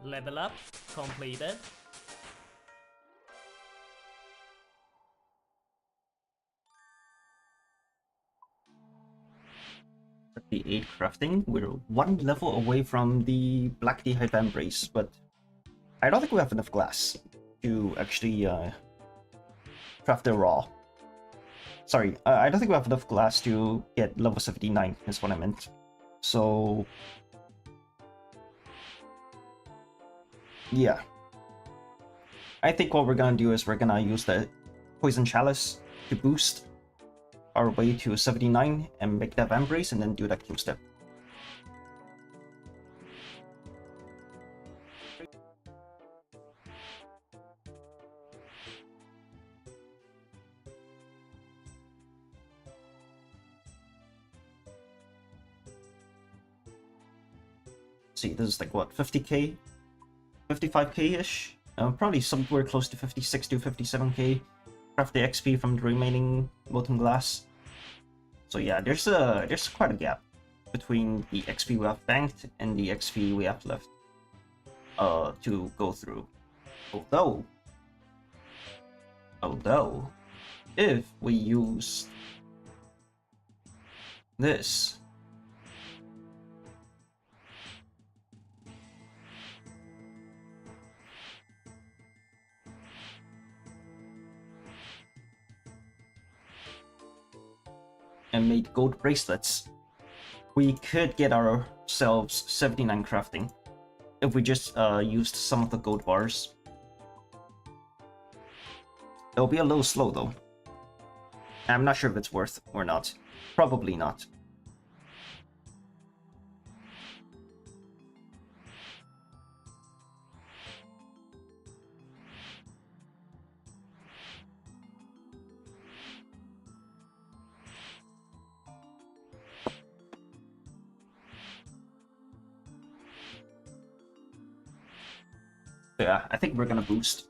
Level up completed. The 8 crafting. We're 1 level away from the Black D'hide Vambrace, but I don't think we have enough glass to actually craft the raw. Sorry, I don't think we have enough glass to get level 79, is what I meant. So yeah. I think what we're gonna do is we're gonna use the Poison Chalice to boost our way to 79 and make that Vambrace and then do that Q step. See, this is like what, 50k? 55k-ish? Probably somewhere close to 56 to 57k. Craft the XP from the remaining Molten Glass. So yeah, there's quite a gap between the XP we have banked and the XP we have left to go through. Although, if we use this, and made gold bracelets, we could get ourselves 79 crafting if we just used some of the gold bars. It'll be a little slow though. I'm not sure if it's worth or not. Probably not. Yeah, I think we're gonna boost.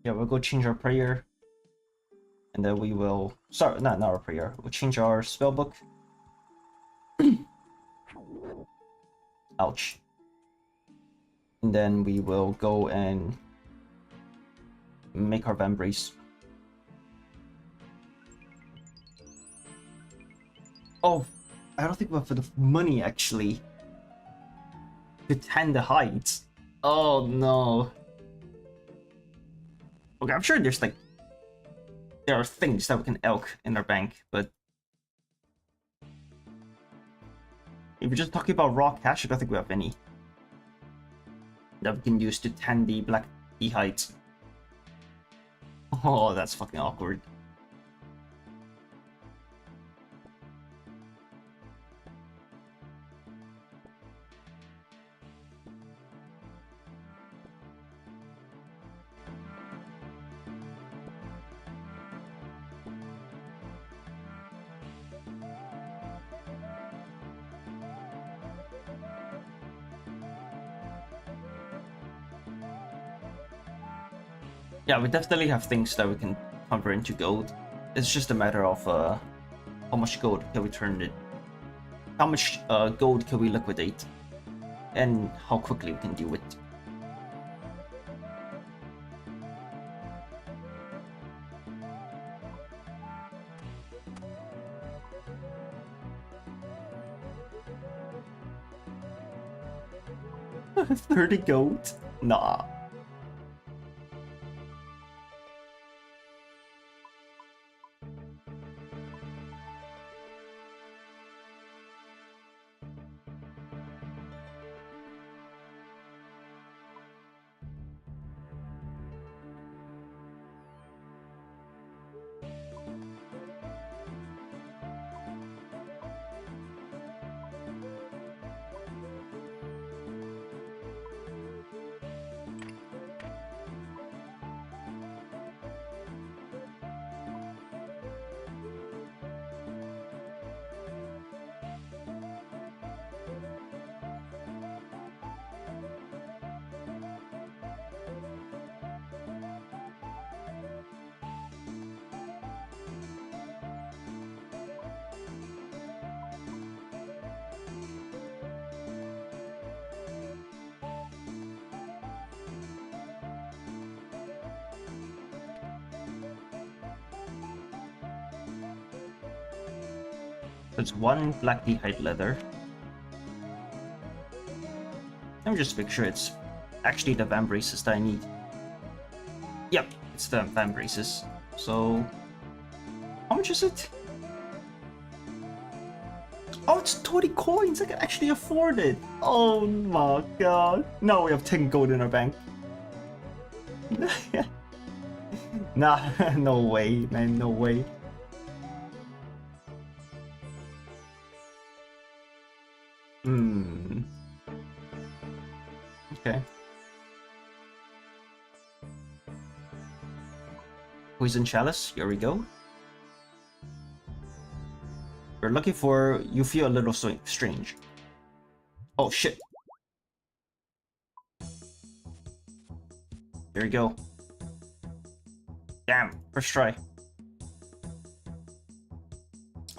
Yeah, we'll go change our prayer. And then we will... Sorry, not our prayer. We'll change our spellbook. Ouch. And then we will go and make our Vambrace. Oh, I don't think we have enough money actually to tan the hides. Oh no. Okay, I'm sure there are things that we can elk in our bank, but if we're just talking about raw cash, I don't think we have any that we can use to tan the Black D'hides. Oh, that's fucking awkward. Yeah, we definitely have things that we can convert into gold. It's just a matter of how much gold can we turn it, how much gold can we liquidate, and how quickly we can do it. $30 gold? Nah. There's one black d'hide leather. Let me just make sure it's actually the van braces that I need. Yep, it's the van braces. So, how much is it? Oh, it's 20 coins! I can actually afford it! Oh my god. Now we have 10 gold in our bank. Nah, no way, man, no way. Okay. Poison Chalice, here we go. We're looking for... You feel a little strange. Oh shit. Here we go. Damn, first try.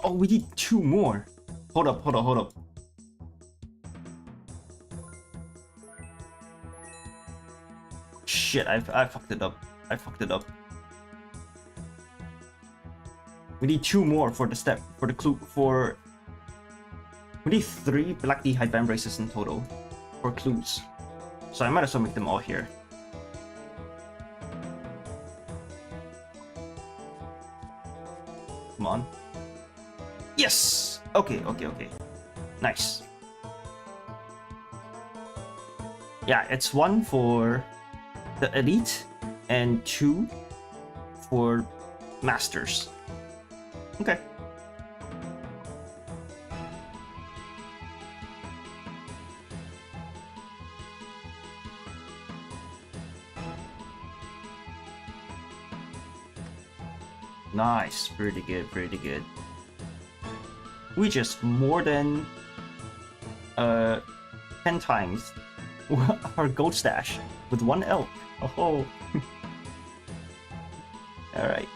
Oh, we need 2 more. Hold up, hold up, hold up. Shit, I fucked it up. I fucked it up. We need 2 more for the step, for the clue, for... We need 3 black d'hide van braces in total for clues. So I might as well make them all here. Come on. Yes! Okay, okay, okay. Nice. Yeah, it's 1 for the elite and 2 for masters. Okay. Nice, pretty good, pretty good. We just more than 10 times our gold stash with 1 elk. Oh. Alright.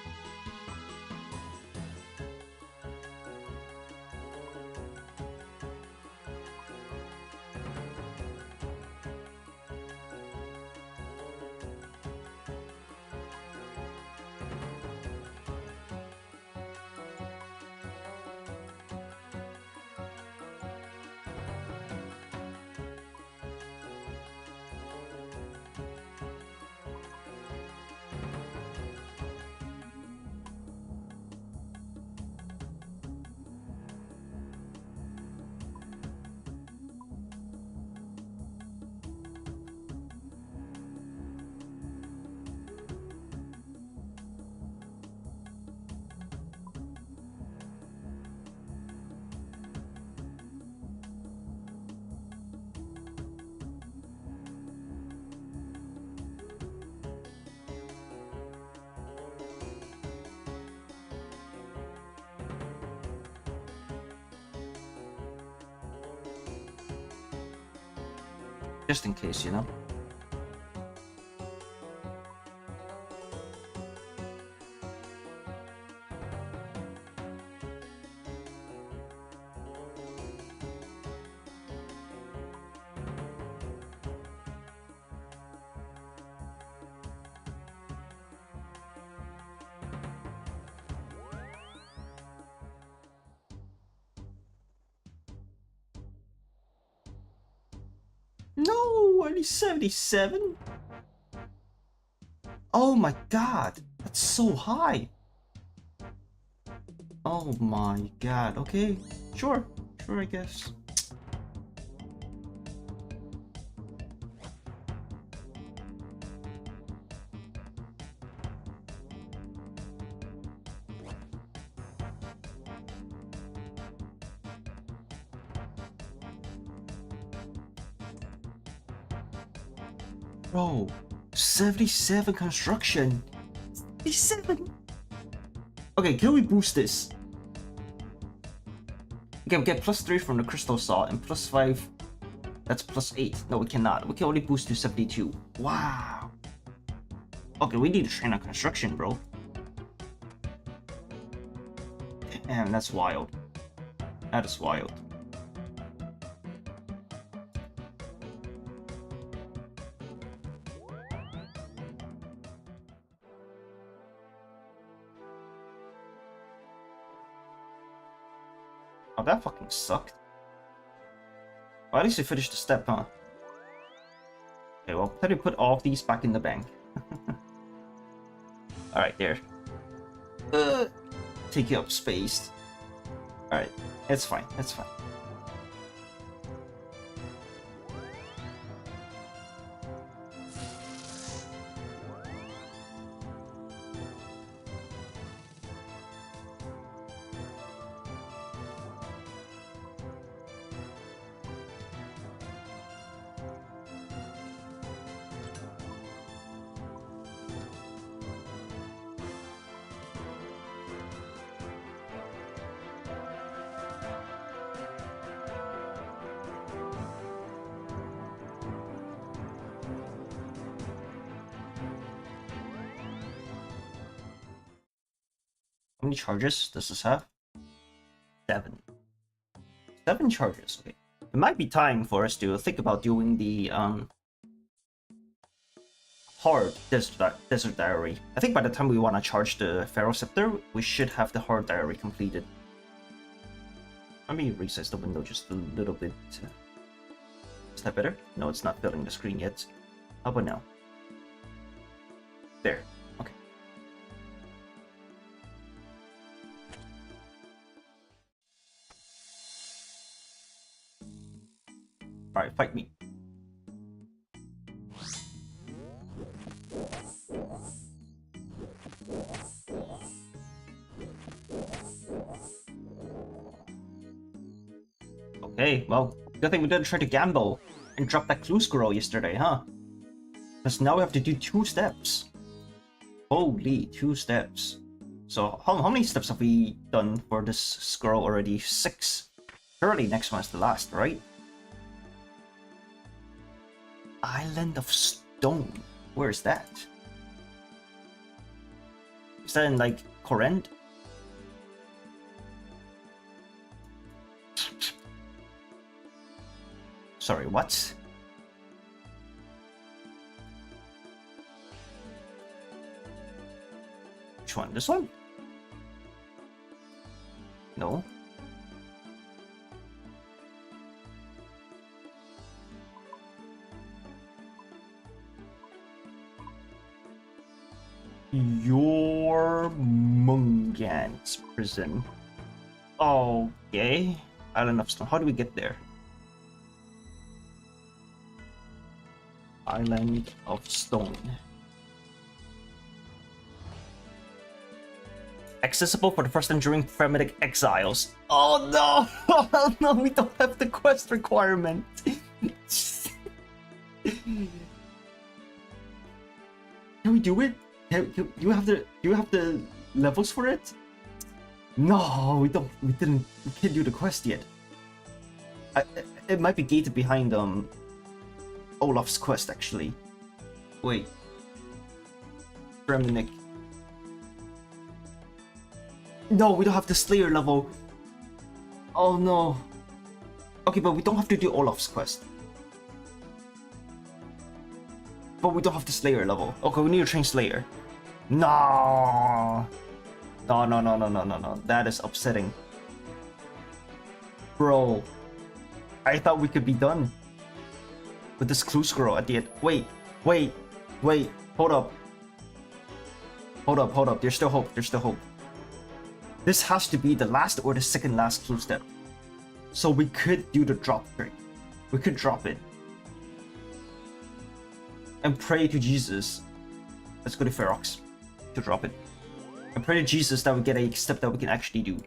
Just in case, you know? No, only 77? Oh my god, that's so high. Oh my god, okay, sure, I guess. Bro, 77 construction. 77. Okay, can we boost this? Okay, we get +3 from the crystal saw and +5. That's +8. No, we cannot. We can only boost to 72. Wow. Okay, we need to train on construction, bro. Damn, that's wild. That is wild. Oh, that fucking sucked. Well, at least we finished the step, huh? Okay, well, let me put all of these back in the bank. Alright, there. Take up space. Alright, it's fine, it's fine. How many charges does this have? 7. 7 charges, okay. It might be time for us to think about doing the hard desert diary. I think by the time we want to charge the Pharaoh Scepter, we should have the hard diary completed. Let me resize the window just a little bit. Is that better? No, it's not filling the screen yet. How about now? There. Okay. Alright, fight me. Okay, well, good thing we didn't try to gamble and drop that clue scroll yesterday, huh? Because now we have to do 2 steps. Holy, 2 steps. So, how many steps have we done for this scroll already? 6. Surely next one is the last, right? Island of Stone. Where is that? Is that in, like, Corrend? Sorry, what? Which one? This one? No. Your Mungans prison. Okay. Island of Stone. How do we get there? Island of Stone. Accessible for the first time during Fremetic exiles. Oh no! Oh no, we don't have the quest requirement. Can we do it? Do you have the levels for it? No, we don't. We can't do the quest yet. It might be gated behind Olaf's quest actually. Wait. Fremetic. No, we don't have the Slayer level. Oh no. Okay, but we don't have to do Olaf's quest. But we don't have the Slayer level. Okay, we need to train Slayer. No. No. That is upsetting. Bro. I thought we could be done with this clue scroll at the end. Wait. Hold up. There's still hope. This has to be the last or the second last clue step. So we could do the drop trick. We could drop it. And pray to Jesus. Let's go to Ferox to drop it. And pray to Jesus that we get a step that we can actually do.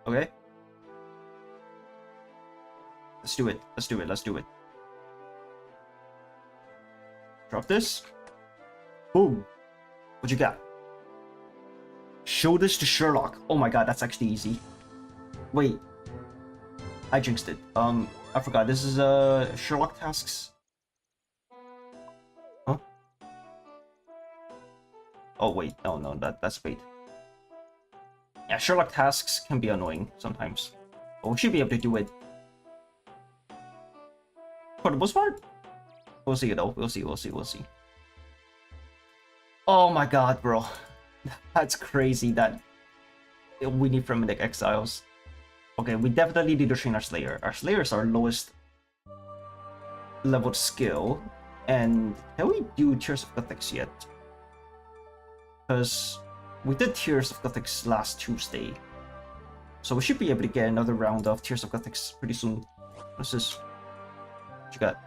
Okay? Let's do it. Drop this. Boom. What you got? Show this to Sherlock. Oh my god, that's actually easy. Wait. I jinxed it. I forgot. This is Sherlock tasks. Huh? Oh wait, no, that's bait. Yeah, Sherlock tasks can be annoying sometimes. But we should be able to do it. For the most part. We'll see though. We'll see. Oh my god, bro. That's crazy that we need Fremetic exiles. Okay, we definitely need to train our Slayer. Our Slayer is our lowest leveled skill. And can we do Tears of Gothics yet? Because we did Tears of Gothics last Tuesday. So we should be able to get another round of Tears of Gothics pretty soon. What's this? What you got?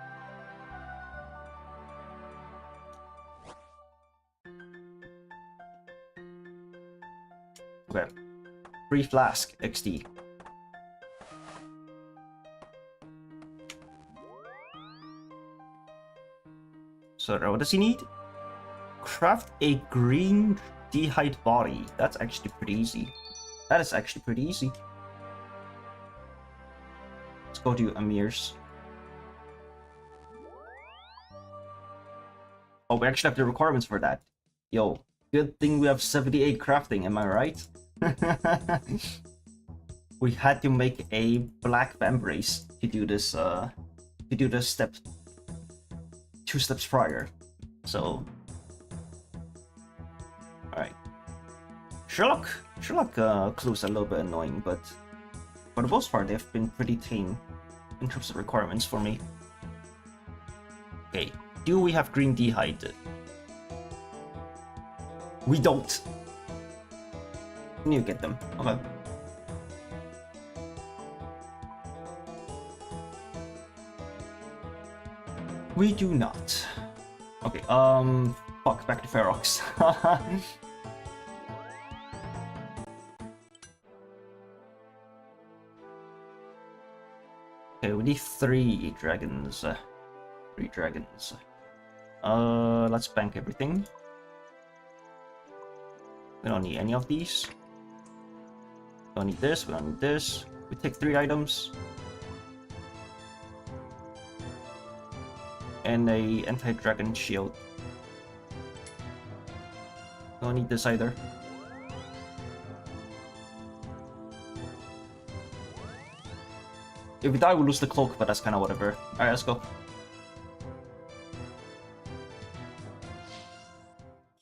Okay. Free Flask XD. So what does he need? Craft a green dehyde body. That's actually pretty easy. That is actually pretty easy. Let's go to Amir's. Oh, we actually have the requirements for that. Yo, good thing we have 78 crafting, am I right? We had to make a black vambrace to do this step 2 steps prior. So alright. Sherlock clues are a little bit annoying, but for the most part they've been pretty tame in terms of requirements for me. Okay, do we have green dehyde? We don't. We need to get them. Okay. We do not. Okay, fuck, back to Ferox. Okay, we need 3 dragons. 3 dragons. Let's bank everything. We don't need any of these. We don't need this, we don't need this. We take 3 items. And a anti-dragon shield. Don't need this either. If we die, we lose the cloak, but that's kind of whatever. Alright, let's go.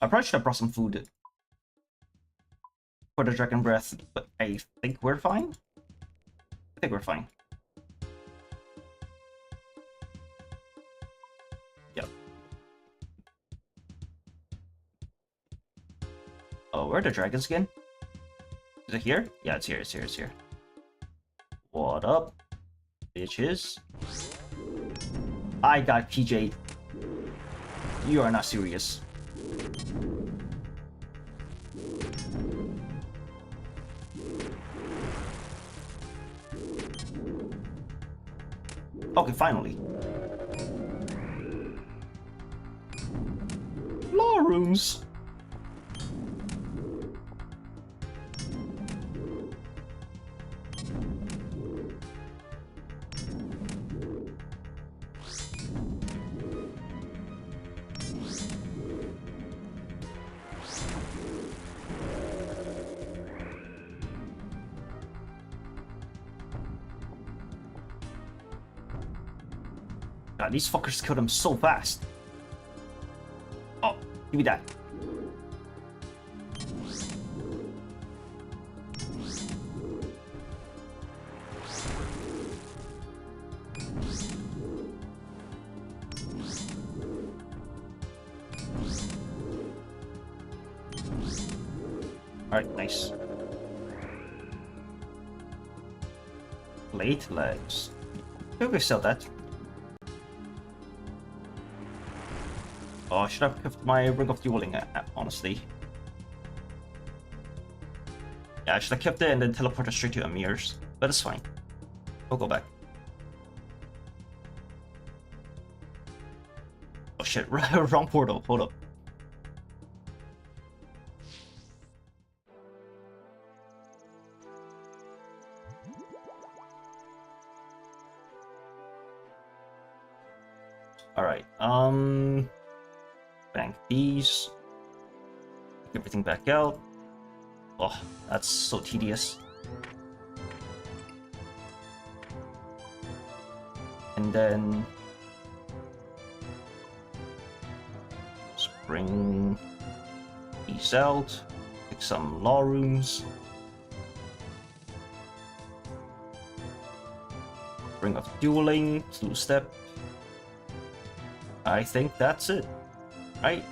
I probably should have brought some food for the dragon breath, but I think we're fine. I think we're fine. Yep. Oh, where are the dragons again? Is it here? Yeah, it's here, it's here, it's here. What up, bitches? I got PJ. You are not serious. Okay, finally. Law rooms. God, these fuckers killed him so fast. Oh, give me that. Alright, nice. Blade legs. Maybe we sell that. Oh, I should have kept my Ring of Dueling, honestly. Yeah, I should have kept it and then teleported straight to Amir's, but it's fine. We'll go back. Oh shit, wrong portal, hold up. Alright, bank these. Take everything back out. Oh, that's so tedious. And then just bring these out. Pick some law rooms. String of Dueling, Clue Step. I think that's it, right?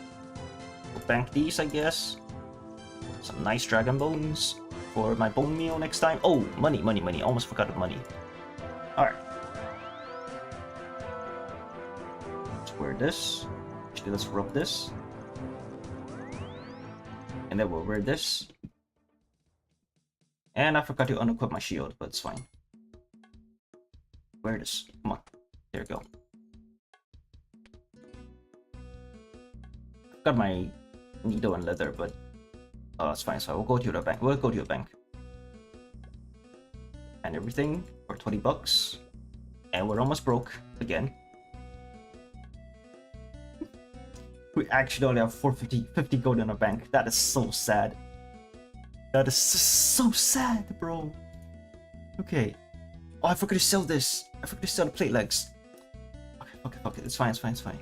We'll bank these, I guess. Some nice dragon bones for my bone meal next time. Oh, money, money, money. Almost forgot the money. Alright. Let's wear this. Actually, let's rub this. And then we'll wear this. And I forgot to unequip my shield, but it's fine. Wear this. Come on. There we go. Got my needle and leather, but that's fine. So we'll go to the bank. We'll go to the bank. And everything for 20 bucks. And we're almost broke again. We actually only have 50 gold in our bank. That is so sad. That is so sad, bro. Okay. Oh, I forgot to sell this. I forgot to sell the plate legs. Okay, fuck it. It's fine, it's fine, it's fine.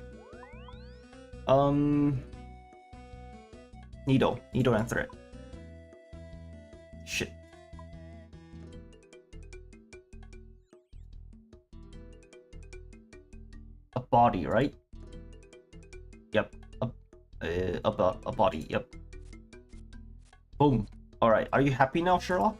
Needle and thread. Shit. A body, right? Yep. A body. Yep. Boom. All right. Are you happy now, Sherlock?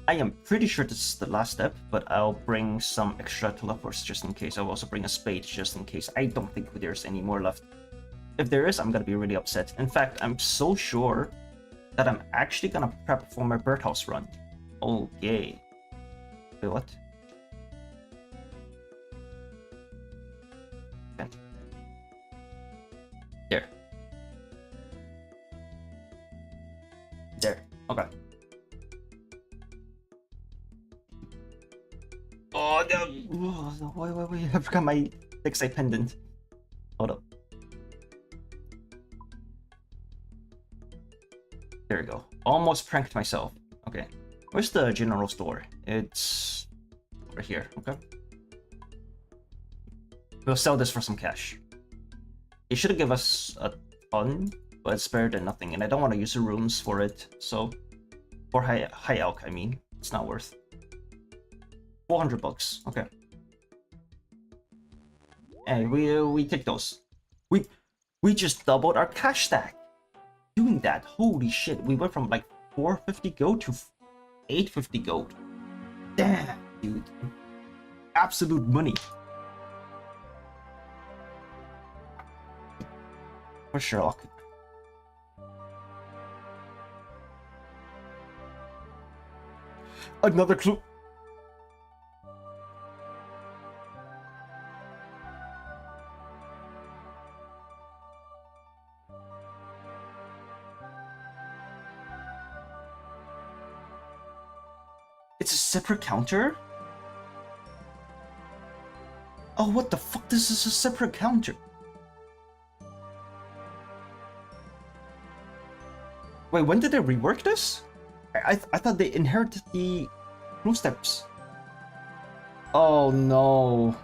I am pretty sure this is the last step, but I'll bring some extra teleports just in case. I'll also bring a spade just in case. I don't think there's any more left. If there is, I'm gonna be really upset. In fact, I'm so sure that I'm actually gonna prep for my birdhouse run. Oh, yay. Wait, what? Okay. There. Okay. Oh, no. Wait. I forgot my Dixie pendant. Hold up. There we go. Almost pranked myself. Okay. Where's the general store? It's over here. Okay. We'll sell this for some cash. It should give us a ton, but it's better than nothing. And I don't want to use the runes for it. So, for high elk, I mean, it's not worth. 400 bucks. Okay. And we take those. We just doubled our cash stack. Doing that, holy shit! We went from like 450 gold to 850 gold. Damn, dude. Absolute money. For Sherlock. Another clue. It's a separate counter? Oh, what the fuck? This is a separate counter. Wait, when did they rework this? I thought they inherited the blue steps. Oh no.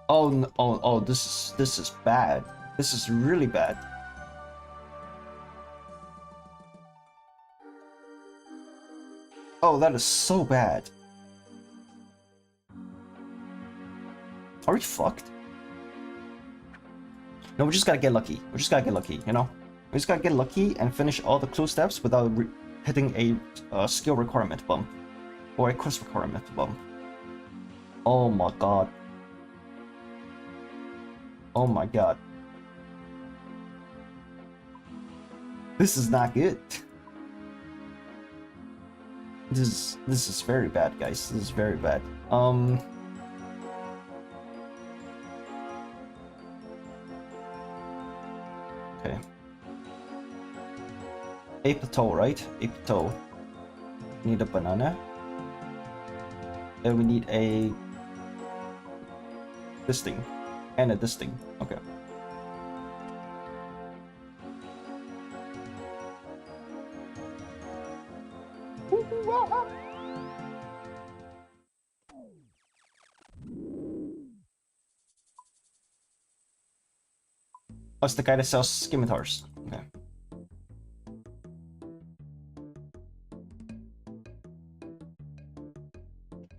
Oh no. Oh, this is bad. This is really bad. Oh, that is so bad. Are we fucked? No, we just gotta get lucky. We just gotta get lucky, you know? We just gotta get lucky and finish all the clue steps without hitting a skill requirement bump. Or a quest requirement bump. Oh my god. Oh my god. This is not good. This is very bad, guys. This is very bad. Okay. A plateau, right? A plateau. Need a banana. Then we need a this thing. And a this thing. Okay. Oh, it's the guy that sells scimitars. Okay.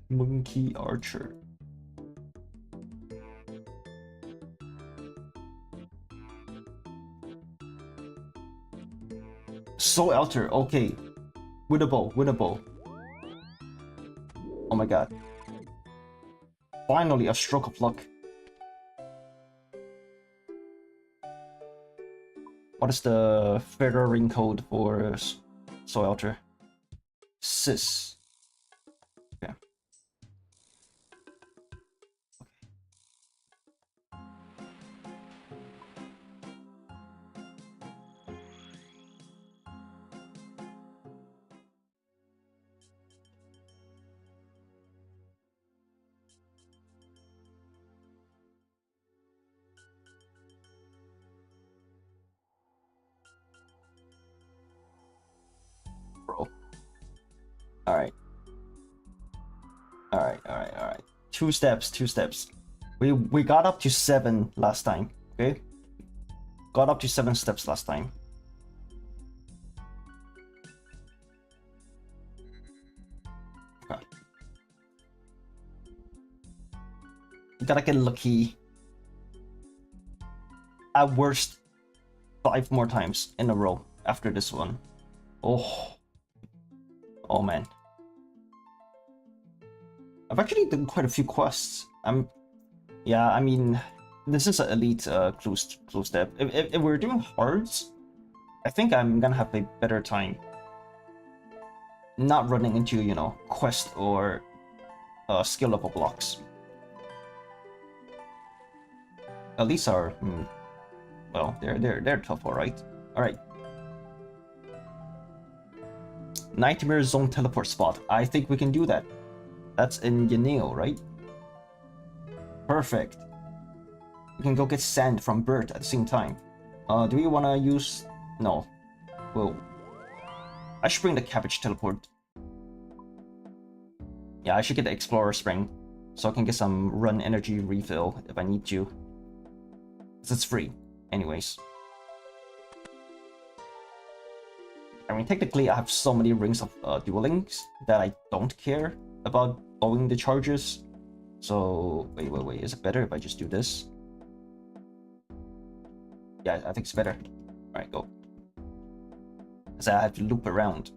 Monkey Archer. Soul Altar, okay. With a bow, with a bow. Oh my god. Finally, a stroke of luck. What is the federal ring code for Soul Altar? Sis. Okay. Bro. Alright. Alright. Two steps. We got up to 7 last time, okay? Got up to 7 steps last time. Okay. You gotta get lucky. At worst, 5 more times in a row after this one. Oh. Oh man. I've actually done quite a few quests. Yeah, I mean, this is an elite clue step. If we're doing hards, I think I'm gonna have a better time not running into, you know, quest or skill level blocks. Elites are, well, they're tough, alright. Alright. Nightmare Zone teleport spot. I think we can do that. That's in Yaneo, right? Perfect. We can go get sand from Bert at the same time. Do we want to use... No. Well, I should bring the cabbage teleport. Yeah, I should get the Explorer Spring, so I can get some run energy refill if I need to. Because it's free, anyways. I mean, technically I have so many rings of dual links that I don't care about blowing the charges. So, wait, is it better if I just do this? Yeah, I think it's better. Alright, go. Because I have to loop around.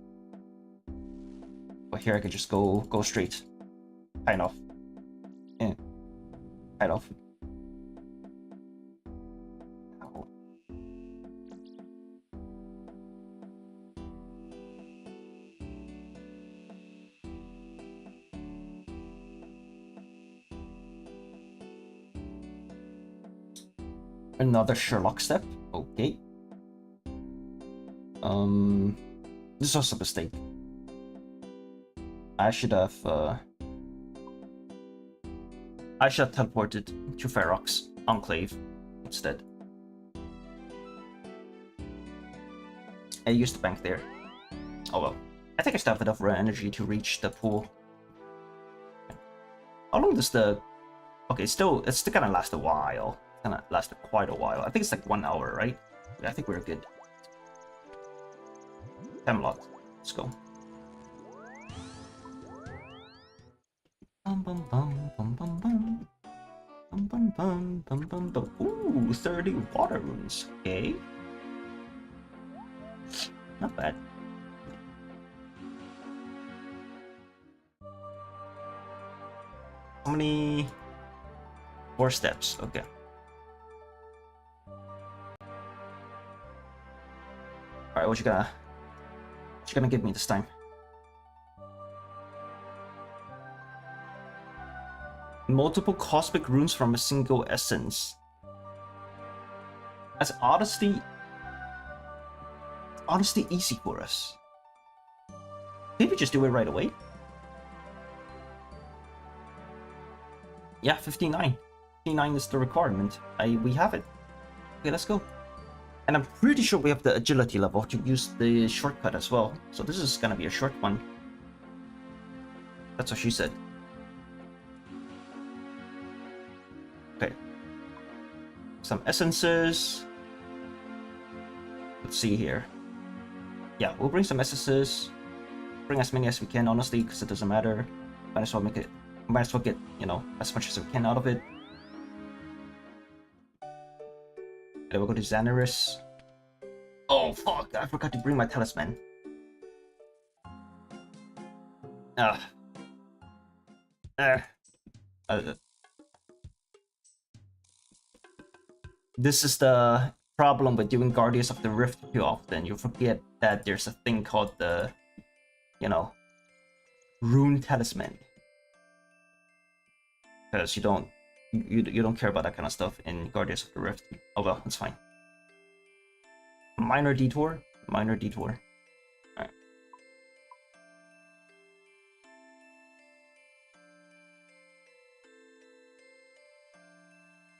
But here I can just go straight. Kind of. Yeah. Kind of. Ow. Another Sherlock step. Okay. This was a mistake. I should have teleported to Ferox Enclave instead. I used the bank there. Oh well. I think I still have enough rare energy to reach the pool. How long does the... Okay, it's still gonna last a while. It's gonna last quite a while. I think it's like 1 hour, right? Yeah, I think we're good. Camelot. Let's go. Ooh, 30 water runes. Okay. Not bad. How many? 4 steps. Okay. Alright, what you gonna give me this time? Multiple cosmic runes from a single essence. That's honestly easy for us. Maybe just do it right away. Yeah, 59. 59 is the requirement. We have it. Okay, let's go. And I'm pretty sure we have the agility level to use the shortcut as well. So this is gonna be a short one. That's what she said. Okay. Some essences. Let's see here. Yeah, we'll bring some SSs. Bring as many as we can, honestly, because it doesn't matter. Might as well make it. Might as well get, you know, as much as we can out of it. Then we'll go to Xanaris. Oh fuck! I forgot to bring my talisman. Ah. This is the problem with doing Guardians of the Rift too often. You forget that there's a thing called the, you know, Rune Talisman. Because you don't care about that kind of stuff in Guardians of the Rift. Oh well, it's fine. Minor detour. Minor detour. Alright.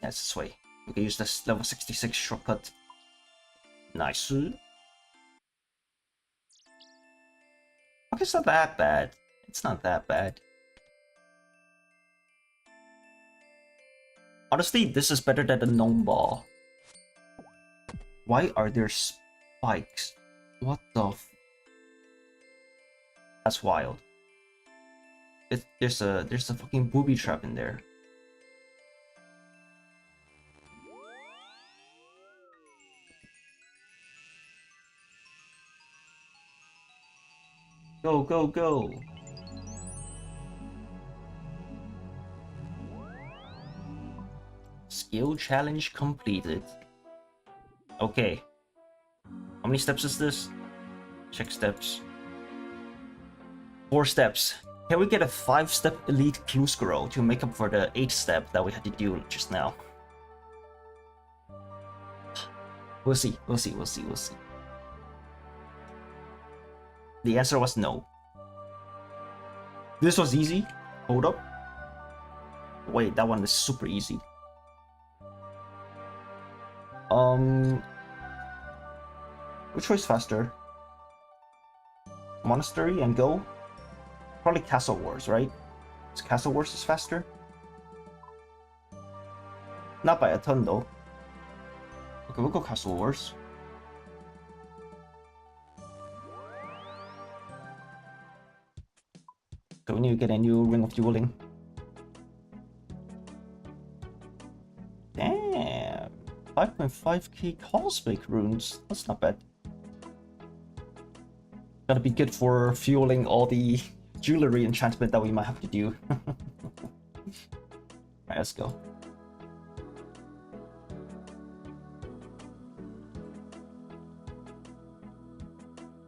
That's this way. We can use this level 66 shortcut. Nice. Okay, it's not that bad. It's not that bad. Honestly, this is better than the gnome ball. Why are there spikes? What the f... That's wild. There's a fucking booby trap in there. Go, go, go! Skill challenge completed. Okay. How many steps is this? Check steps. 4 steps. Can we get a 5-step elite clue scroll to make up for the 8-step that we had to do just now? We'll see, we'll see, we'll see, we'll see. The answer was no. This was easy. Hold up. Wait, that one is super easy. Which way is faster? Monastery and go? Probably Castle Wars, right? Castle Wars is faster? Not by a ton though. Okay, we'll go Castle Wars. So we need to get a new Ring of Dueling. Damn! 5.5k cosmic runes. That's not bad. Gotta be good for fueling all the jewelry enchantment that we might have to do. Alright, let's go.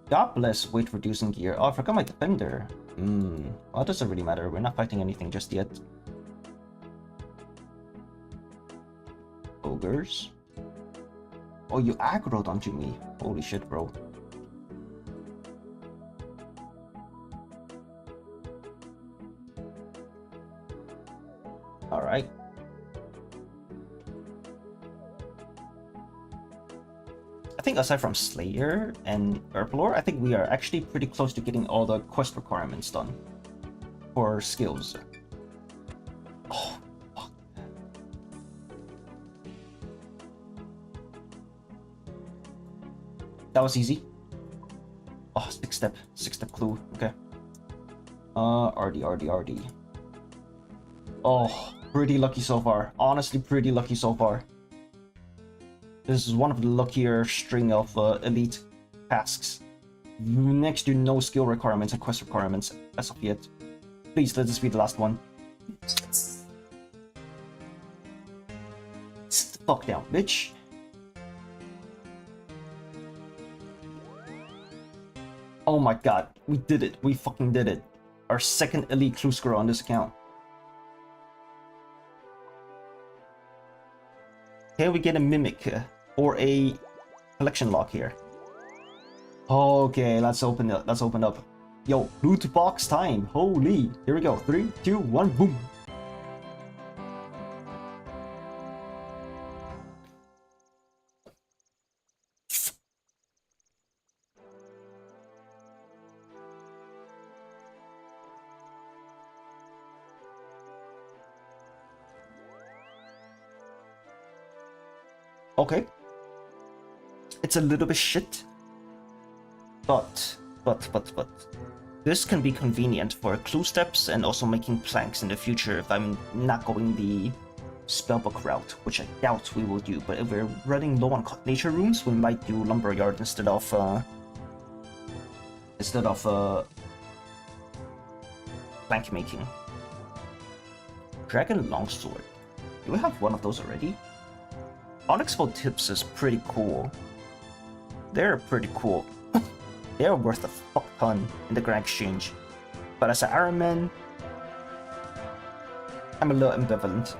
God bless weight reducing gear. Oh, I forgot my defender. Well, it doesn't really matter. We're not fighting anything just yet. Ogres. Oh, you aggroed onto me. Holy shit, bro. Alright. I think aside from Slayer and Herblore, I think we are actually pretty close to getting all the quest requirements done for skills. Oh, fuck. That was easy. Oh, 6-step clue. Okay. RD. Oh, pretty lucky so far. Honestly, pretty lucky so far. This is one of the luckier string of elite tasks. Next to no skill requirements and quest requirements as of yet. Please let this be the last one. Sit the fuck down, bitch. Oh my god, we did it. We fucking did it. Our second elite clue score on this account. Can we get a mimic or a collection lock here? Okay, let's open up. Let's open up. Yo, loot box time. Holy. Here we go. 3, 2, 1, boom. Okay. it's a little bit shit. But this can be convenient for clue steps and also making planks in the future if I'm not going the spellbook route, which I doubt we will do. But if we're running low on nature rooms, we might do lumberyard instead of plank making. Dragon longsword. Do we have one of those already? Onyx bow tips is pretty cool. They're pretty cool. They're worth a fuck ton in the grand exchange. But as an Iron Man, I'm a little ambivalent.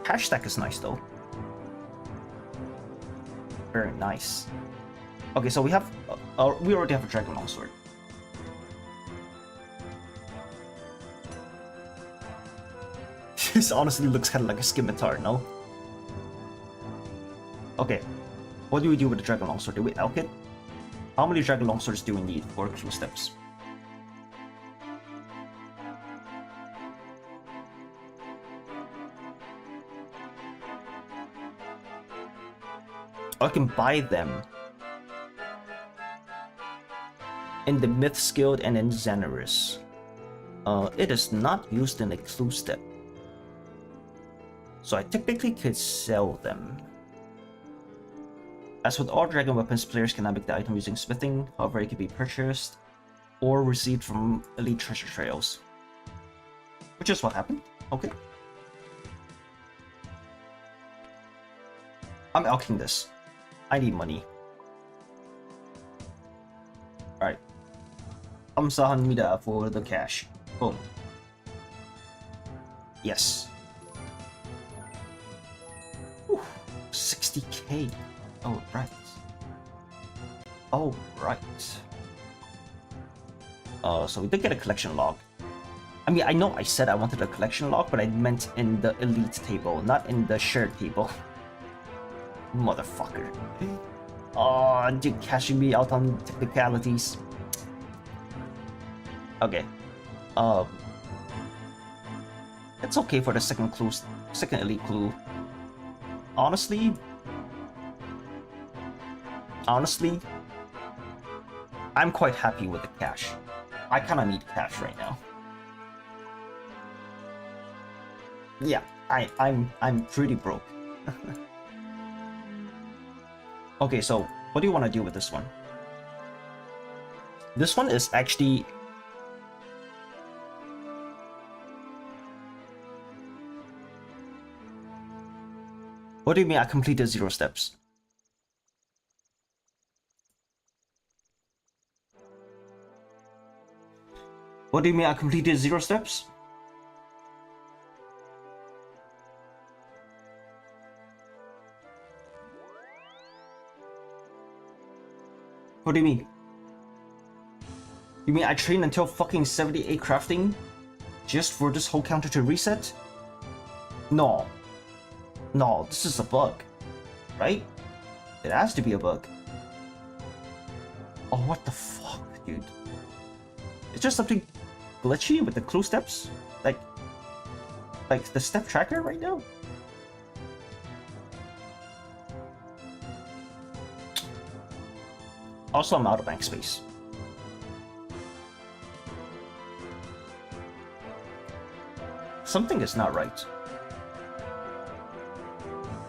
Cash stack is nice though. Very nice. Okay, so we already have a dragon longsword. This honestly looks kind of like a scimitar, no? Okay, what do we do with the dragon longsword? Do we elk it? How many dragon longswords do we need for clue steps? I can buy them in the Myths Guild and in Xanaris. It is not used in a clue step, so I technically could sell them. As with all dragon weapons, players cannot make the item using smithing, however it can be purchased or received from elite treasure trails. Which is what happened. Okay. I'm elking this. I need money. Alright. Amsahan Mida for the cash. Boom. Yes. Whew. 60k. Oh, right. Oh, right. So we did get a collection log. I mean, I know I said I wanted a collection log, but I meant in the elite table, not in the shared table. Motherfucker. Oh, dude, cashing me out on technicalities. Okay. It's okay for the second elite clue. Honestly, I'm quite happy with the cash. I kinda need cash right now. Yeah, I'm pretty broke. Okay, so what do you want to do with this one? This one is actually... What do you mean I completed 0 steps? What do you mean I completed 0 steps? What do you mean? You mean I trained until fucking 78 crafting just for this whole counter to reset? No. No, this is a bug. Right? It has to be a bug. Oh, what the fuck, dude? It's just something glitchy with the clue steps? Like the step tracker right now? Also, I'm out of bank space. Something is not right.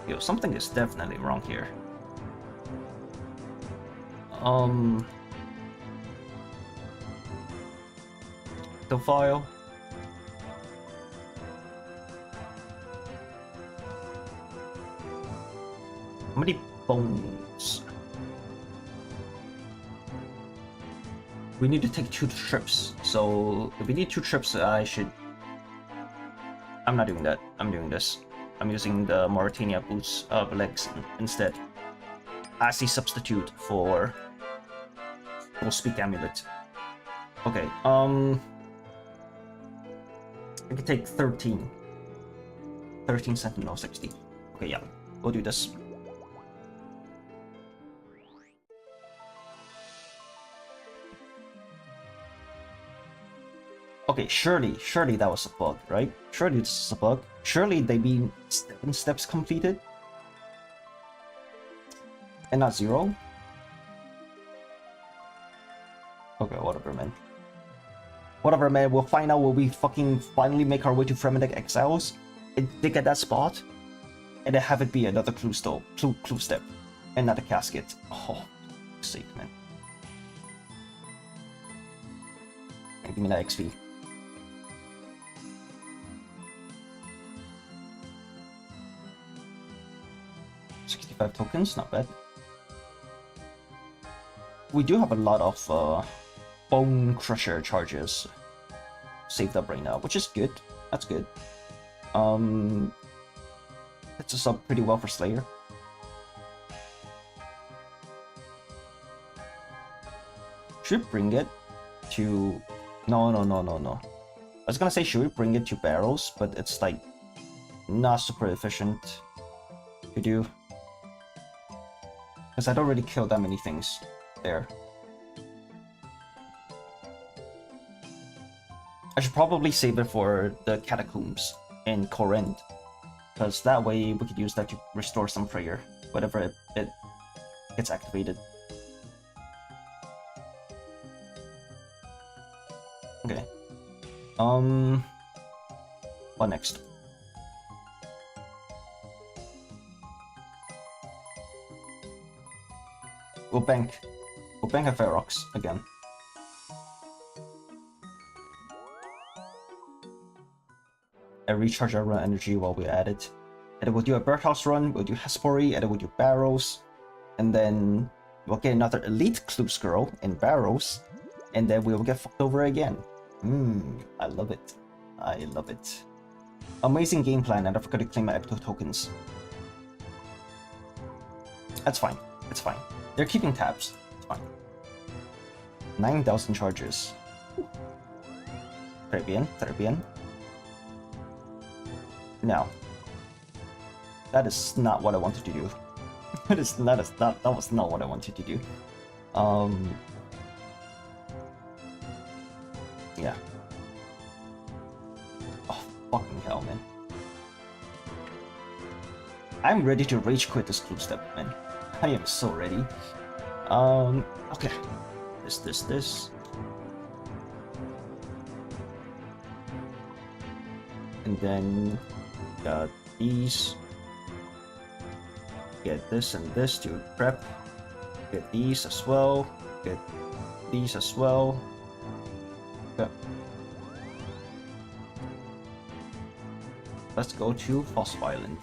Yo, something is definitely wrong here. The file. How many bones? We need to take 2 trips. So if we need 2 trips, I should... I'm not doing that. I'm doing this. I'm using the Mauritania boots of legs instead as a substitute for Speak Amulet. Okay, I can take 13. 13 Sentinel 60. Okay, yeah, we'll do this. Okay, surely that was a bug, right? Surely this is a bug. Surely they mean 7 steps completed. And not 0? Okay, whatever, man. Whatever, man. We'll find out when we fucking finally make our way to Fremennik Exiles and dig at that spot, and then have it be another clue step, and not a casket. Oh, for sake, man. And give me that XP. 65 tokens, not bad. We do have a lot of Bone Crusher charges saved up right now, which is good. That's good. Sets us up pretty well for Slayer. Should bring it to... No. I was gonna say, should we bring it to Barrows, but it's like not super efficient to do. Because I don't really kill that many things there. I should probably save it for the Catacombs in Corinth, because that way we could use that to restore some prayer, whenever it gets activated. Okay. What next? We'll bank a Ferox again. And recharge our run energy while we add it. And then we'll do a Birdhouse run, we'll do Hespori, and then we'll do Barrows. And then we'll get another Elite Clues Girl in Barrows. And then we'll get fucked over again. I love it. I love it. Amazing game plan, and I forgot to claim my Ecto tokens. That's fine. It's fine. They're keeping tabs. It's fine. 9,000 charges. Très bien. Now, that is not what I wanted to do. That was not what I wanted to do. Yeah. Oh, fucking hell, man. I'm ready to rage quit this clue step, man. I am so ready. Okay. This. And then got these. Get this and this to prep. Get these as well. Get these as well. Okay. Let's go to Fossil Island.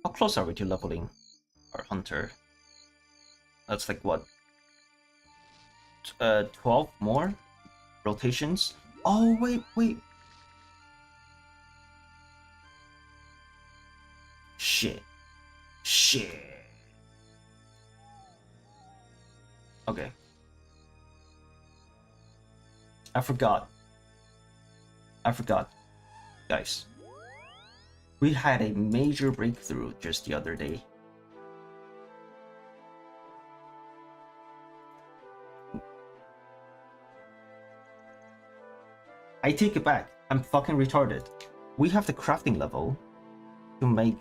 How close are we to leveling our hunter? That's like what? 12 more rotations? Oh, wait. Shit. Okay. I forgot. Guys. We had a major breakthrough just the other day. I take it back. I'm fucking retarded. We have the crafting level to make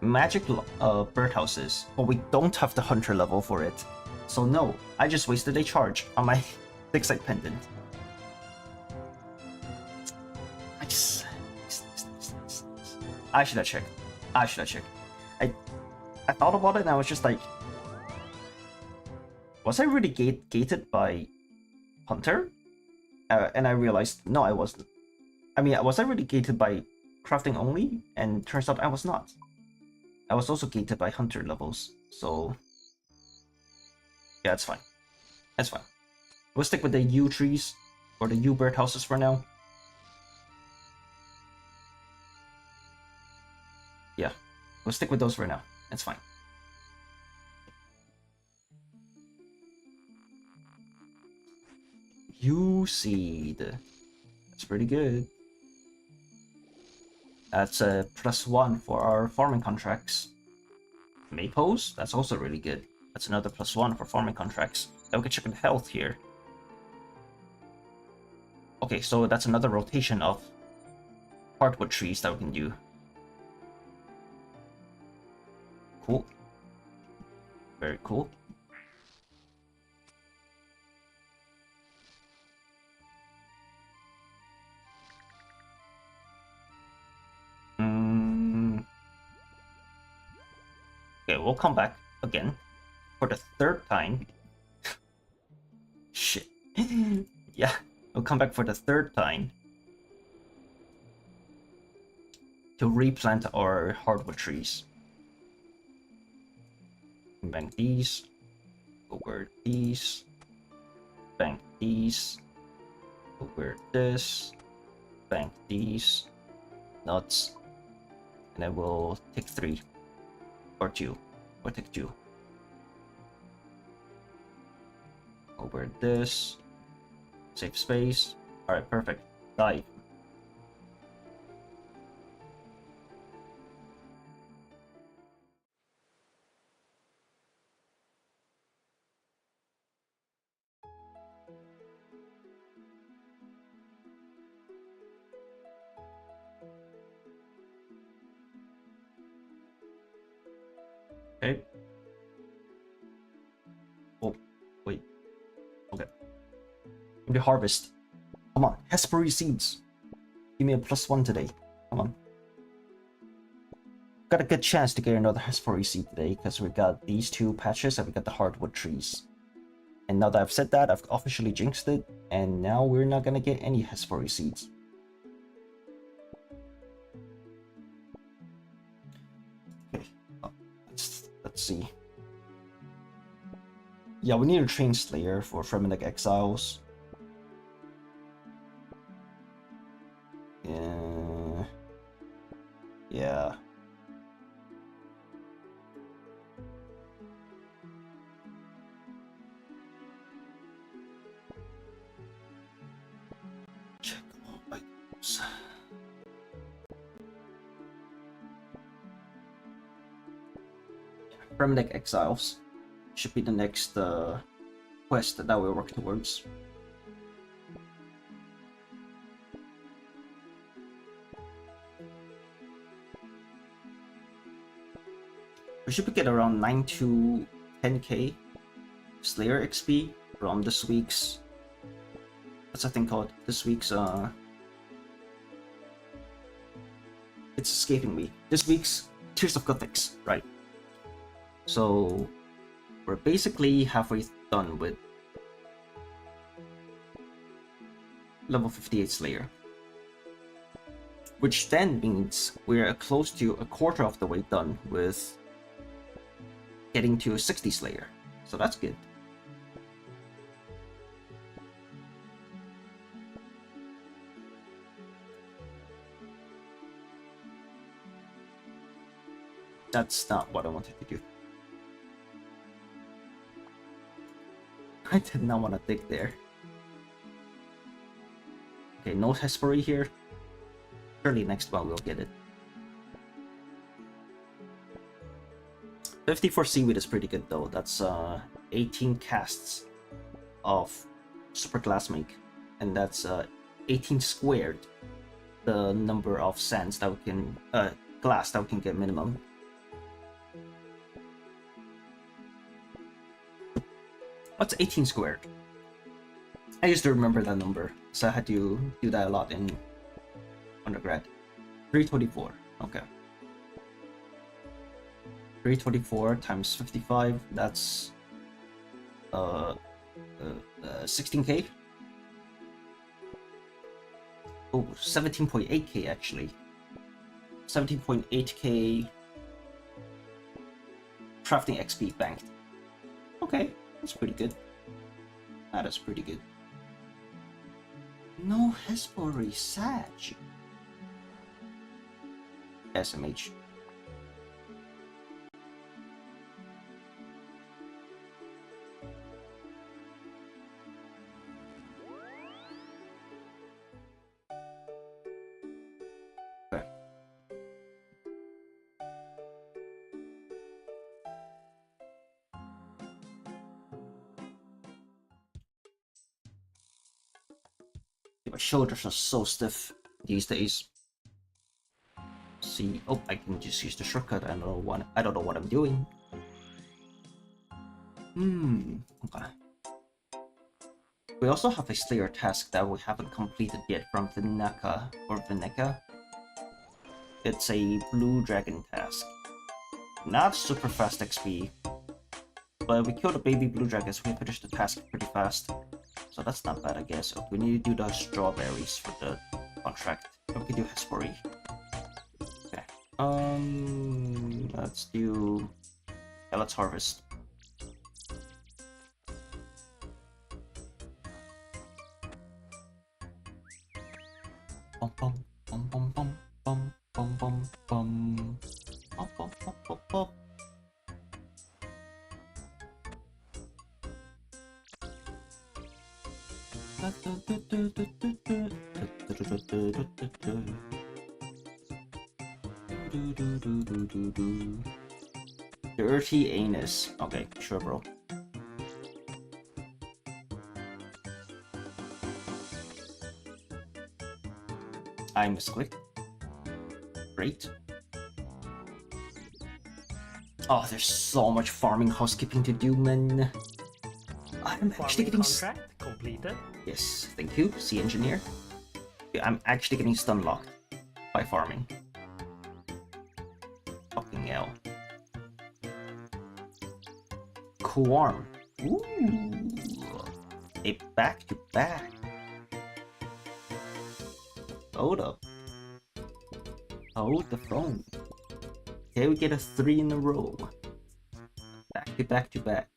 magic birdhouses, but we don't have the hunter level for it. So no, I just wasted a charge on my Six-Side Pendant. I should have checked. I thought about it and I was just like, was I really gated by Hunter? And I realized, no, I wasn't. I mean, was I really gated by crafting only? And turns out I was not. I was also gated by Hunter levels, so... yeah, it's fine. That's fine. We'll stick with the U trees, or the U birdhouses for now. Yeah, we'll stick with those for now. That's fine. U seed. That's pretty good. That's a +1 for our farming contracts. Maples, that's also really good. That's another +1 for farming contracts. Now we can check on health here. Okay, so that's another rotation of hardwood trees that we can do. Cool. Very cool. Okay, we'll come back again for the third time. Shit. Yeah, we'll come back for the third time to replant our hardwood trees. Bank these, over these, bank these, over this, bank these, nuts, and then we'll take 3 or 2, or take 2. Over this, save space. Alright, perfect. Dive. Okay. Oh, wait. Okay. The harvest. Come on, Hespery seeds. Give me a +1 today. Come on. Got a good chance to get another Hespery seed today because we got these 2 patches and we got the hardwood trees. And now that I've said that, I've officially jinxed it, and now we're not gonna get any Hespery seeds. Okay, let's see. Yeah, we need a Train Slayer for Fremennik Exiles. Yeah. Check all items. Fremennik Exiles should be the next quest that we work towards. We should get around 9 to 10k Slayer XP from this week's. What's that thing called? This week's it's escaping me. This week's Tears of Gothics, right? So we're basically halfway done with level 58 Slayer, which then means we're close to a quarter of the way done with getting to a 60 Slayer, so that's good. That's not what I wanted to do. I did not want to dig there. Okay, no Hespery here. Surely next one we'll get it. 54 seaweed is pretty good though. That's 18 casts of super glass make, and that's 18 squared the number of sands that we can glass that we can get minimum. What's 18 squared? I used to remember that number, so I had to do that a lot in undergrad. 324. Okay. 324 times 55, that's 16k. Oh, 17.8k actually. 17.8k crafting XP banked. Okay, that's pretty good. That is pretty good. No Hespery Sag. SMH. Okay. my shoulders are so stiff these days. See, oh, I can just use the shortcut. I don't know what I'm doing. Okay. We also have a Slayer task that we haven't completed yet from Vineka. It's a blue dragon task. Not super fast XP, but we killed a baby blue dragon, so we finished the task pretty fast. So that's not bad, I guess. We need to do the strawberries for the contract. We can do Hespori. Okay. Let's do. Yeah, let's harvest. Bum bum bum bum bum bum bum bum bum. Bum bum bum bum bum. Dirty anus. Okay, sure, bro. I misclicked. Great. Oh, there's so much farming housekeeping to do, man. I'm actually getting contract completed. Yes, thank you, Sea Engineer. Yeah, I'm actually getting stun locked by farming. Fucking hell. Corn. Ooh. A back-to-back. Hold up. Hold the phone. Okay, we get a 3 in a row. Back-to-back-to-back.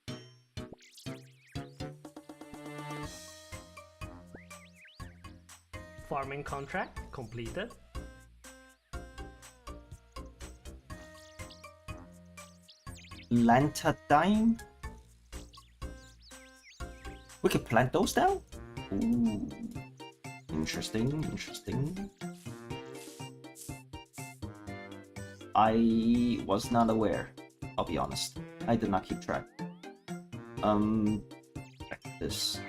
Farming contract completed. Lantadine? We can plant those down? Ooh. Interesting, interesting. I was not aware, I'll be honest. I did not keep track. Check this.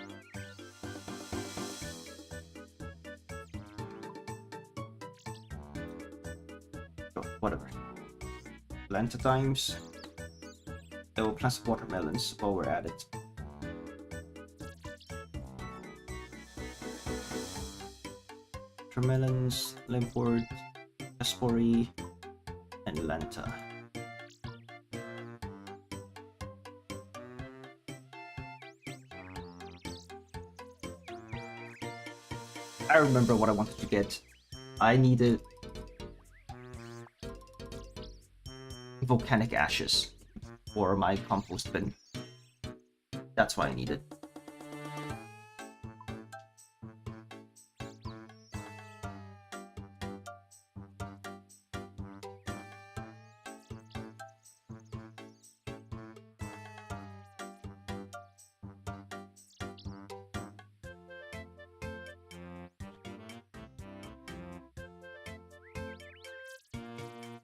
Oh, whatever. Lantadimes. I will plant some watermelons while we're at it. Watermelons, Limport, Hespori, and Lanta. I remember what I wanted to get. I needed volcanic ashes for my compost bin. That's what I needed.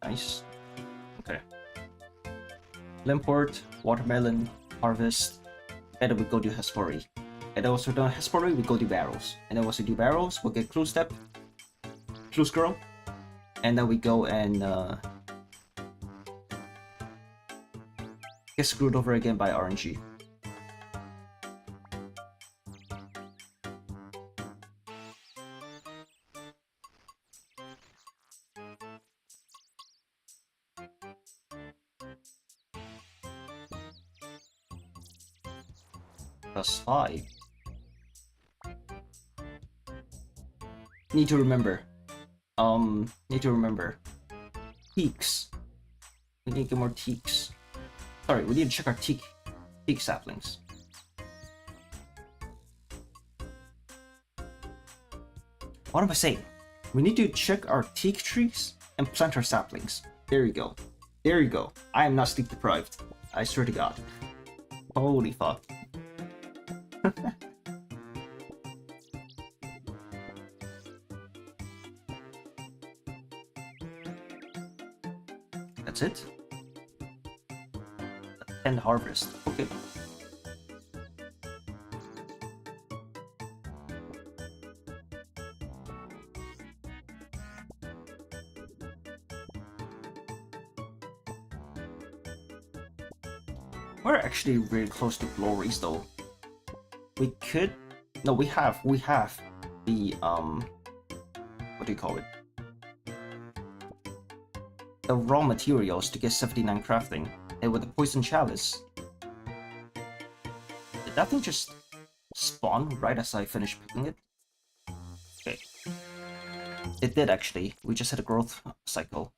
Nice. Okay. Limport, watermelon, harvest, and then we go to Hespori. And then also done Hespori, we go to Barrows. And then once we do Barrows, we'll get Clue Step, Clue Scroll, and then we go and get screwed over again by RNG. +5. Need to remember. Teaks. We need to get more teaks. Sorry, we need to check our teak saplings. What am I saying? We need to check our teak trees and plant our saplings. There you go. There you go. I am not sleep deprived. I swear to God. Holy fuck. That's it? And harvest. Okay. We're actually really close to glories though. We could... No, we have the, what do you call it? The raw materials to get 79 crafting. And with the poison chalice... Did that thing just spawn right as I finished picking it? Okay. It did actually. We just had a growth cycle.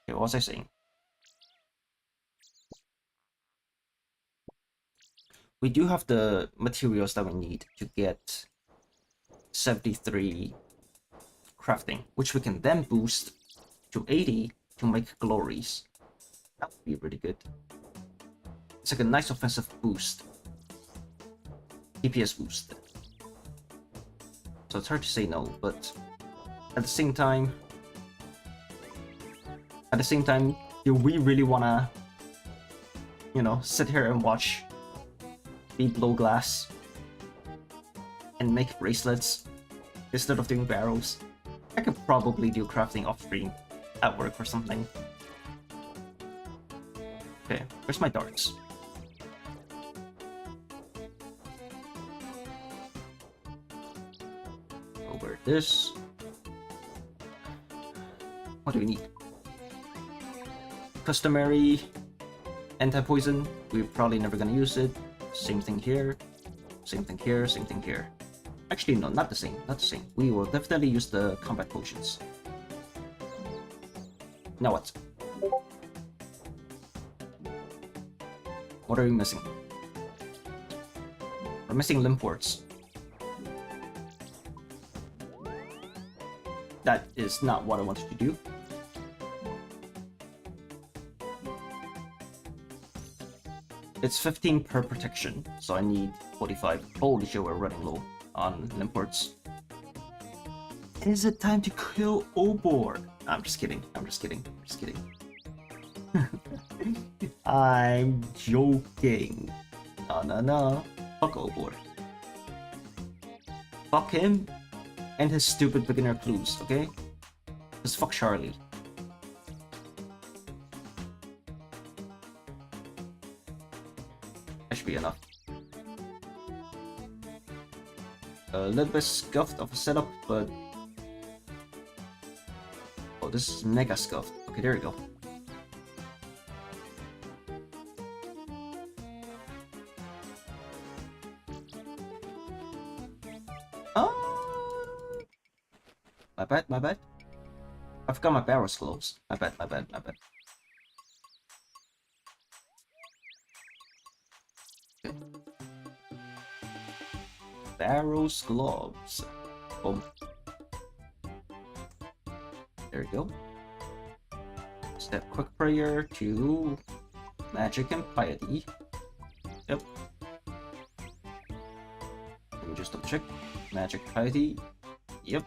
Okay, what was I saying? We do have the materials that we need to get 73 crafting, which we can then boost to 80 to make glories. That would be really good. It's like a nice offensive boost. DPS boost. So it's hard to say no, but at the same time, do we really wanna, you know, sit here and watch me blow glass and make bracelets instead of doing barrows? I could probably do crafting off stream at work or something. Okay, where's my darts? Over this. What do we need? Customary anti-poison. We're probably never gonna use it. Same thing here. Same thing here. Same thing here. Actually, no, not the same. Not the same. We will definitely use the combat potions. Now what? What are we missing? We're missing limb ports. That is not what I wanted to do. It's 15 per protection, so I need 45. Holy shit, we're running low on limb ports. Is it time to kill Obor? I'm just kidding. I'm just kidding. I'm just kidding. I'm joking. No. Fuck Obor. Fuck him and his stupid beginner clues, okay? Just fuck Charlie. That should be enough. A little bit scuffed of a setup, but... Oh, this is mega scuffed. Okay, there we go. My bad. I forgot my Barrows gloves. My bad. Okay. Barrows gloves. Boom. There we go. Step quick prayer to magic and piety. Yep. Let me just double check. Magic, piety. Yep.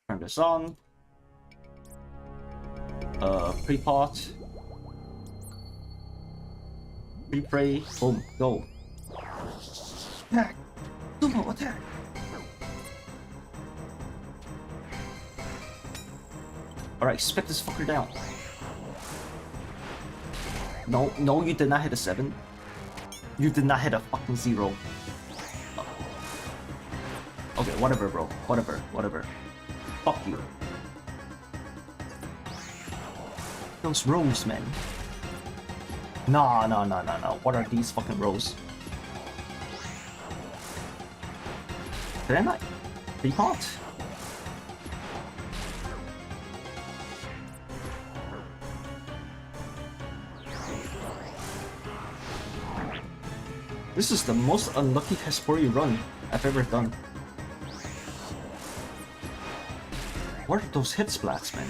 Turn this on. Pre-pot. Pre-pray. Boom. Go. Attack! Sumo attack! Alright, spec this fucker down. No, you did not hit a 7. You did not hit a fucking 0. Okay, whatever, bro. Whatever. Fuck you. Those rows, man. No. What are these fucking rows? Did I not pre-pot? This is the most unlucky Hespori run I've ever done. What are those hit splats, man?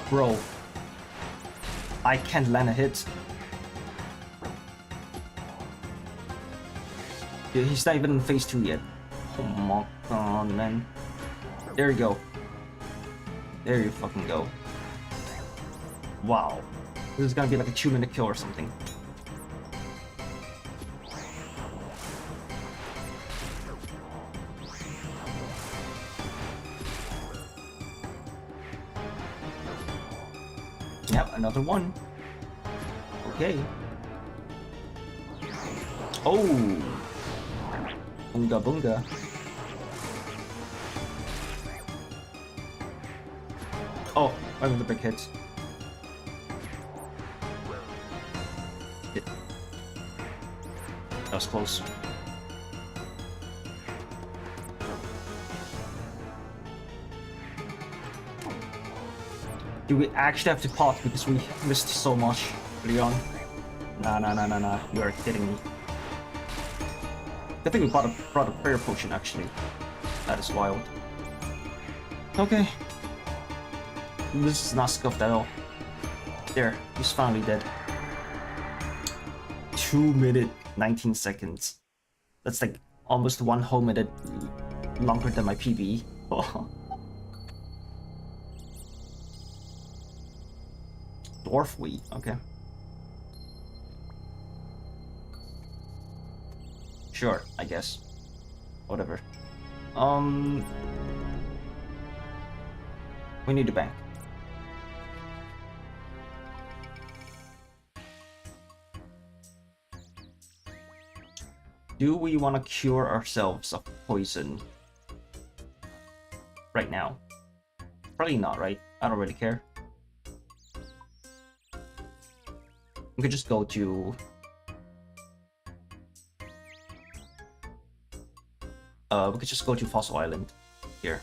Bro. I can't land a hit. Dude, he's not even in phase 2 yet. Oh my god, man. There you go. There you fucking go. Wow. This is gonna be like a 2-minute kill or something. Yep, another one. Okay. Oh! Bunga bunga. Oh, I'm in the big hit. Hit. That was close. Do we actually have to pot because we missed so much early on? Nah. You are kidding me. I think we brought a prayer potion actually. That is wild. Okay. This is not scuffed at all. There, he's finally dead. 2 minutes, 19 seconds. That's like almost 1 whole minute longer than my PB. Dwarf wheat, okay. Sure, I guess. Whatever. We need a bank. Do we want to cure ourselves of poison right now? Probably not, right? I don't really care. We could just go to... we could just go to Fossil Island here.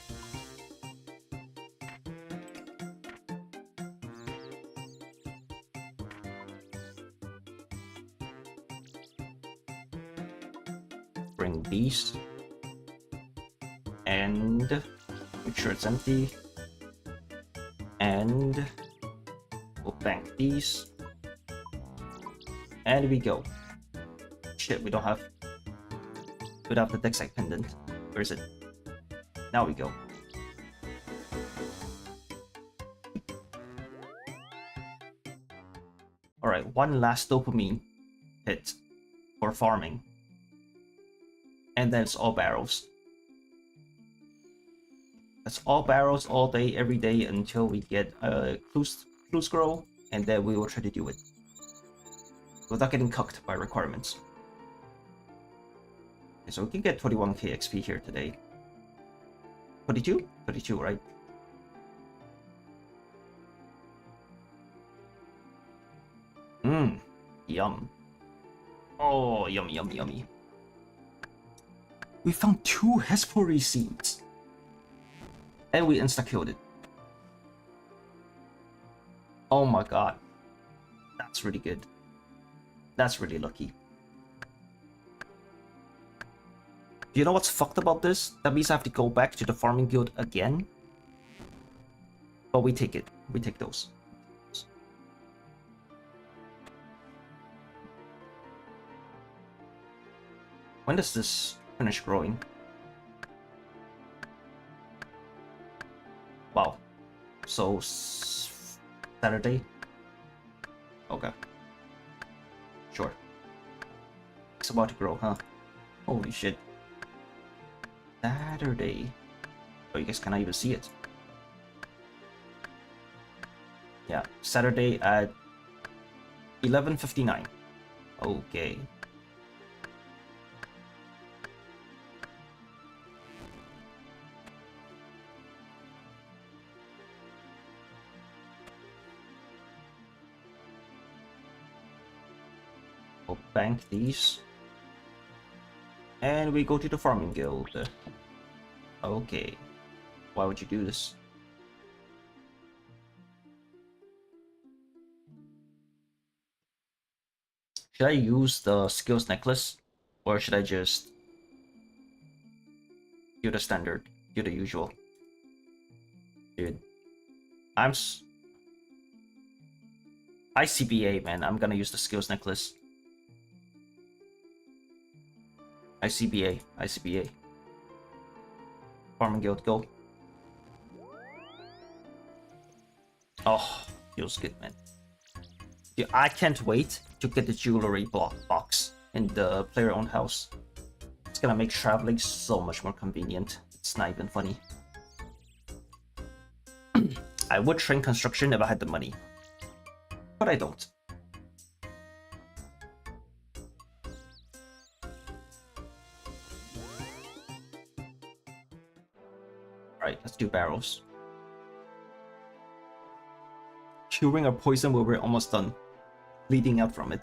Bring these. And make sure it's empty. And we'll bank these. And we go. Shit, we don't have the Dexite pendant. Where is it? Now we go. Alright, one last dopamine hit for farming. And then it's all Barrows. That's all Barrows all day, every day until we get a clue scroll, and then we will try to do it. Without getting cucked by requirements. Okay, so we can get 21k XP here today. 22? 22, right? Mmm. Yum. Oh, yummy. We found 2 Hespori seeds. And we insta-killed it. Oh my god. That's really good. That's really lucky. Do you know what's fucked about this? That means I have to go back to the farming guild again. But we take it. We take those. When does this finish growing? Wow. So Saturday? Okay. Sure. It's about to grow, huh? Holy shit. Saturday. Oh, you guys cannot even see it. Yeah, Saturday at 11:59. Okay. We'll bank these. And we go to the farming guild. Okay. Why would you do this? Should I use the skills necklace? Or should I just do the standard, do the usual? Dude. ICBA, man. I'm gonna use the skills necklace. ICBA. Farming guild, go. Oh, feels good, man. Dude, I can't wait to get the jewelry box in the player-owned house. It's gonna make traveling so much more convenient. It's not even funny. I would train construction if I had the money. But I don't. Alright, let's do Barrows. Curing our poison where we're almost done. Bleeding out from it.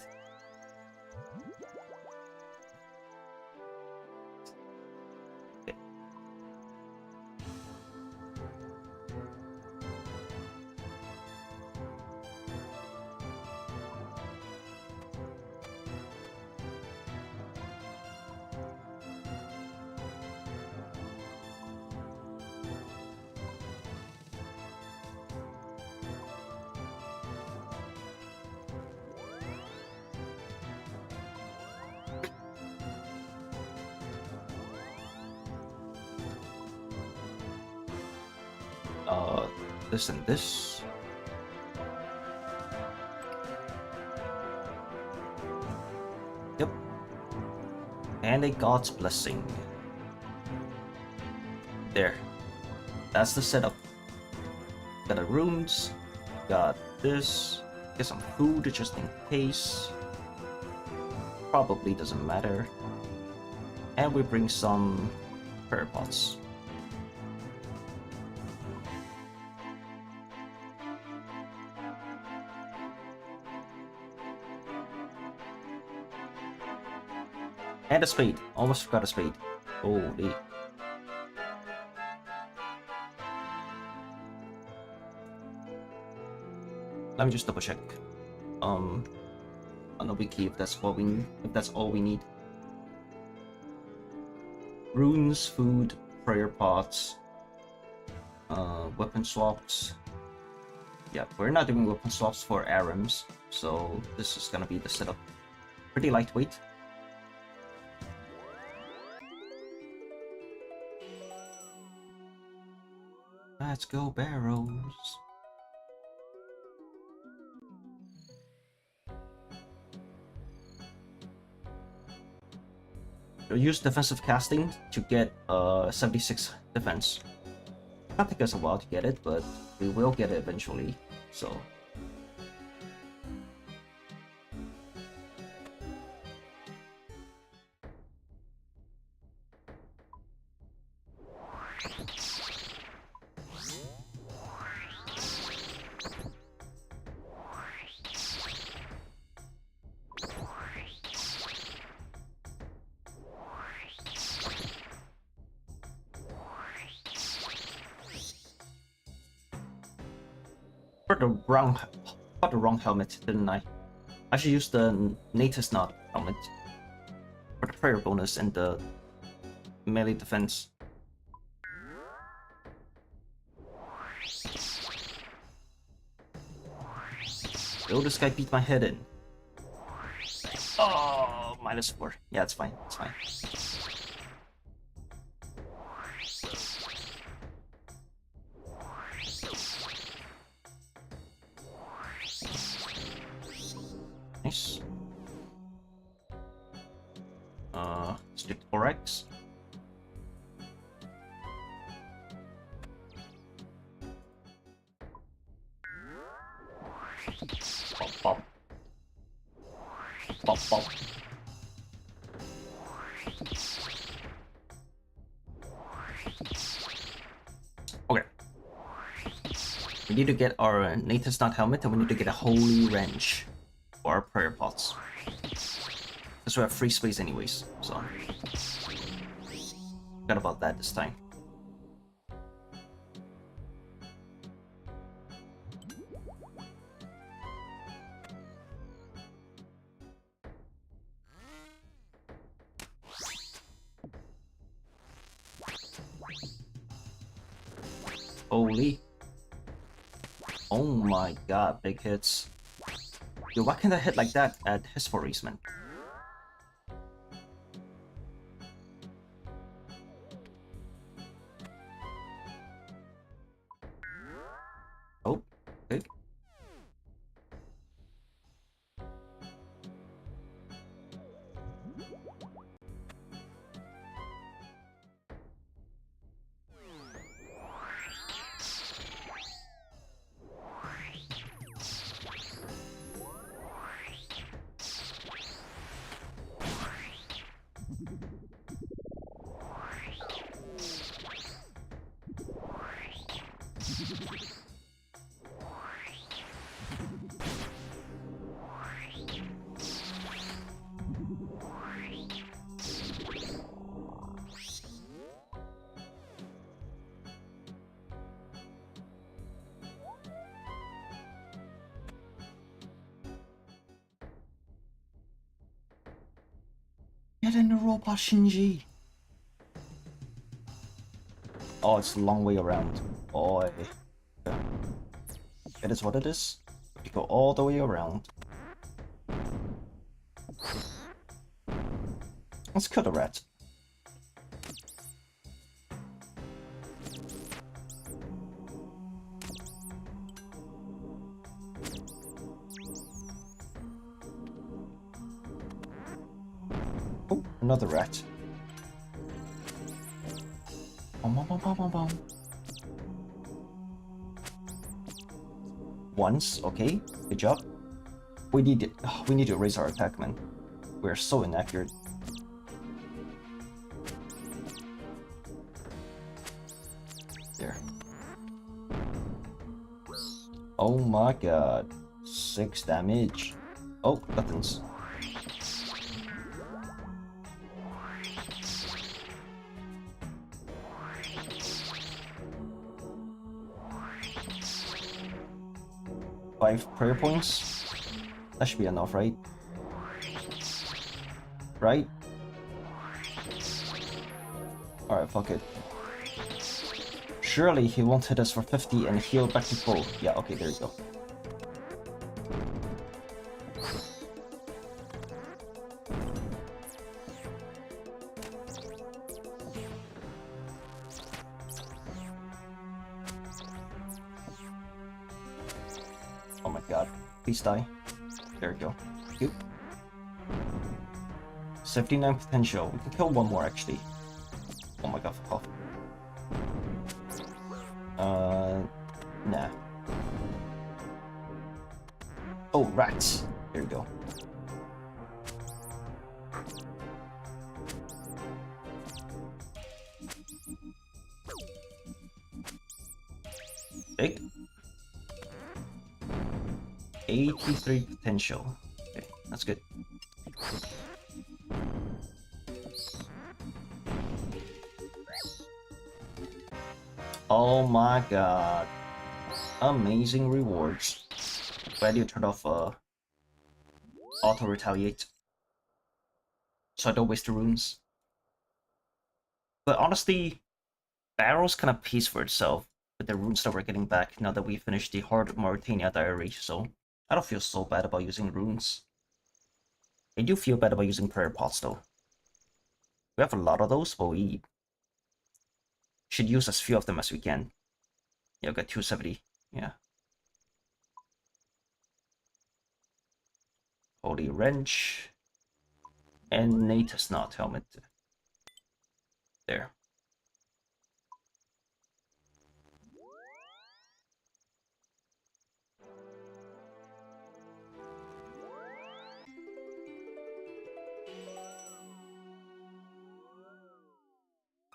This and this. Yep. And a God's Blessing. There. That's the setup. Got the runes. Got this. Get some food just in case. Probably doesn't matter. And we bring some prayer pots. And a spade. Almost forgot a spade. Holy. Let me just double check. On the wiki if that's what if that's all we need. Runes, food, prayer pots, weapon swaps. Yeah, we're not doing weapon swaps for ARAMs, so this is gonna be the setup. Pretty lightweight. Let's go, Barrows. You'll use defensive casting to get 76 defense. It'll take us a while to get it, but we will get it eventually. So. Got the wrong helmet, didn't I? I should use the Natus Knot helmet for the prayer bonus and the melee defense. Oh, this guy beat my head in. Oh, -4. Yeah, it's fine. It's fine. Nice. Let's do Thorax. Pop, pop. Pop, pop. Okay. We need to get our Natus Knot helmet and we need to get a Holy Wrench for our prayer pots. Because we have free space anyways, so. Forgot about that this time. Holy. Oh my god, big hits. Yo, why can't I hit like that at Hesperies, man? Oh, big. Get in the robot, Shinji! Oh, it's a long way around. Boy. It is what it is. You go all the way around. Let's kill the rat. Oh, another rat. Bom, bom, bom, bom, bom, bom. Once, okay, good job. We need to raise our attack, man. We're so inaccurate. There. Oh my god. 6 damage. Oh, buttons. Five prayer points. That should be enough, right? Right? Alright, fuck it. Surely he won't hit us for 50 and heal back to full. Yeah, okay, there you go. Oh my god. Please die. There we go. Cute. 79 potential. We can kill one more actually. Oh my god, fuck off. Nah. Oh, rats. There you go. Big. 83 potential. Okay, that's good. Oh my god. Amazing rewards. Glad you turned off auto retaliate. So I don't waste the runes. But honestly, Barrows kind of pays for itself with the runes that we're getting back now that we finished the Hard Mauritania diary, so I don't feel so bad about using runes. I do feel bad about using prayer pots though. We have a lot of those, but we should use as few of them as we can. Yeah, we got 270. Yeah. Holy Wrench. And Natus Knot Helmet. There.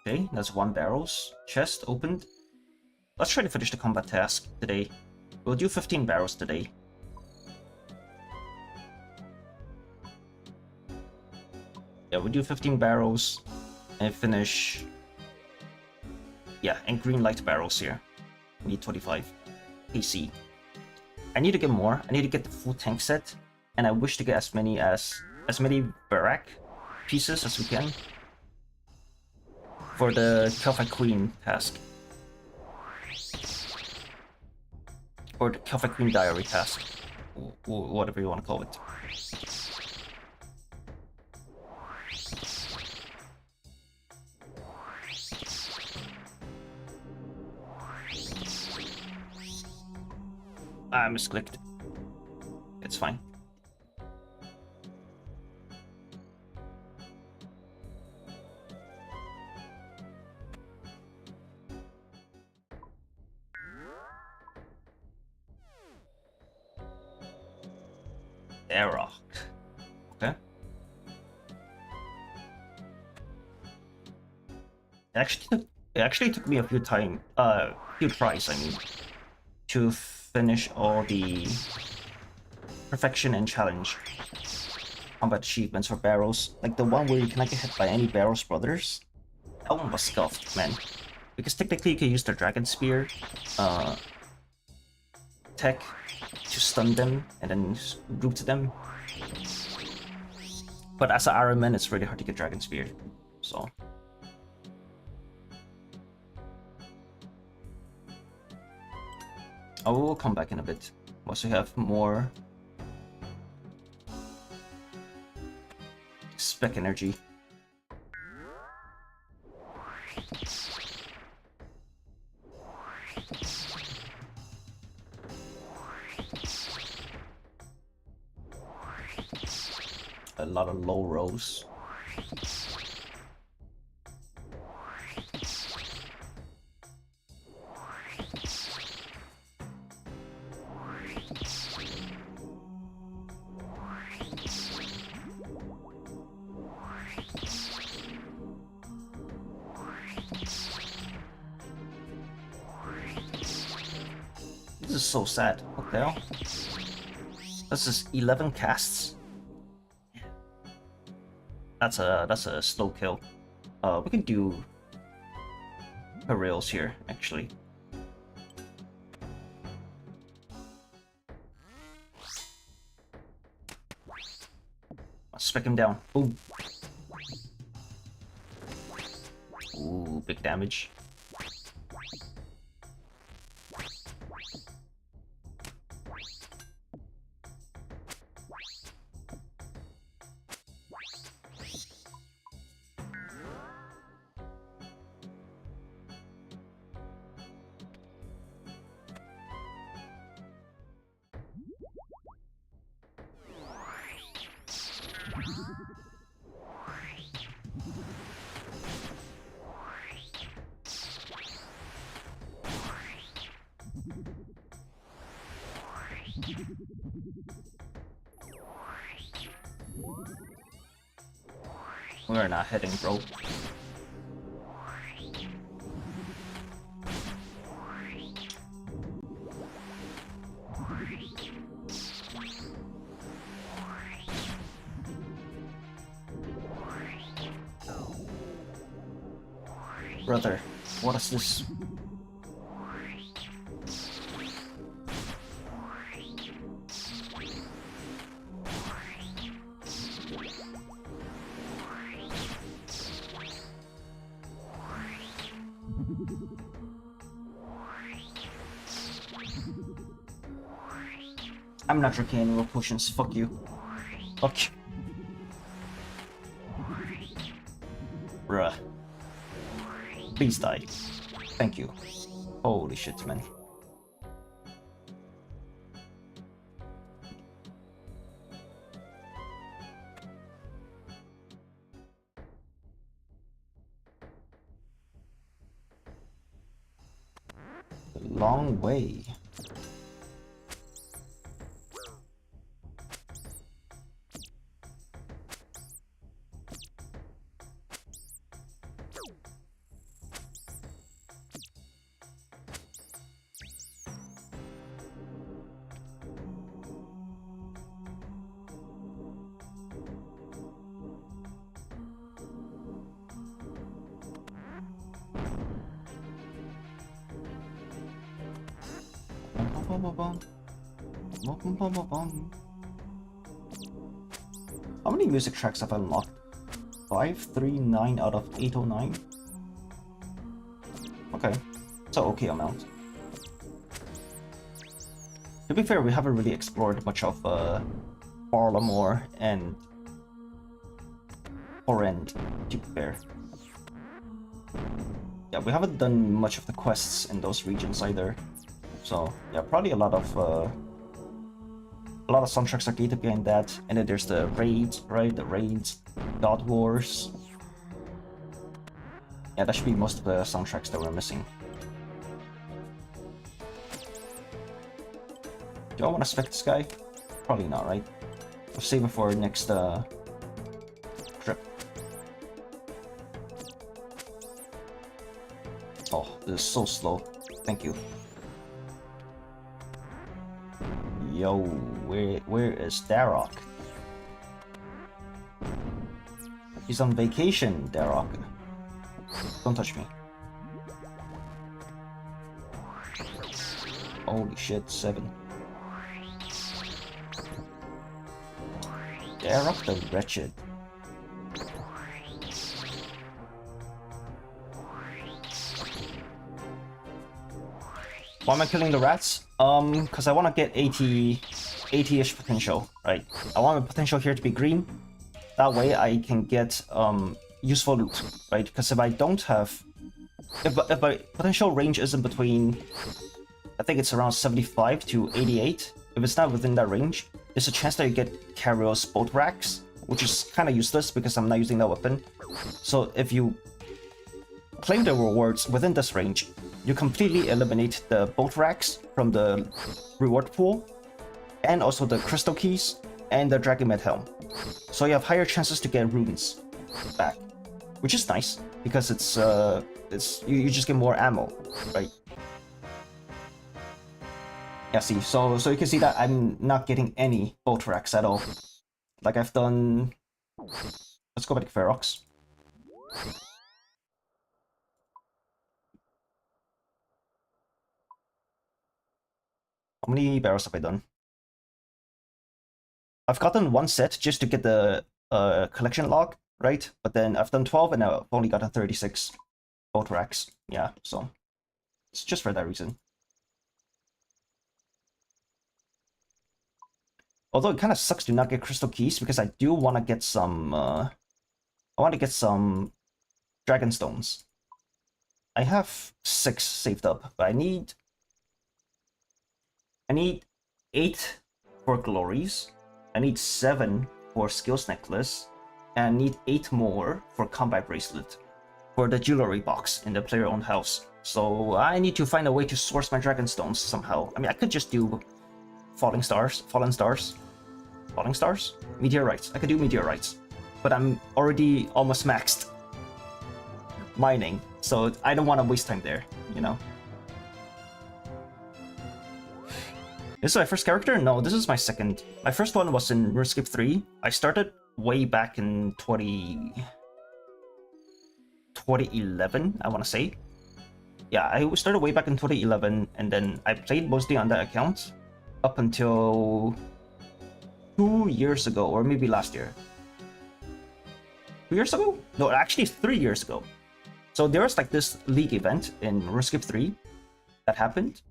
Okay, that's 1 Barrows. Chest opened. Let's try to finish the combat task today. We'll do 15 Barrows today. Yeah, we'll do 15 Barrows and finish. Yeah, and green light Barrows here. We need 25 AC. I need to get more. I need to get the full tank set, and I wish to get as many barrack pieces as we can for the Kelphi Queen task. Or the Kelphi Queen diary task. Whatever you want to call it. I misclicked. It's fine. Airrock. Okay. It actually took me a few tries, I mean, to finish all the perfection and challenge combat achievements for Barrows. Like the one where you cannot get hit by any Barrows brothers. That one was scuffed, man. Because technically you can use the Dragon Spear tech to stun them and then root them. But as an Iron Man, it's really hard to get Dragon Spear. So. I will come back in a bit once we have more spec energy. A lot of low rows. This is so sad. What the hell? This is 11 casts. That's a slow kill. We can do rails here actually. I'll spec him down. Boom. Ooh, big damage. We're not hitting, bro. Brother, what is this? I'm not drinking any more potions, fuck you. Fuck you. Bruh. Please die. Thank you. Holy shit, man. A long way. How many music tracks have I unlocked? 539 out of 809? Okay, it's an okay amount. To be fair, we haven't really explored much of Barlamore and Horrend, to be fair. Yeah, we haven't done much of the quests in those regions either. So yeah, probably a lot of soundtracks are gated behind that, and then there's the raids, right? The raids, God Wars. Yeah, that should be most of the soundtracks that we're missing. Do I want to spec this guy? Probably not, right? We'll save it for next trip. Oh, this is so slow. Thank you. Yo, where is Darok? He's on vacation, Darok. Don't touch me. Holy shit, 7. Darok the Wretched. Why am I killing the rats? Because I want to get 80-ish potential, right? I want my potential here to be green. That way I can get useful loot, right? Because if I don't have... If my potential range isn't between... I think it's around 75 to 88. If it's not within that range, there's a chance that you get Carrio's bolt racks, which is kind of useless because I'm not using that weapon. So if you claim the rewards within this range, you completely eliminate the bolt racks from the reward pool, and also the crystal keys and the dragon med helm. So you have higher chances to get runes back, which is nice because you just get more ammo, right? Yeah, see, so you can see that I'm not getting any bolt racks at all. Like I've done... Let's go back to Ferox. How many barrels have I done? I've gotten one set just to get the collection log, right? But then I've done 12 and I've only gotten 36 bolt racks. Yeah, so it's just for that reason. Although it kind of sucks to not get crystal keys because I do want to get some... I want to get some dragon stones. I have 6 saved up, but I need 8 for glories. I need 7 for skills necklace, and I need 8 more for combat bracelet for the jewelry box in the player-owned house. So I need to find a way to source my dragon stones somehow. I mean, I could just do falling stars, meteorites. I could do meteorites, but I'm already almost maxed mining, so I don't want to waste time there, you know. This is my first character? No, this is my second. My first one was in RuneScape 3. I started way back in 2011, I want to say. Yeah, I started way back in 2011, and then I played mostly on that account up until 2 years ago, or maybe last year. 2 years ago? No, actually 3 years ago. So there was like this league event in RuneScape 3 that happened.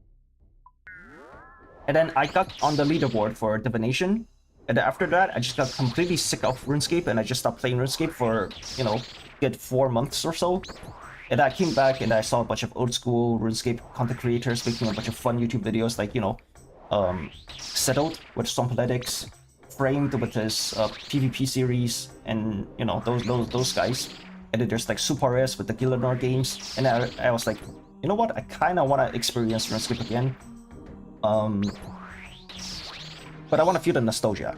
And then I got on the leaderboard for divination. And then after that, I just got completely sick of RuneScape and I just stopped playing RuneScape for, you know, good 4 months or so. And I came back and I saw a bunch of old school RuneScape content creators making a bunch of fun YouTube videos, like, you know, Settled with Stompolitics, Framed with his PvP series, and, you know, those guys. And then there's like OSRS with the Gillinor games. And I was like, you know what, I kind of want to experience RuneScape again. But I want to feel the nostalgia,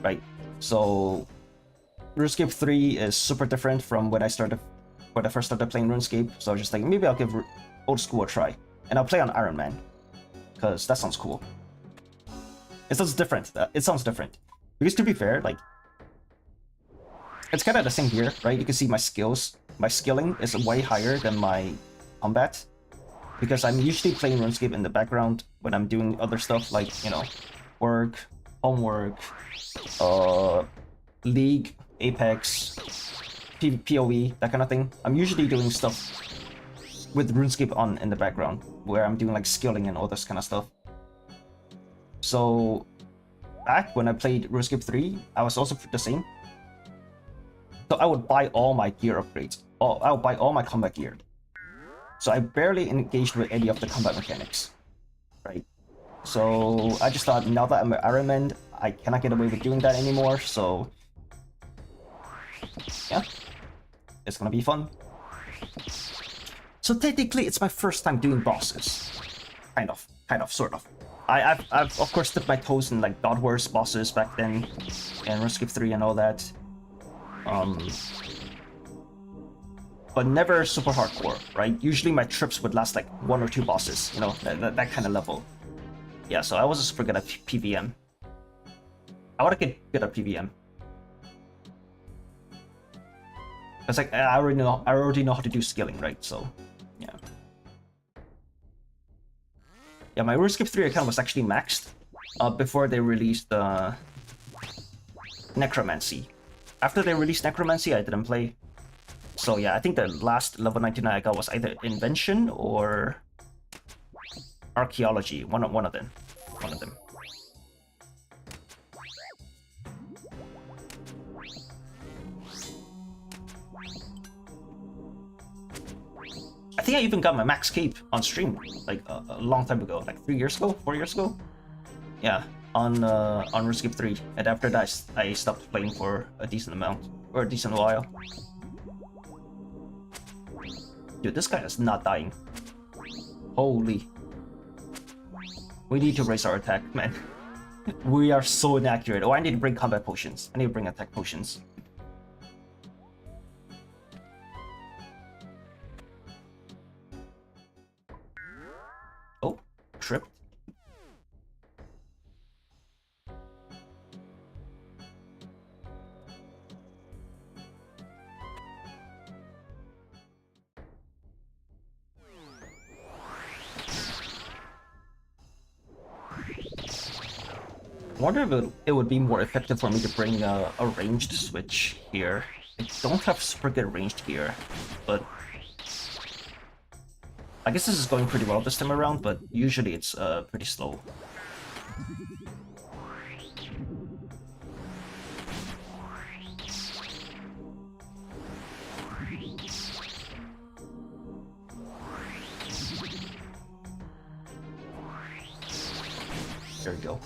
right? So RuneScape 3 is super different from when I first started playing RuneScape. So I was just like, maybe I'll give old school a try, and I'll play on Iron Man, because that sounds cool. It sounds different. Because to be fair, like, it's kind of the same here, right? You can see my skilling is way higher than my combat. Because I'm usually playing RuneScape in the background when I'm doing other stuff like, you know, work, homework, League, Apex, PoE, that kind of thing. I'm usually doing stuff with RuneScape on in the background, where I'm doing like skilling and all this kind of stuff. So back when I played RuneScape 3, I was also the same. So I would buy all my gear upgrades. I would buy all my combat gear. So I barely engaged with any of the combat mechanics, right? So I just thought, now that I'm an Iron Man, I cannot get away with doing that anymore, so yeah, it's gonna be fun. So technically, it's my first time doing bosses. Kind of, sort of. I've of course dipped my toes in like God Wars bosses back then, and RuneScape 3 and all that. But never super hardcore, right? Usually my trips would last like 1 or 2 bosses, you know, that kind of level. Yeah, so I wasn't super good at PVM. I want to get good at PVM. It's like I already know how to do skilling, right? So, yeah. Yeah, my RuneScape 3 account was actually maxed before they released Necromancy. After they released Necromancy, I didn't play. So yeah, I think the last level 99 I got was either Invention or Archaeology, one of them. One of them. I think I even got my max cape on stream like a long time ago, like 3 years ago, 4 years ago. Yeah, on RuneScape 3, and after that I stopped playing for a decent amount, or a decent while. Dude, this guy is not dying. Holy. We need to raise our attack, man. We are so inaccurate. Oh, I need to bring combat potions. I need to bring attack potions. Oh, tripped. I wonder if it would be more effective for me to bring a ranged switch here. I don't have super good ranged gear, but I guess this is going pretty well this time around, but usually it's pretty slow. There we go.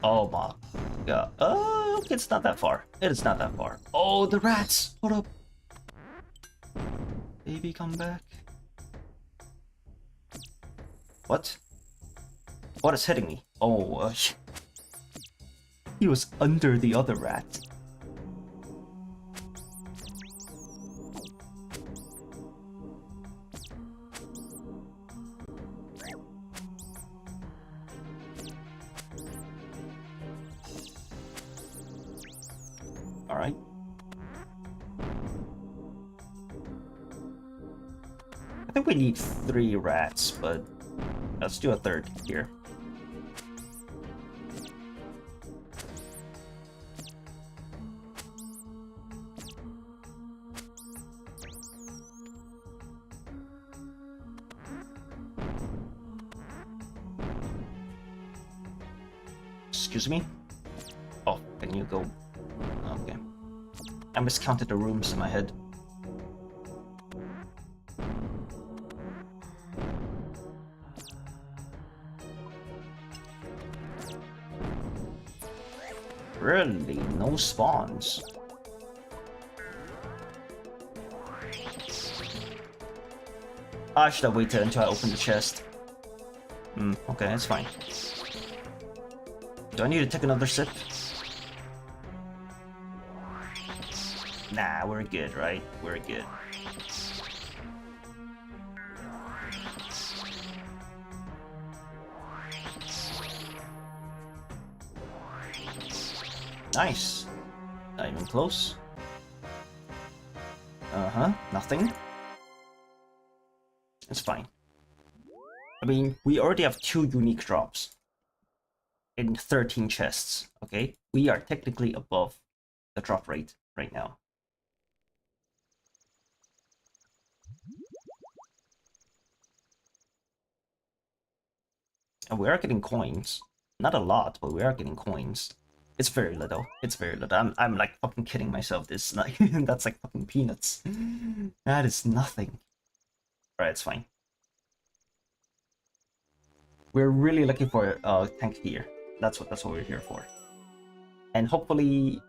Oh my god. Okay, it's not that far. It is not that far. Oh, the rats! What up? Baby, come back. What? What is hitting me? Oh, he was under the other rat. Alright. I think we need 3 rats, but let's do a third here. Excuse me? Oh, can you go? Okay. I miscounted the rooms in my head. Really? No spawns? I should have waited until I opened the chest. Okay, that's fine. Do I need to take another sip? Nah, we're good, right? We're good. Nice. Not even close. Nothing. It's fine. I mean, we already have 2 unique drops in 13 chests, okay? We are technically above the drop rate right now. And we are getting coins. Not a lot, but we are getting coins. It's very little. It's very little. I'm like fucking kidding myself. This like that's like fucking peanuts. That is nothing. Alright, it's fine. We're really looking for tank here. That's what we're here for. And hopefully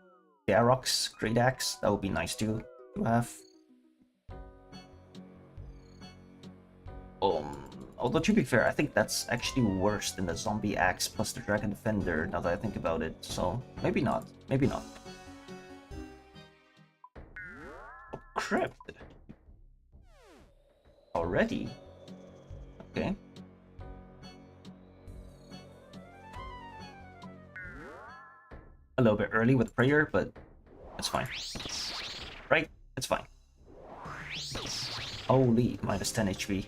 Barrows Great Axe, that would be nice to have. Although to be fair, I think that's actually worse than the Zombie Axe plus the Dragon Defender, now that I think about it, so maybe not. Maybe not. Oh, crap. Already? Okay. A little bit early with prayer, but it's fine. Right? It's fine. Holy, minus 10 HP.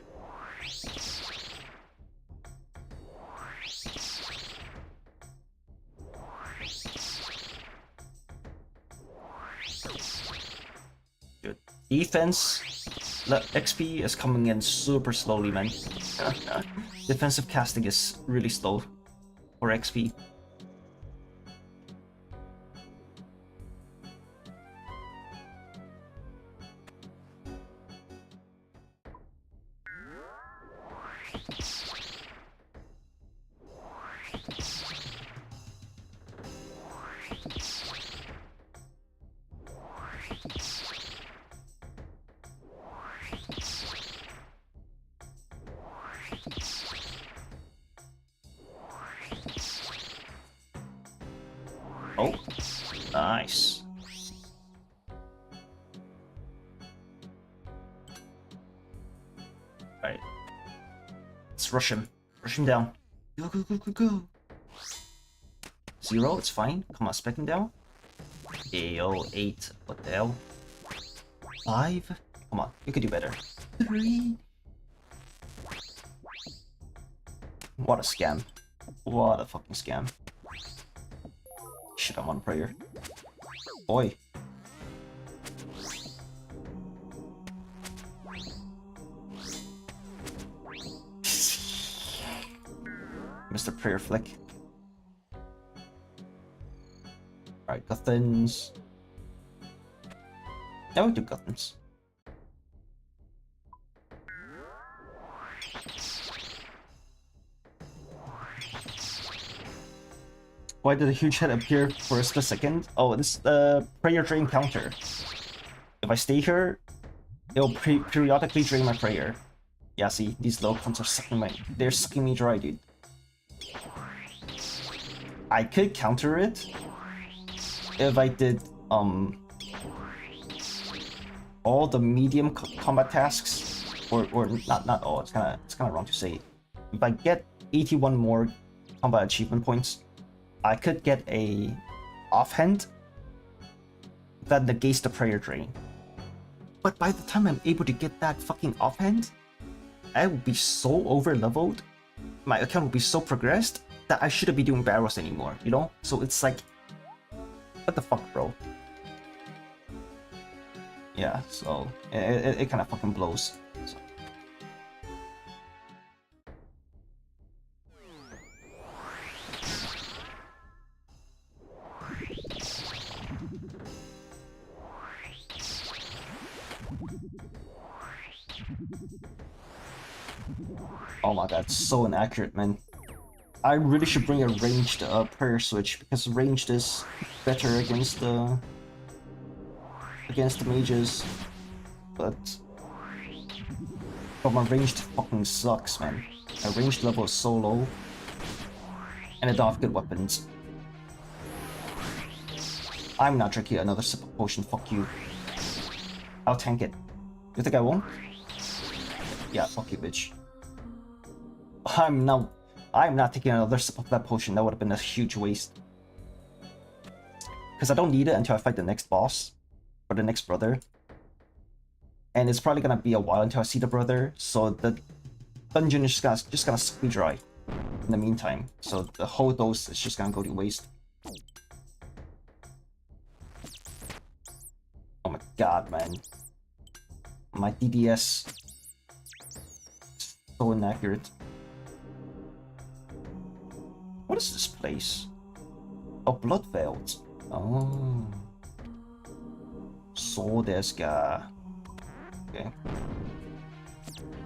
Defense, the XP is coming in super slowly, man. Defensive casting is really slow for XP. Oh, nice. Alright. Let's rush him. Rush him down. Go, go, go, go, go. 0, it's fine. Come on, spec him down. Ayo, 8. What the hell? 5. Come on, you could do better. 3. What a scam. What a fucking scam. Shit, I'm on prayer. Boy. Mr. Prayer Flick. Alright, Guthans. Now we do Guthans. Why did a huge head appear for a split second? Oh, this is the prayer drain counter. If I stay here, it'll periodically drain my prayer. Yeah, see, these low cons are they're sucking me dry, dude. I could counter it if I did all the medium combat tasks, or not all. It's kind of wrong to say. If I get 81 more combat achievement points, I could get a offhand that negates the prayer drain. But by the time I'm able to get that fucking offhand, I will be so over leveled, my account will be so progressed that I shouldn't be doing Barrows anymore, you know? So it's like, what the fuck, bro? Yeah, so it kind of fucking blows. So. Oh my god, so inaccurate, man. I really should bring a ranged prayer switch, because ranged is better against the mages, but my ranged fucking sucks, man. My ranged level is so low, and I don't have good weapons. I'm not drinking another sip of potion, fuck you. I'll tank it. You think I won't? Yeah, fuck you, bitch. I'm not taking another sip of that potion. That would have been a huge waste. Because I don't need it until I fight the next boss. Or the next brother. And it's probably gonna be a while until I see the brother. So the dungeon is just gonna suck me dry in the meantime. So the whole dose is just gonna go to waste. Oh my god, man. My DDS is so inaccurate. What is this place? Oh, Bloodveld. Oh. So this guy. Okay.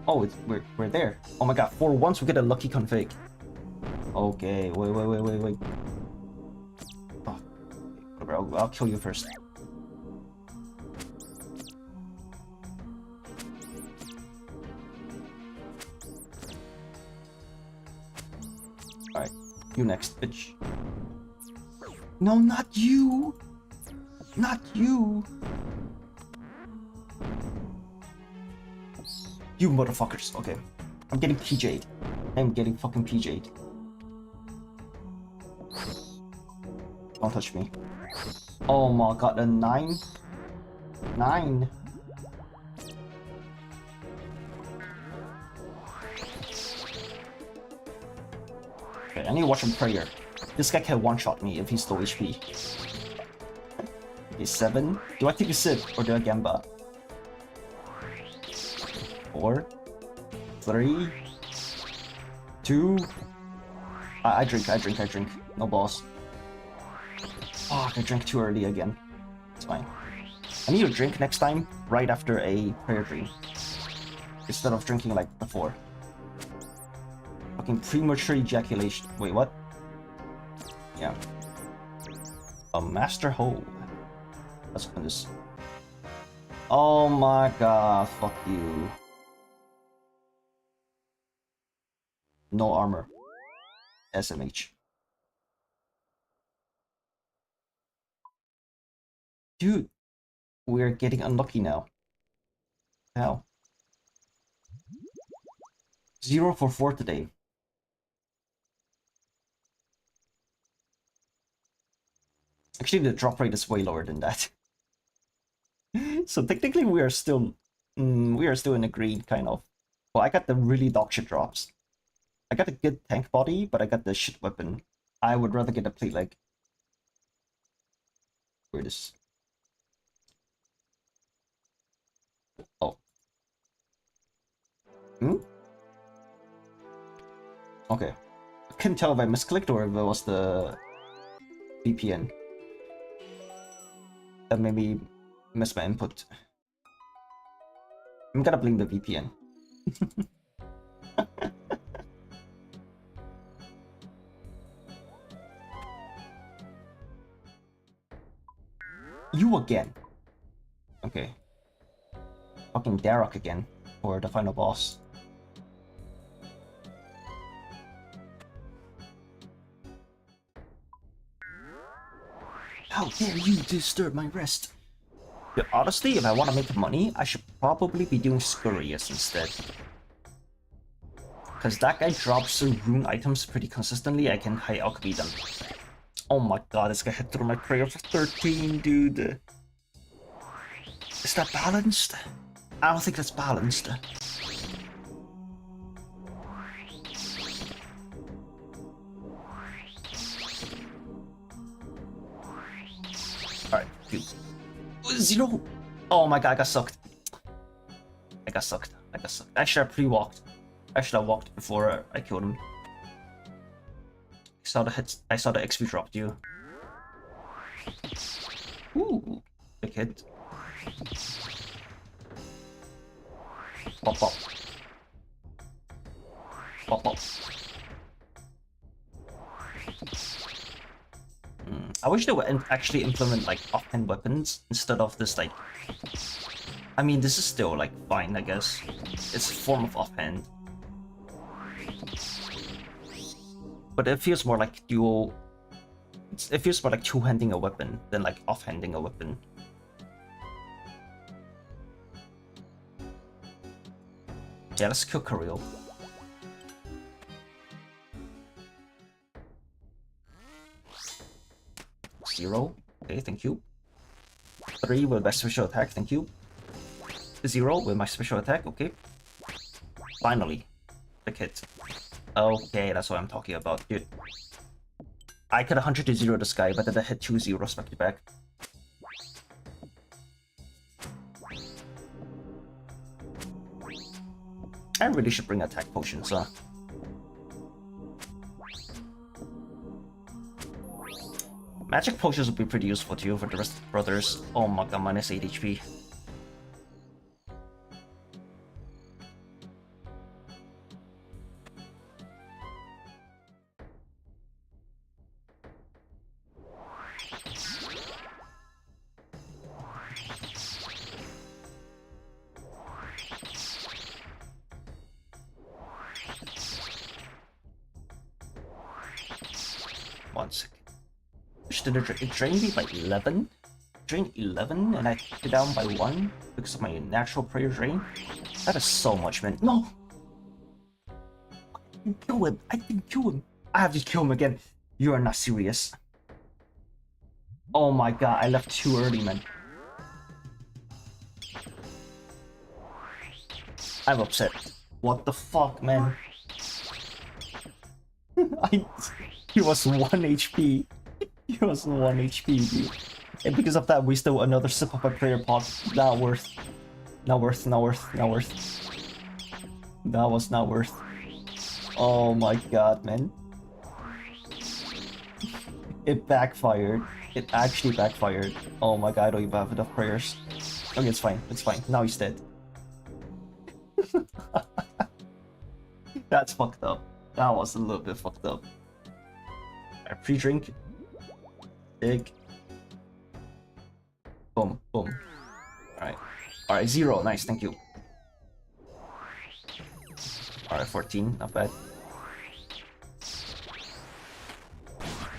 Oh, we're there. Oh my god, for once we get a lucky config. Okay, wait. Oh, whatever, I'll kill you first. Alright. You next, bitch. No, not you! Not you! You motherfuckers. Okay. I'm getting PJ'd. I'm getting fucking PJ'd. Don't touch me. Oh my god, a 9? 9? Okay, I need to watch him prayer. This guy can one-shot me if he's low HP. Okay, 7. Do I take a sip or do I gamba? 4, 3, 2. I drink. No balls. Fuck, I drank too early again. It's fine. I need to drink next time right after a prayer dream, instead of drinking like before. Fucking premature ejaculation. Wait, what? Yeah. A master hole. Let's open this. Oh my god, fuck you. No armor. SMH. Dude, we're getting unlucky now. How? 0 for 4 today. Actually, the drop rate is way lower than that. So technically, we are still in the green, kind of. Well, I got the really dog shit drops. I got a good tank body, but I got the shit weapon. I would rather get a plate leg. Where is? Oh. Okay. I couldn't tell if I misclicked or if it was the VPN that made me miss my input. I'm gonna blame the VPN. You again. Okay. Fucking Darrock again for the final boss. How dare you disturb my rest? But honestly, if I want to make money, I should probably be doing Scurrius instead. Because that guy drops rune items pretty consistently, I can high alchemy them. Oh my god, this guy hit through my prayer for 13, dude. Is that balanced? I don't think that's balanced. Alright, dude. 0! Oh my god, I got sucked. Actually, I pre-walked. I should have walked before I killed him. I saw the XP drop, you. Ooh, big hit. Pop, pop. Pop, pop. I wish they would actually implement like offhand weapons instead of this like. I mean, this is still like fine, I guess. It's a form of offhand, but it feels more like dual. It feels more like two-handing a weapon than like offhanding a weapon. Yeah, let's kill Kirill. Zero. Okay, thank you. 3 with my special attack, thank you. 0 with my special attack, okay. Finally. Big hit. Okay, that's what I'm talking about, dude. I could 100 to 0 this guy, but then I hit 2 zeros back to back. I really should bring attack potions, huh? Magic potions would be pretty useful to you for the rest of the brothers. Oh my god, minus 8 HP. One second. Did it drain me by 11? Drain 11 and I took it down by 1 because of my natural prayer drain? That is so much, man. No! I didn't kill him! I didn't kill him! I have to kill him again. You are not serious. Oh my god, I left too early, man. I'm upset. What the fuck, man? He was 1 HP. He was 1 HP, dude. And because of that, we still another sip of a prayer pot. Not worth. Not worth, not worth, not worth. That was not worth. Oh my god, man. It backfired. It actually backfired. Oh my god, I don't even have enough prayers. Okay, it's fine. It's fine. Now he's dead. That's fucked up. That was a little bit fucked up. Alright, pre-drink. Dig. Boom, boom. Alright. Alright, 0. Nice, thank you. Alright, 14. Not bad.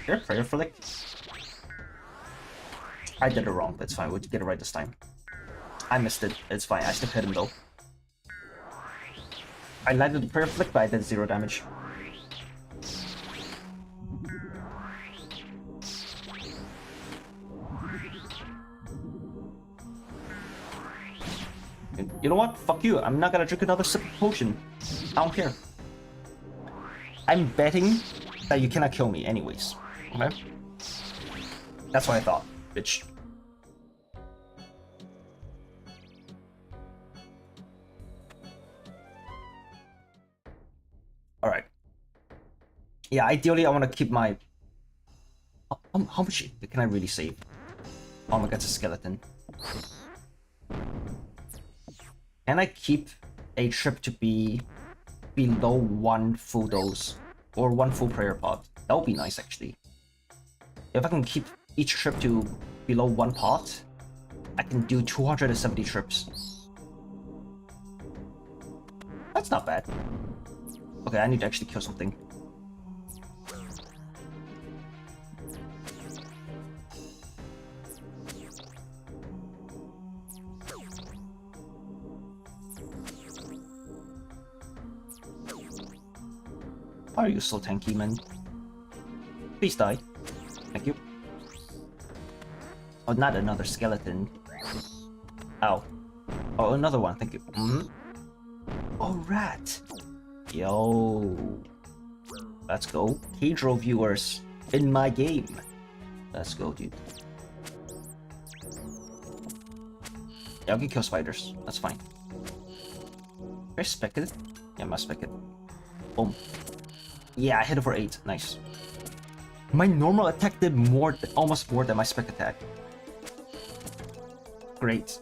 Here, prayer flick. I did it wrong. That's fine. We'll get it right this time. I missed it. It's fine. I still hit him though. I landed the prayer flick, but I did 0 damage. You know what? Fuck you. I'm not gonna drink another sip of potion. I don't care. I'm betting that you cannot kill me anyways. Okay? That's what I thought, bitch. Alright. Yeah, ideally I want to keep my... how much can I really save? Oh my god, it's a skeleton. Can I keep a trip to be below 1 full dose? Or 1 full prayer pot? That would be nice, actually. If I can keep each trip to below 1 pot, I can do 270 trips. That's not bad. Okay, I need to actually kill something. Why are you so tanky, man? Please die. Thank you. Oh, not another skeleton. Ow. Oh, another one. Thank you. Oh, rat. Yo. Let's go. Hydro viewers in my game. Let's go, dude. Yeah, I can kill spiders. That's fine. Can I spec it? Yeah, I must spec it. Boom. Yeah, I hit it for 8. Nice. My normal attack did almost more than my spec attack. Great.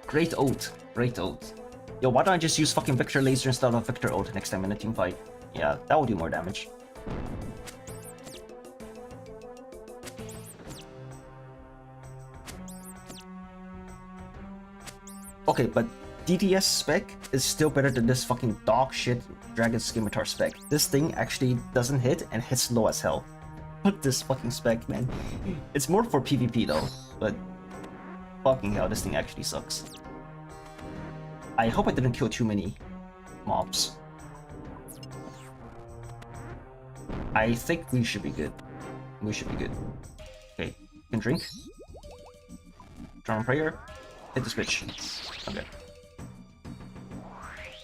Great ult. Great ult. Yo, why don't I just use fucking Victor Laser instead of Victor ult next time in a team fight? Yeah, that will do more damage. Okay, but DDS spec is still better than this fucking dog shit Dragon Scimitar spec. This thing actually doesn't hit and hits low as hell. Fuck this fucking spec, man. It's more for PvP though, but fucking hell, this thing actually sucks. I hope I didn't kill too many mobs. I think we should be good. We should be good. Okay, you can drink. Drawn prayer. Hit this bitch. Okay.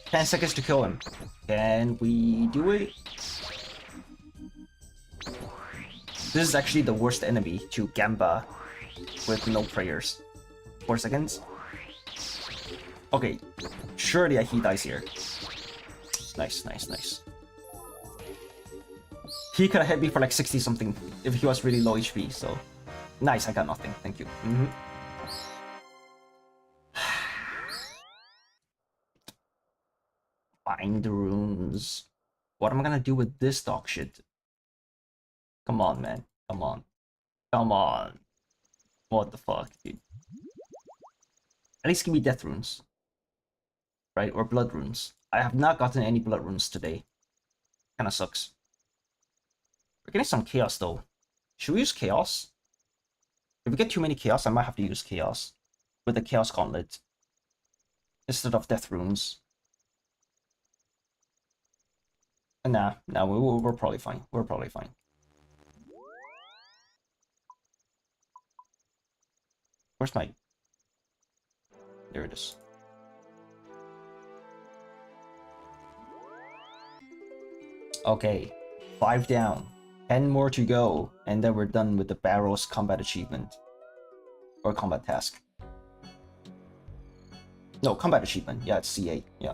10 seconds to kill him. Can we do it? This is actually the worst enemy to Gamba with no prayers. 4 seconds. Okay, surely he dies here. Nice, nice, nice. He could have hit me for like 60 something if he was really low HP, so... Nice, I got nothing, thank you. Find the runes. What am I gonna do with this dog shit? Come on, man. Come on. Come on. What the fuck, dude? At least give me death runes. Right? Or blood runes. I have not gotten any blood runes today. Kinda sucks. We're getting some chaos though. Should we use chaos? If we get too many chaos, I might have to use chaos. With the chaos gauntlet. Instead of death runes. Nah, we're probably fine. We're probably fine. Where's my... There it is. Okay, 5 down. 10 more to go, and then we're done with the Barrows combat achievement. Or combat task. No, combat achievement. Yeah, it's C8. Yeah.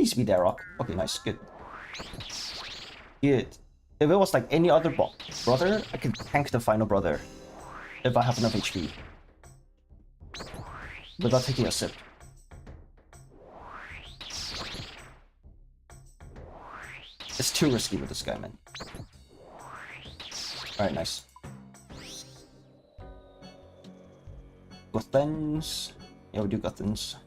Please be there, Rock. Okay, nice, good. Good. If it was like any other brother, I could tank the final brother. If I have enough HP. Without taking a sip. It's too risky with this guy, man. Alright, nice. Guthans. Yeah, we do Guthans.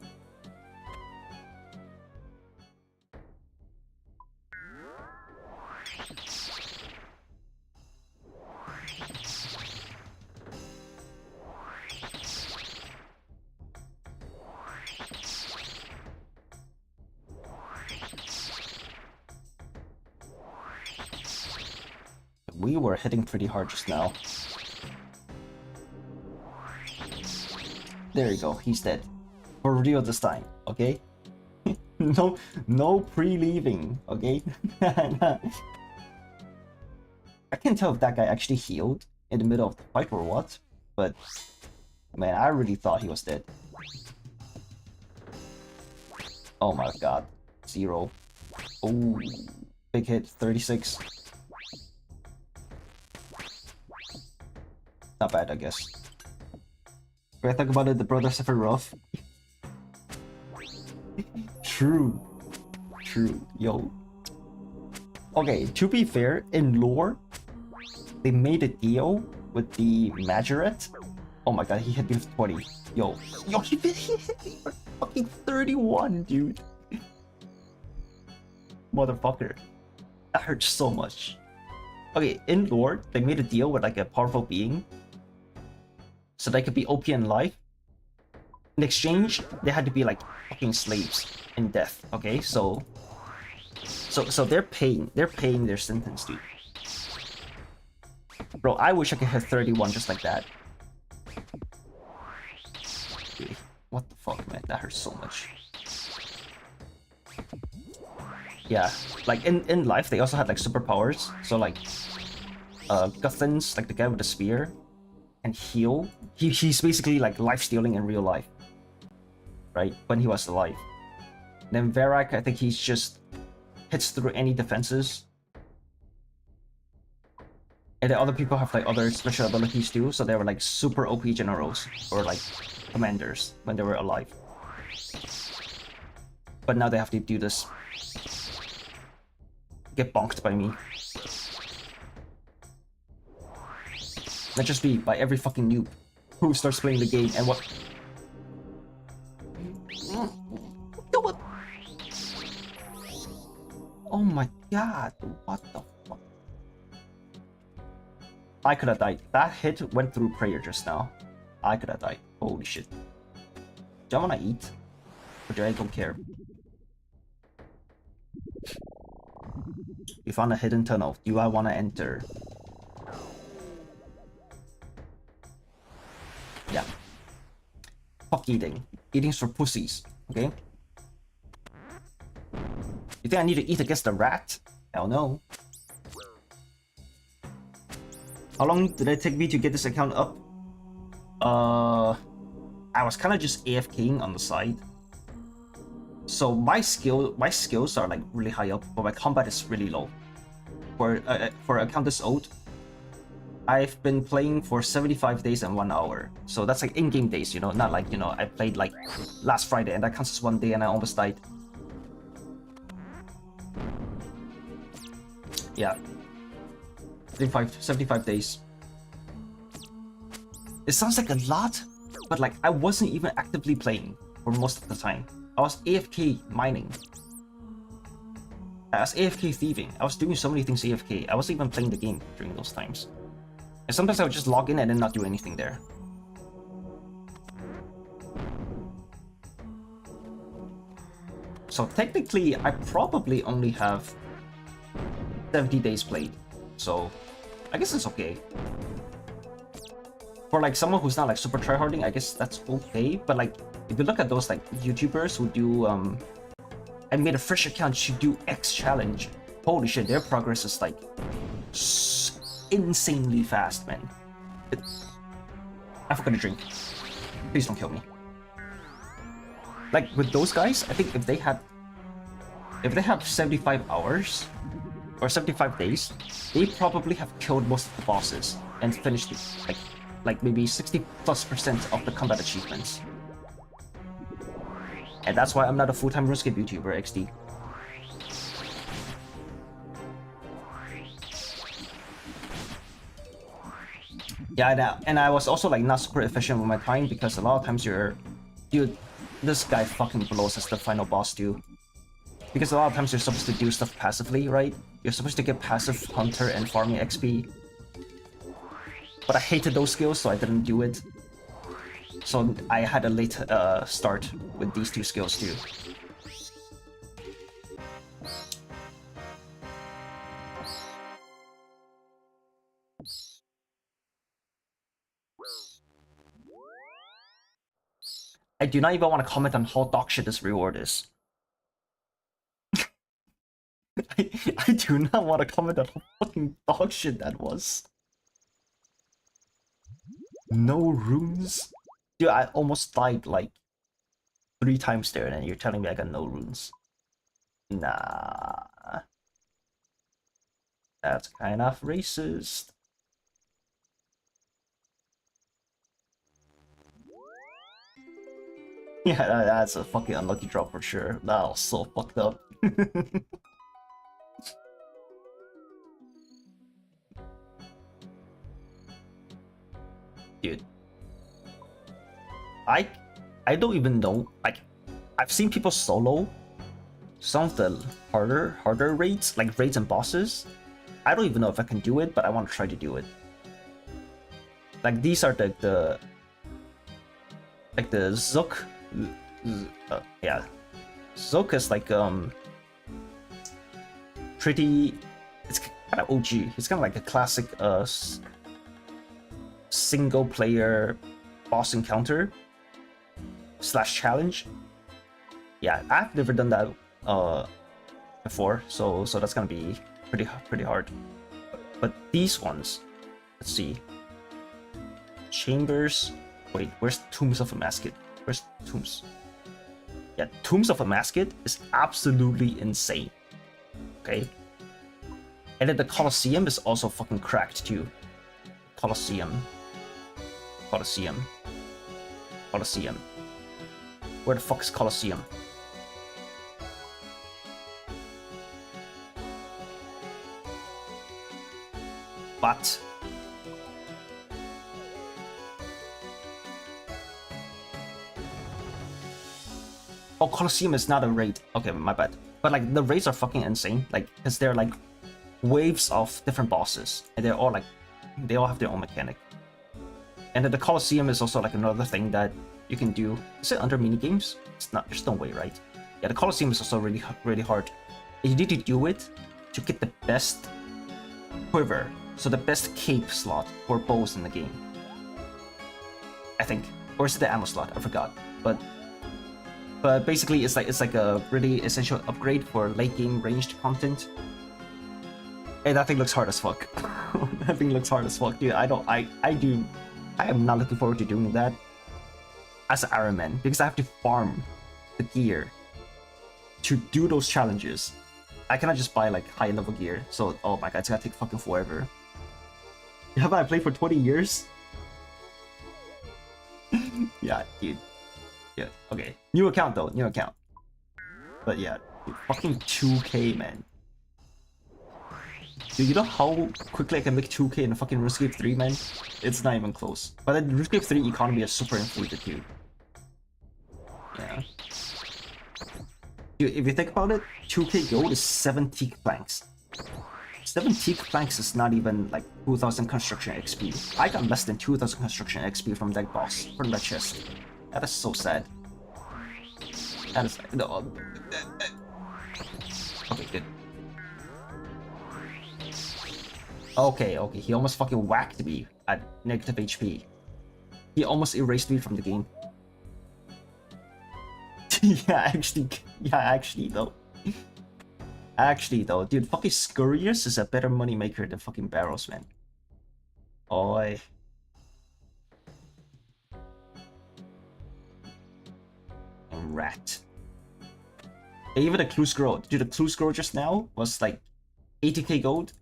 We were hitting pretty hard just now. There you go, he's dead. For real this time, okay? No pre-leaving, okay? I can't tell if that guy actually healed in the middle of the fight or what, but man, I really thought he was dead. Oh my god. 0. Oh, big hit, 36. Not bad, I guess. When I think about it, the brothers have it rough. True. True. Yo. Okay, to be fair, in lore, they made a deal with the Majorette. Oh my god, he hit me with 20. Yo, he hit me for fucking 31, dude. Motherfucker. That hurts so much. Okay, in lore, they made a deal with like a powerful being. So they could be OP in life. In exchange, they had to be like fucking slaves in death. Okay, so they're paying their sentence, dude. Bro, I wish I could hit 31 just like that. Dude, what the fuck, man? That hurts so much. Yeah, like in life, they also had like superpowers. So like, Guthans, like the guy with the spear, and heal. He's basically like life stealing in real life, right? When he was alive. Then Varak, I think he's just hits through any defenses. And the other people have like other special abilities too, so they were like super OP generals or like commanders when they were alive. But now they have to do this. Get bonked by me. Not just me, by every fucking noob who starts playing the game and what. Oh my god, what the fuck? I could have died. That hit went through prayer just now. I could have died. Holy shit. Do I wanna eat? Or do I don't care? You found a hidden tunnel. Do I wanna enter? Yeah. Fuck eating. Eating's for pussies, okay? You think I need to eat against the rat? Hell no. How long did it take me to get this account up? I was kind of just AFKing on the side. So my skills are like really high up, but my combat is really low. For an account this old, I've been playing for 75 days and 1 hour. So that's like in-game days, you know, not like, you know, I played like last Friday and that counts as 1 day and I almost died. Yeah. 75 days. It sounds like a lot, but like I wasn't even actively playing for most of the time. I was AFK mining. I was AFK thieving. I was doing so many things AFK. I wasn't even playing the game during those times. And sometimes I would just log in and then not do anything there. So technically, I probably only have 70 days played. So I guess it's okay. For like someone who's not like super tryharding, I guess that's okay. But like, if you look at those like YouTubers who do I made a fresh account to do X challenge. Holy shit, their progress is like insanely fast, man. I forgot to drink. Please don't kill me. Like with those guys, I think if they had if they have 75 hours or 75 days, they probably have killed most of the bosses and finished like maybe 60+% of the combat achievements. And that's why I'm not a full-time RuneScape YouTuber, XD. Yeah, and I was also like not super efficient with my time because a lot of times dude, this guy fucking blows as the final boss too. Because a lot of times you're supposed to do stuff passively, right? You're supposed to get passive hunter and farming XP. But I hated those skills, so I didn't do it. So I had a late start with these two skills too. I do not even want to comment on how dogshit this reward is. I do not want to comment on how fucking dogshit that was. No runes? Dude, I almost died like 3 times there and you're telling me I got no runes. Nah. That's kind of racist. Yeah, that's a fucking unlucky drop for sure. That was so fucked up. Dude. I don't even know. Like, I've seen people solo some of the harder raids, like raids and bosses. I don't even know if I can do it, but I want to try to do it. Like, these are the Zook. Yeah, Zook is like pretty. It's kind of OG. It's kind of like a classic single player boss encounter / challenge. Yeah, I've never done that before, so that's gonna be pretty hard. But these ones, let's see. Chambers. Wait, where's Tombs of a Masket? Where's Tombs? Yeah, Tombs of a Masket is absolutely insane. Okay. And then the Colosseum is also fucking cracked too. Colosseum. Where the fuck is Colosseum? But oh, Colosseum is not a raid. Okay, my bad. But like the raids are fucking insane. Like, because they're like waves of different bosses, and they're all like they all have their own mechanic. And then the Colosseum is also like another thing that you can do. Is it under mini games? It's not. There's no way, right? Yeah, the Colosseum is also really hard. And you need to do it to get the best quiver, so the best cape slot for bows in the game. I think, or is it the ammo slot? I forgot. But basically, it's like a really essential upgrade for late game ranged content. And that thing looks hard as fuck. That thing looks hard as fuck, dude. I am not looking forward to doing that as an Iron Man because I have to farm the gear to do those challenges. I cannot just buy like high level gear. So, oh my god, it's gonna take fucking forever. Haven't I played for 20 years? Yeah, dude. Yeah, okay. New account though, new account. But yeah, dude, fucking 2K, man. Dude, you know how quickly I can make 2K in fucking RuneScape 3, man? It's not even close. But the RuneScape 3 economy is super inflated, dude. Yeah. Dude, if you think about it, 2K gold is 7 teak planks. 7 teak planks is not even like 2000 construction XP. I got less than 2000 construction XP from that boss, from that chest. That is so sad. That is no. Okay, good. Okay, he almost fucking whacked me at negative HP. He almost erased me from the game. yeah, actually though. Actually though, dude, fucking Scurrius is a better moneymaker than fucking Barrows, man. Oi. And rat. Even the clue scroll. Dude, the clue scroll just now was like 80k gold.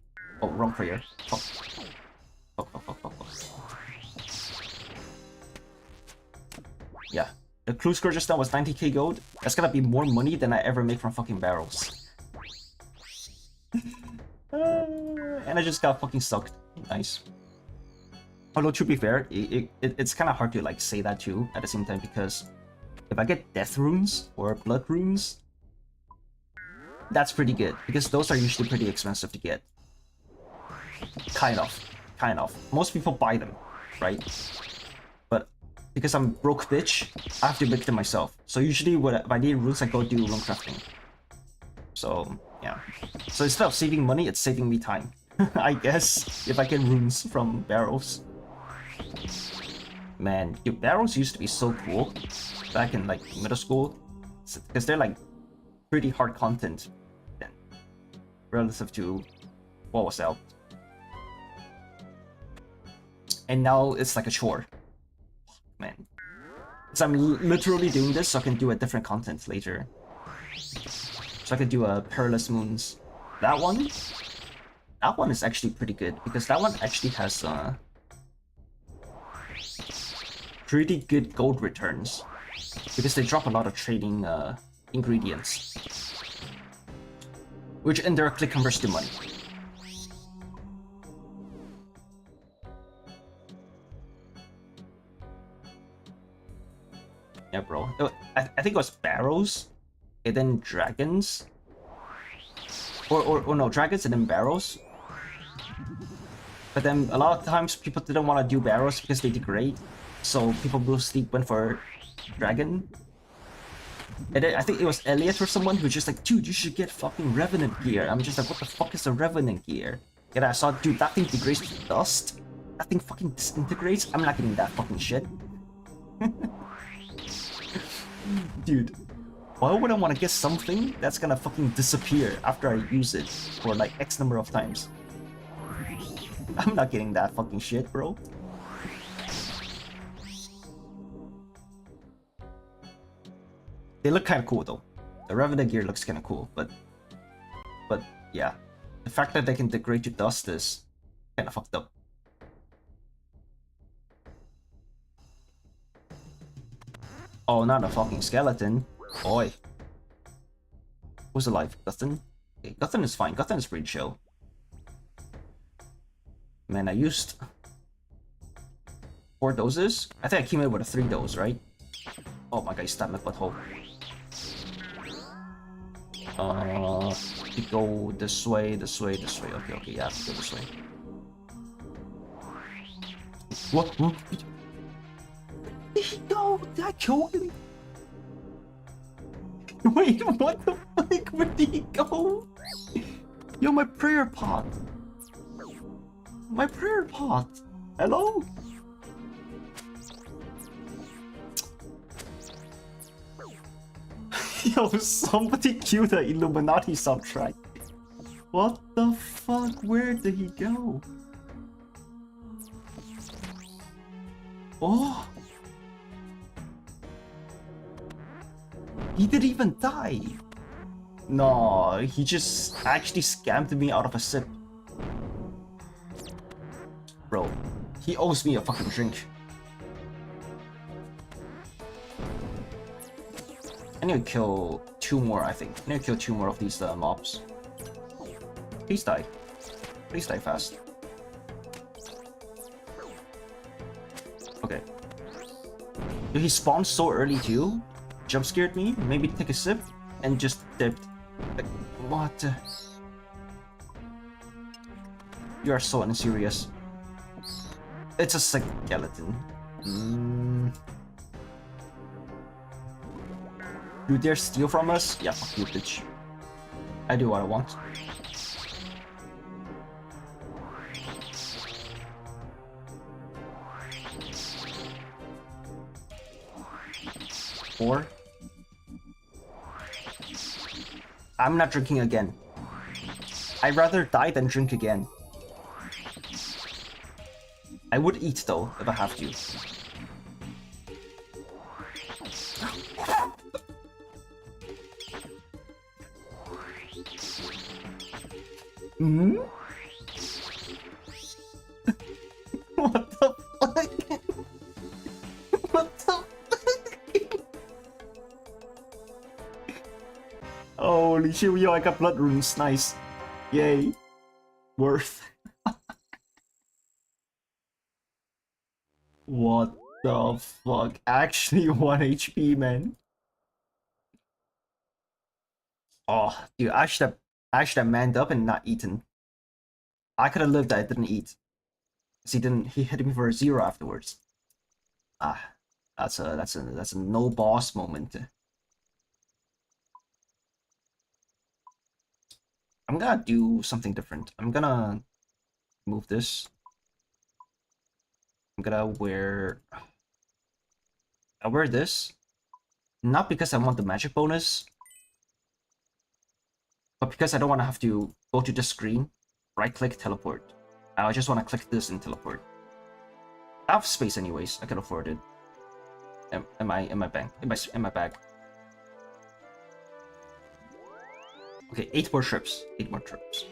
Oh, wrong prayer. Fuck. Fuck. Yeah. The clue scroll just now was 90k gold. That's gonna be more money than I ever make from fucking Barrows. And I just got fucking sucked. Nice. Although to be fair, it's kind of hard to like say that too at the same time, because if I get death runes or blood runes, that's pretty good, because those are usually pretty expensive to get. Kind of. Most people buy them, right? But because I'm broke bitch, I have to make them myself. So usually if I need runes, I go do rune crafting. So yeah. So instead of saving money, it's saving me time. I guess, if I get runes from Barrows. Man, dude, Barrows used to be so cool back in like middle school, because they're like pretty hard content relative to what was out. And now it's like a chore. Man. So I'm literally doing this so I can do a different content later. So I can do a Perilous Moons. That one is actually pretty good, because that one actually has pretty good gold returns, because they drop a lot of trading ingredients, which indirectly converts to money. Yeah, bro. I think it was Barrows, and then Dragons. Or no, Dragons and then Barrows. But then a lot of times people didn't want to do Barrows because they degrade, so people mostly went for Dragon. And then I think it was Elliot or someone who was just like, dude, you should get fucking Revenant gear. I'm just like, what the fuck is a Revenant gear? And I saw, dude, that thing degrades to dust. That thing fucking disintegrates. I'm not getting that fucking shit. Dude, why would I want to get something that's gonna fucking disappear after I use it for like X number of times? I'm not getting that fucking shit, bro. They look kind of cool though. The Revenant gear looks kind of cool, but yeah, the fact that they can degrade to dust is kind of fucked up. Oh, not a fucking skeleton. Oi. Who's alive? Guthan? Okay, Guthan is fine. Guthan is pretty chill. Man, I used 4 doses? I think I came in with a 3 dose, right? Oh my god, he stabbed my butthole. You go this way. Okay, yeah, go this way. What? Where did he go? Did I kill him? Wait, what the fuck? Where did he go? Yo, my prayer pot. My prayer pot. Hello? Yo, somebody cue the Illuminati soundtrack. What the fuck? Where did he go? Oh. He didn't even die. No, he just actually scammed me out of a sip. Bro, he owes me a fucking drink. I need to kill 2 more, I think. I need to kill 2 more of these mobs. Please die. Please die fast. Okay. Dude, he spawned so early too. Jump scared me, maybe take a sip, and just dipped. Like, what? You are so unserious. It's a skeleton. You dare steal from us? Yeah, fuck you, bitch. I do what I want. Four. I'm not drinking again. I'd rather die than drink again. I would eat though, if I have to. Hmm? What the fuck? What the fuck? Holy shit, yo, I got blood runes. Nice. Yay. Worth. What the fuck? Actually 1 HP, man. Oh, dude, I should have manned up and not eaten. I could have lived, I didn't eat. 'Cause he hit me for a 0 afterwards. Ah, that's a no boss moment. I'm gonna do something different. I'm gonna move this. I'm gonna I'll wear this. Not because I want the magic bonus, but because I don't want to have to go to this screen, right click, teleport. I just want to click this and teleport. I have space anyways, I can afford it. In my bank, in my bag. Okay, 8 more trips. 8 more trips.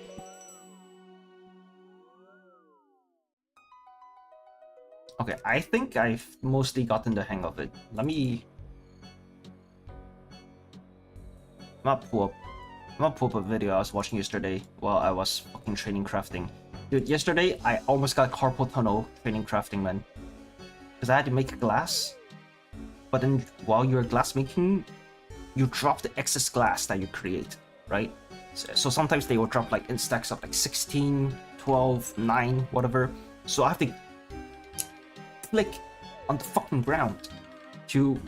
Okay, I think I've mostly gotten the hang of it. I'm gonna pull up a video I was watching yesterday while I was fucking training crafting. Dude, yesterday I almost got carpal tunnel training crafting, man. Because I had to make glass, but then while you're glass making, you drop the excess glass that you create, right? So sometimes they will drop like in stacks of like 16, 12, 9, whatever. So I have to click on the fucking ground to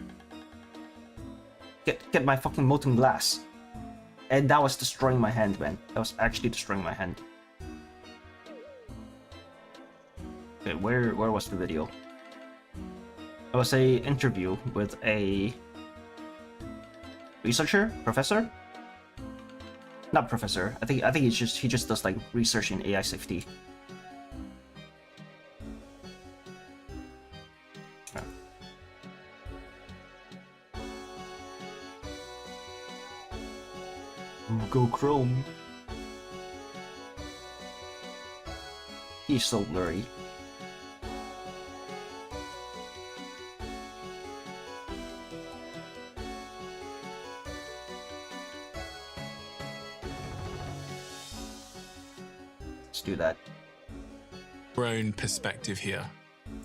get my fucking molten glass. And that was destroying my hand, man. That was actually destroying my hand. Okay, where was the video? It was a interview with a researcher, professor. Not professor. I think he just does like research in AI safety. Go Chrome. He's so blurry. Let's do that. Our own perspective here.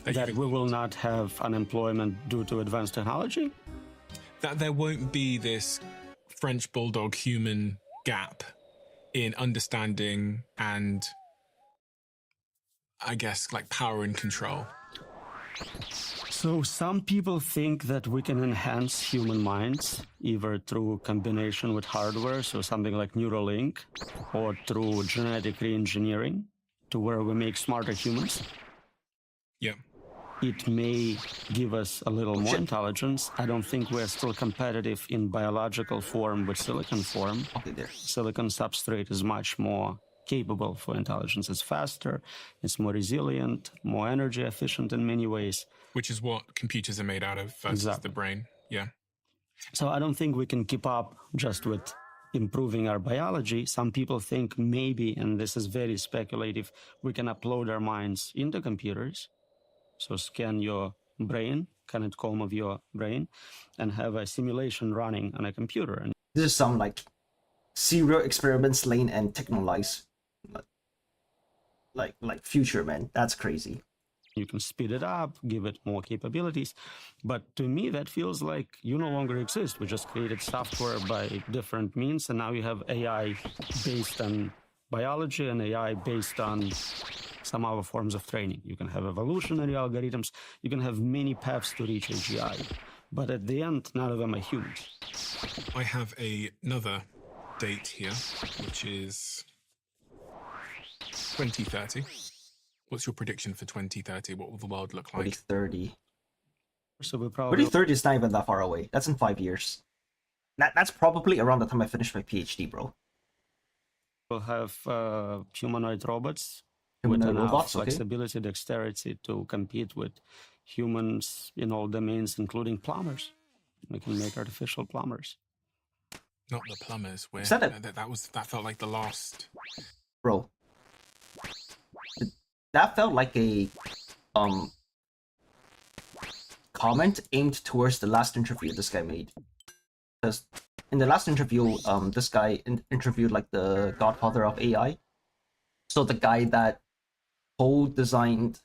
That we will not have unemployment due to advanced technology? That there won't be this French bulldog human gap in understanding and, I guess, like power and control. So some people think that we can enhance human minds either through combination with hardware, so something like Neuralink, or through genetic re-engineering to where we make smarter humans. Yeah. It may give us a little more intelligence. I don't think we're still competitive in biological form with silicon form. Okay, there. Silicon substrate is much more capable for intelligence. It's faster, it's more resilient, more energy efficient in many ways. Which is what computers are made out of versus the brain. Yeah. So I don't think we can keep up just with improving our biology. Some people think maybe, and this is very speculative, we can upload our minds into computers. So scan your brain, connect comb of your brain, and have a simulation running on a computer. And This is some like serial experiments lane and technolize. Like future, man. That's crazy. you can speed it up, give it more capabilities. But to me, that feels like you no longer exist. We just created software by different means, and now you have AI based on biology and AI based on some other forms of training. You can have evolutionary algorithms. You can have many paths to reach AGI. But at the end, none of them are humans. I have another date here, which is 2030. What's your prediction for 2030? What will the world look like? 2030. So we probably 2030 is not even that far away. That's in 5 years. That's probably around the time I finish my PhD, bro. will have humanoid robots Humanoid with enough robots, okay. flexibility, dexterity to compete with humans in all domains, including plumbers. We can make artificial plumbers. Not the plumbers. Where Is that that felt like the last bro, that felt like a comment aimed towards the last interview this guy made. Because in the last interview, this guy interviewed like the godfather of AI. So the guy that co-designed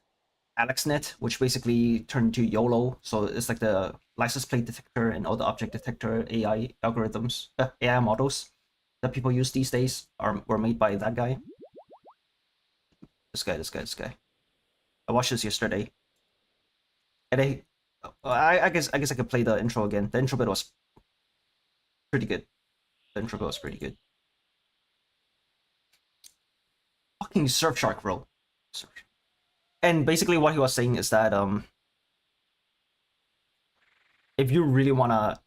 AlexNet, which basically turned into YOLO. So it's like the license plate detector and all the object detector AI algorithms, AI models that people use these days were made by that guy. This guy. I watched this yesterday, and I guess I could play the intro again. The intro bit was pretty good. The intro bit was pretty good. Fucking Surfshark, bro. And basically, what he was saying is that if you really wanna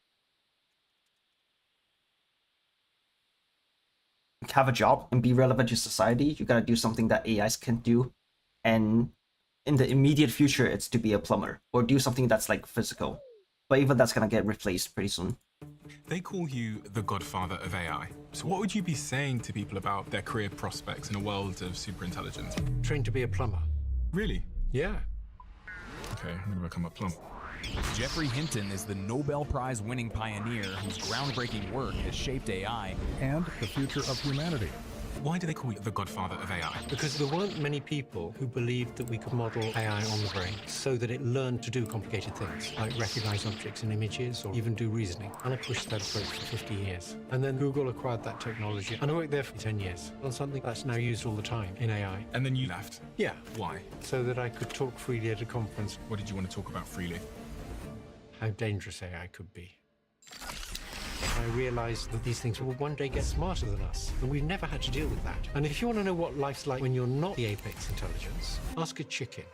have a job and be relevant to society, you gotta do something that AIs can't do. And in the immediate future, it's to be a plumber or do something that's like physical. But even that's gonna get replaced pretty soon. They call you the godfather of AI. So what would you be saying to people about their career prospects in a world of superintelligence? Trained to be a plumber. Really? Yeah. Okay, I'm gonna become a plumber. Jeffrey Hinton is the Nobel Prize winning pioneer whose groundbreaking work has shaped AI and the future of humanity. Why do they call you the godfather of AI? Because there weren't many people who believed that we could model AI on the brain so that it learned to do complicated things, like recognize objects in images or even do reasoning. And I pushed that approach for 50 years. And then Google acquired that technology. And I worked there for 10 years on something that's now used all the time in AI. And then you left? Yeah. Why? So that I could talk freely at a conference. What did you want to talk about freely? How dangerous AI could be. I realized that these things will one day get smarter than us, and we've never had to deal with that. And if you want to know what life's like when you're not the apex intelligence, ask a chicken.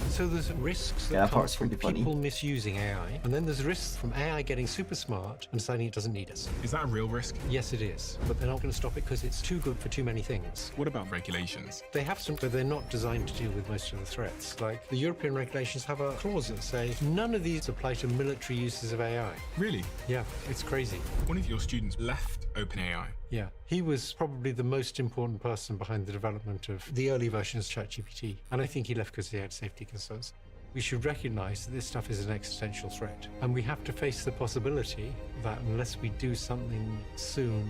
So there's risks that come from people misusing AI, and then there's risks from AI getting super smart and deciding it doesn't need us. Is that a real risk? Yes, it is, but they're not going to stop it because it's too good for too many things. What about regulations? They have some, but they're not designed to deal with most of the threats. Like the European regulations have a clause that say none of these apply to military uses of AI. Really? Yeah, it's crazy. One of your students left OpenAI. Yeah, he was probably the most important person behind the development of the early versions of ChatGPT. And I think he left because he had safety concerns. We should recognize that this stuff is an existential threat. And we have to face the possibility that unless we do something soon,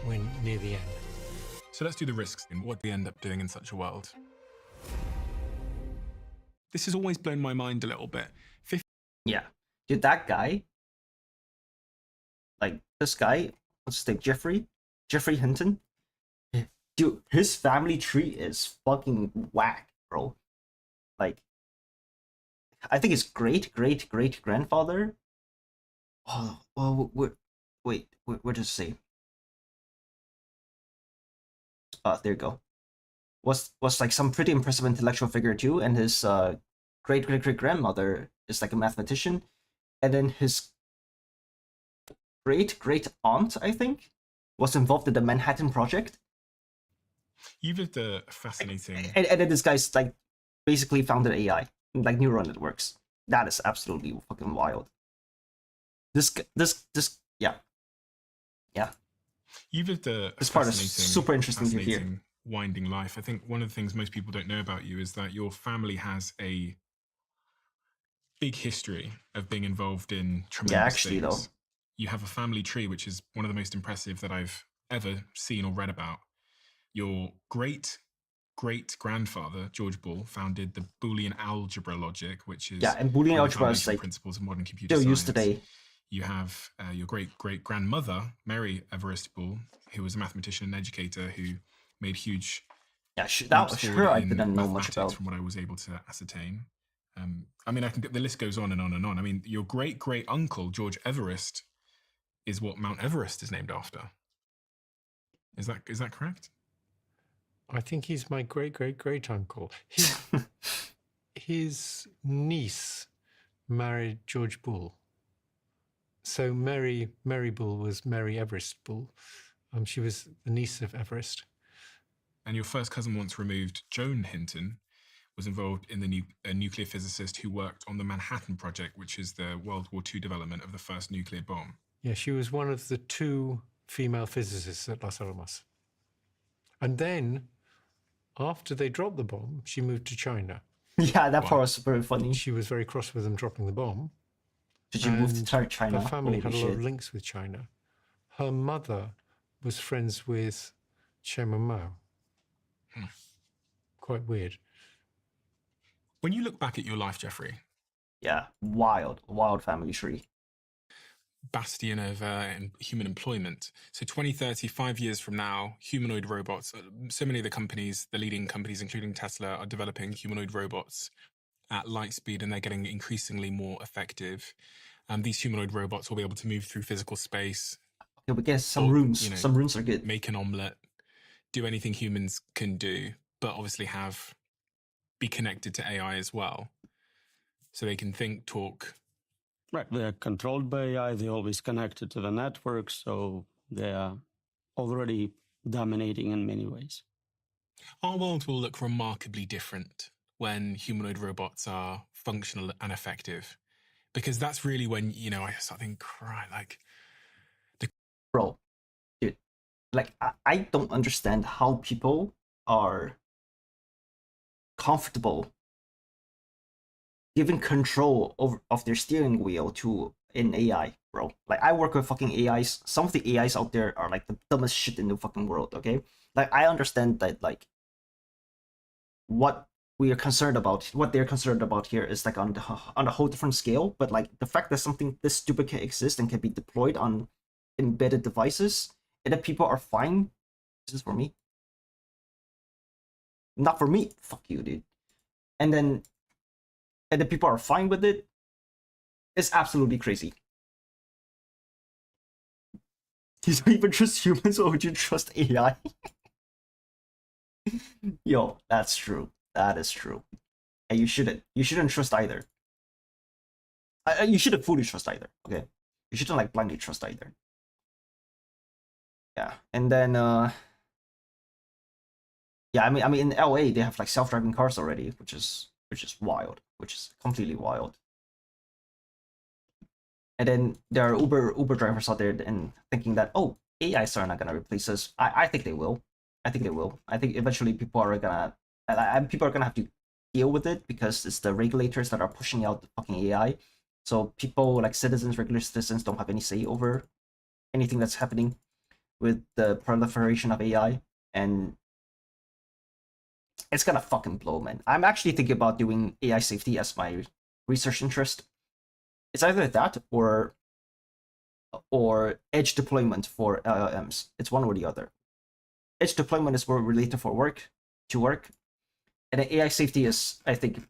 we're near the end. So let's do the risks and what they end up doing in such a world. This has always blown my mind a little bit. Yeah. Dude, that guy, like this guy, what's his name, Jeffrey Hinton. Dude, his family tree is fucking whack, bro. Like, I think his great-great-great-grandfather. Oh, well, wait, where does it say? There you go. Was like some pretty impressive intellectual figure too, and his great-great-great-grandmother is like a mathematician, and then his great-great-aunt, I think, was involved in the Manhattan Project. You've lived a fascinating... And then this guy's like basically founded AI, like neural networks. That is absolutely fucking wild. This, yeah. You've lived a this part is super interesting to hear. Winding life. I think one of the things most people don't know about you is that your family has a big history of being involved in tremendous things. Though. You have a family tree, which is one of the most impressive that I've ever seen or read about. Your great-great-grandfather, George Bull, founded the Boolean algebra logic, which is and Boolean algebra is like principles of modern computer still science. used today. You have your great-great-grandmother, Mary Everest Bull, who was a mathematician and educator who made huge... Yeah, that was her I didn't know much about. From what I was able to ascertain. I mean, the list goes on and on and on. I mean, your great-great-uncle, George Everest, is what Mount Everest is named after. Is that correct? I think he's my great-great-great-uncle. His niece married George Bull. So Mary Bull was Mary Everest Bull. She was the niece of Everest. And your first cousin once removed, Joan Hinton, was involved in a nuclear physicist who worked on the Manhattan Project, which is the World War II development of the first nuclear bomb. Yeah, she was one of the 2 female physicists at Los Alamos. And then, after they dropped the bomb, she moved to China. Yeah, that part was very funny. She was very cross with them dropping the bomb. Did you move to China? Her family had a lot shit. of links with China. Her mother was friends with Chairman Mao. Quite weird. When you look back at your life, Jeffrey. Yeah, wild family tree. Bastion of human employment. So 2030, 5 years from now, humanoid robots, so many of the companies, the leading companies, including Tesla, are developing humanoid robots at light speed, and they're getting increasingly more effective. These humanoid robots will be able to move through physical space. Yeah, we get some runes. You know, some runes are good. Make an omelette, do anything humans can do, but obviously be connected to AI as well. So they can think, talk. Right, they're controlled by AI, they're always connected to the network, so they are already dominating in many ways. Our world will look remarkably different when humanoid robots are functional and effective. Because that's really when, you know, I start thinking, like... Bro, dude, like, I don't understand how people are comfortable giving control of their steering wheel to an AI, bro. Like, I work with fucking AIs. Some of the AIs out there are like the dumbest shit in the fucking world, okay? Like, I understand that, like, what we are concerned about, what they're concerned about here is like on a whole different scale, but like the fact that something this stupid can exist and can be deployed on embedded devices, and that people are fine. This is for me. Not for me. Fuck you, dude. And then people are fine with it. It's absolutely crazy. You don't even trust humans, or would you trust AI? Yo, that's true. That is true. And you shouldn't. You shouldn't trust either. You shouldn't fully trust either. Okay. You shouldn't like blindly trust either. Yeah, and then yeah, I mean in LA they have like self-driving cars already, which is wild, which is completely wild. And then there are Uber drivers out there and thinking that, oh, AIs are not gonna replace us. I think they will. I think they will. I think eventually people are gonna have to deal with it because it's the regulators that are pushing out the fucking AI. So people like citizens, regular citizens, don't have any say over anything that's happening with the proliferation of AI, and it's gonna fucking blow, man. I'm actually thinking about doing AI safety as my research interest. It's either that or edge deployment for LLMs. It's one or the other. Edge deployment is more related for work, and AI safety is, I think,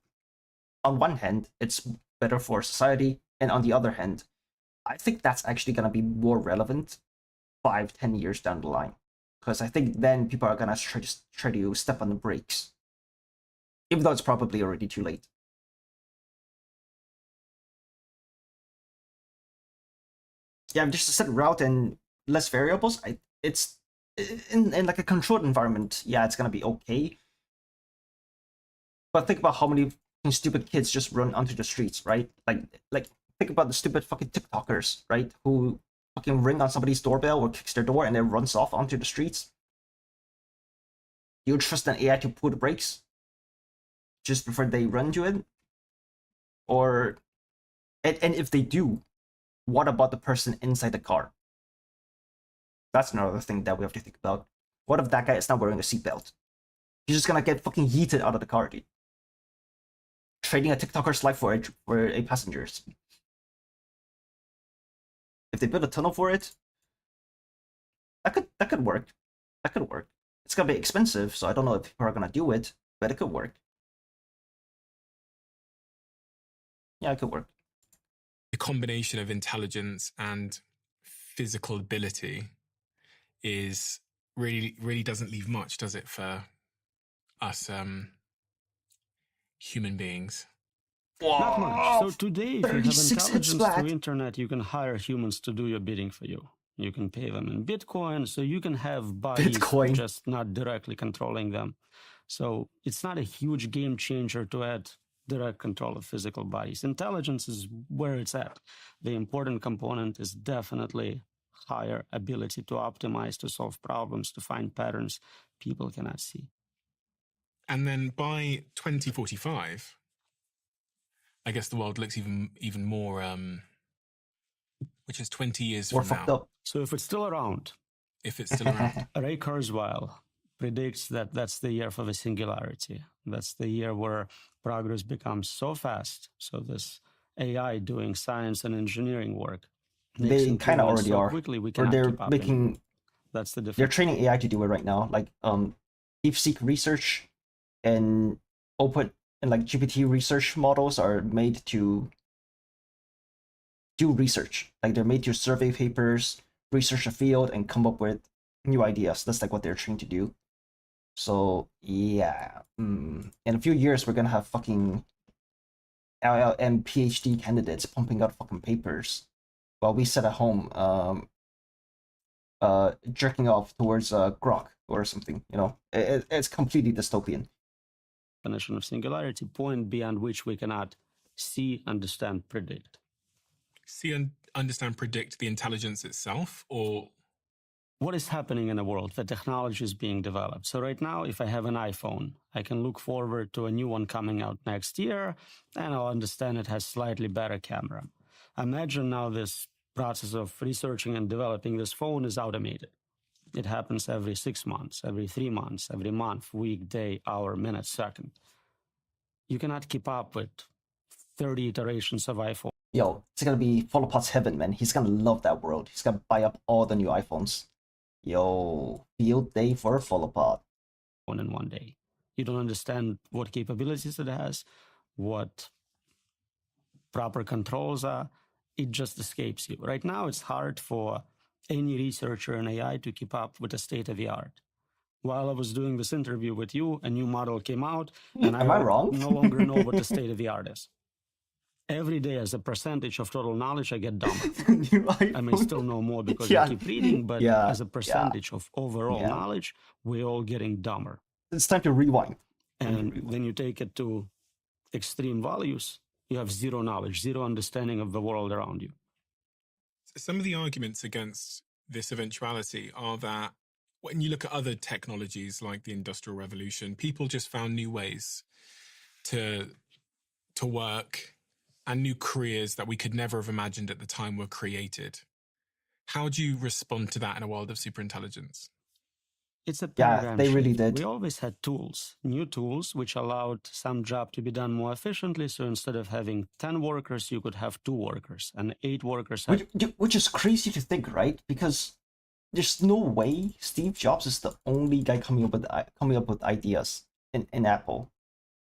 on one hand, it's better for society, and on the other hand, I think that's actually gonna be more relevant 5-10 years down the line, because I think then people are gonna try to step on the brakes, even though it's probably already too late. Yeah, just a set route and less variables. It's in like a controlled environment. Yeah, it's gonna be okay. But think about how many stupid kids just run onto the streets, right? Like think about the stupid fucking TikTokers, right? Who fucking ring on somebody's doorbell or kicks their door and then runs off onto the streets. You trust an AI to pull the brakes just before they run to it? Or and if they do, what about the person inside the car? That's another thing that we have to think about. What if that guy is not wearing a seatbelt? He's just gonna get fucking yeeted out of the car, dude. Trading a TikToker's life for a passenger's. If they build a tunnel for it, that could work. That could work. It's gonna be expensive, so I don't know if people are gonna do it, but it could work. Yeah, it could work. The combination of intelligence and physical ability is really doesn't leave much, does it, for us human beings? Not much. So today, if you have 36 intelligence through internet, you can hire humans to do your bidding for you. You can pay them in Bitcoin, so you can have bodies just not directly controlling them. So it's not a huge game changer to add direct control of physical bodies. Intelligence is where it's at. The important component is definitely higher ability to optimize, to solve problems, to find patterns people cannot see. And then by 2045, I guess the world looks even more, which is 20 years More from fucked now. up. So if it's still around, Ray Kurzweil predicts that that's the year for the singularity. That's the year where progress becomes so fast. So this AI doing science and engineering work, They kind of already so are. quickly we Or cannot they're keep up making. anymore. That's the difference. They're training AI to do it right now. Like DeepSeek research and open and like GPT research models are made to do research. Like they're made to survey papers, research a field, and come up with new ideas. That's like what they're trained to do. So yeah, in a few years we're gonna have fucking LLM PhD candidates pumping out fucking papers, while we sit at home jerking off towards grok or something. You know, it's completely dystopian. Definition of singularity, point beyond which we cannot see, understand, predict. See and understand, predict the intelligence itself, or what is happening in the world? The technology is being developed. So right now, if I have an iPhone, I can look forward to a new one coming out next year, and I'll understand it has slightly better camera. Imagine now this process of researching and developing this phone is automated. It happens every 6 months, every 3 months, every month, week, day, hour, minute, second. You cannot keep up with 30 iterations of iPhone. Yo, it's gonna be Followpot's heaven, man. He's gonna love that world. He's gonna buy up all the new iPhones. Yo, field day for Followpot. In one day. You don't understand what capabilities it has, what proper controls are. It just escapes you. Right now, it's hard for any researcher in AI to keep up with the state of the art. While I was doing this interview with you, a new model came out, and Am I wrong? no longer know what the state of the art is. Every day, as a percentage of total knowledge, I get dumber. I may still know more because I keep reading, but as a percentage of overall knowledge, we're all getting dumber. It's time to rewind. And then you take it to extreme values, you have zero knowledge, zero understanding of the world around you. Some of the arguments against this eventuality are that when you look at other technologies like the Industrial Revolution, people just found new ways to work, and new careers that we could never have imagined at the time were created. How do you respond to that in a world of superintelligence? It's a paradigm they shift. really did. We always had tools, new tools, which allowed some job to be done more efficiently. So instead of having 10 workers, you could have 2 workers, and 8 workers. Which is crazy to think, right? Because there's no way Steve Jobs is the only guy coming up with ideas in Apple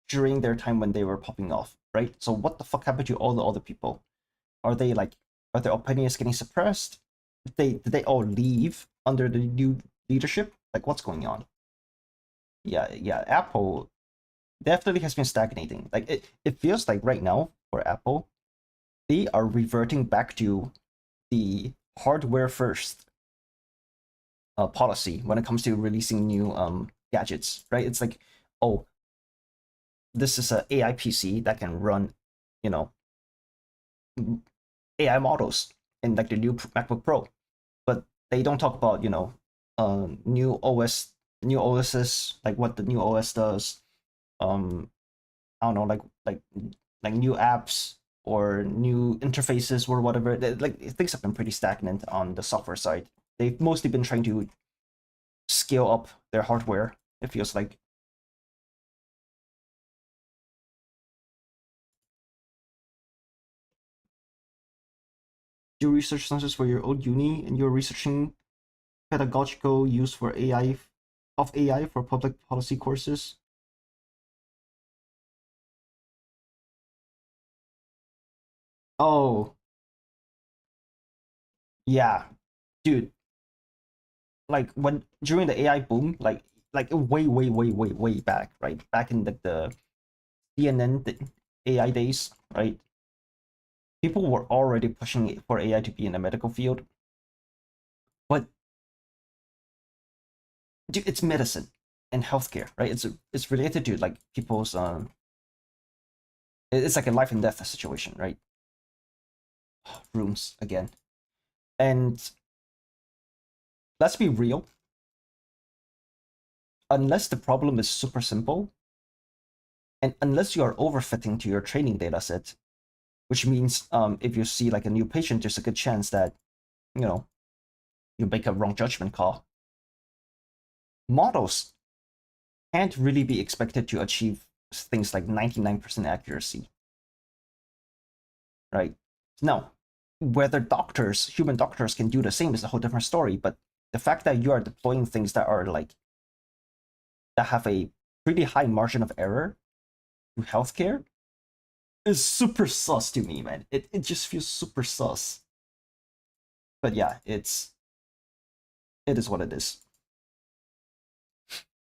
during their time when they were popping off, right? So what the fuck happened to all the other people? Are their opinions getting suppressed? Did they all leave under the new leadership? Like, what's going on? Yeah, Apple definitely has been stagnating. Like, it feels like right now for Apple, they are reverting back to the hardware first policy when it comes to releasing new gadgets, right? It's like, oh, this is an AI PC that can run, AI models in like the new MacBook Pro, but they don't talk about new OSs, like what the new OS does. I don't know, like new apps or new interfaces or whatever. Like things have been pretty stagnant on the software side. They've mostly been trying to scale up their hardware, it feels like. Do research centers for your old uni and you're researching pedagogical use for AI for public policy courses? Oh. Yeah. Dude. Like when during the AI boom, like way back, right? Back in the CNN AI days, right? People were already pushing it for AI to be in the medical field. But dude, it's medicine and healthcare, right? It's related to like people's it's like a life and death situation, right? Rooms again. And let's be real. Unless the problem is super simple, and unless you are overfitting to your training data set, which means if you see like a new patient, there's a good chance that, you know, you make a wrong judgment call. Models can't really be expected to achieve things like 99% accuracy, right? Now, whether human doctors can do the same is a whole different story, but the fact that you are deploying things that are like, that have a pretty high margin of error to healthcare is super sus to me, man. It just feels super sus. But yeah, it is what it is.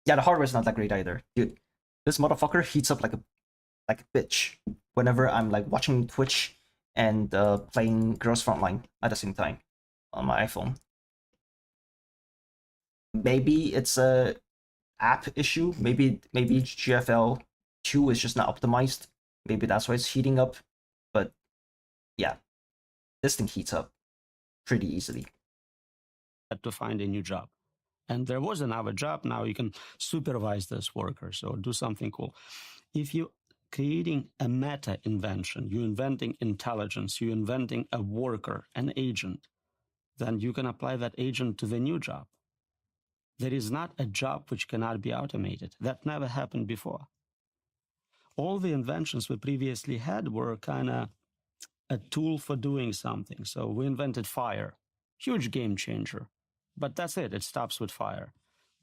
Yeah, the hardware is not that great either. Dude, this motherfucker heats up like a bitch whenever I'm like watching Twitch and playing Girls Frontline at the same time on my iPhone. Maybe it's a app issue. Maybe GFL 2 is just not optimized. Maybe that's why it's heating up. But yeah, this thing heats up pretty easily. To find a new job. And there was another job. Now you can supervise this worker, so do something cool. If you're creating a meta invention, you're inventing intelligence, you're inventing a worker, an agent, then you can apply that agent to the new job. There is not a job which cannot be automated. That never happened before. All the inventions we previously had were kind of a tool for doing something. So we invented fire, huge game changer. But that's it. It stops with fire.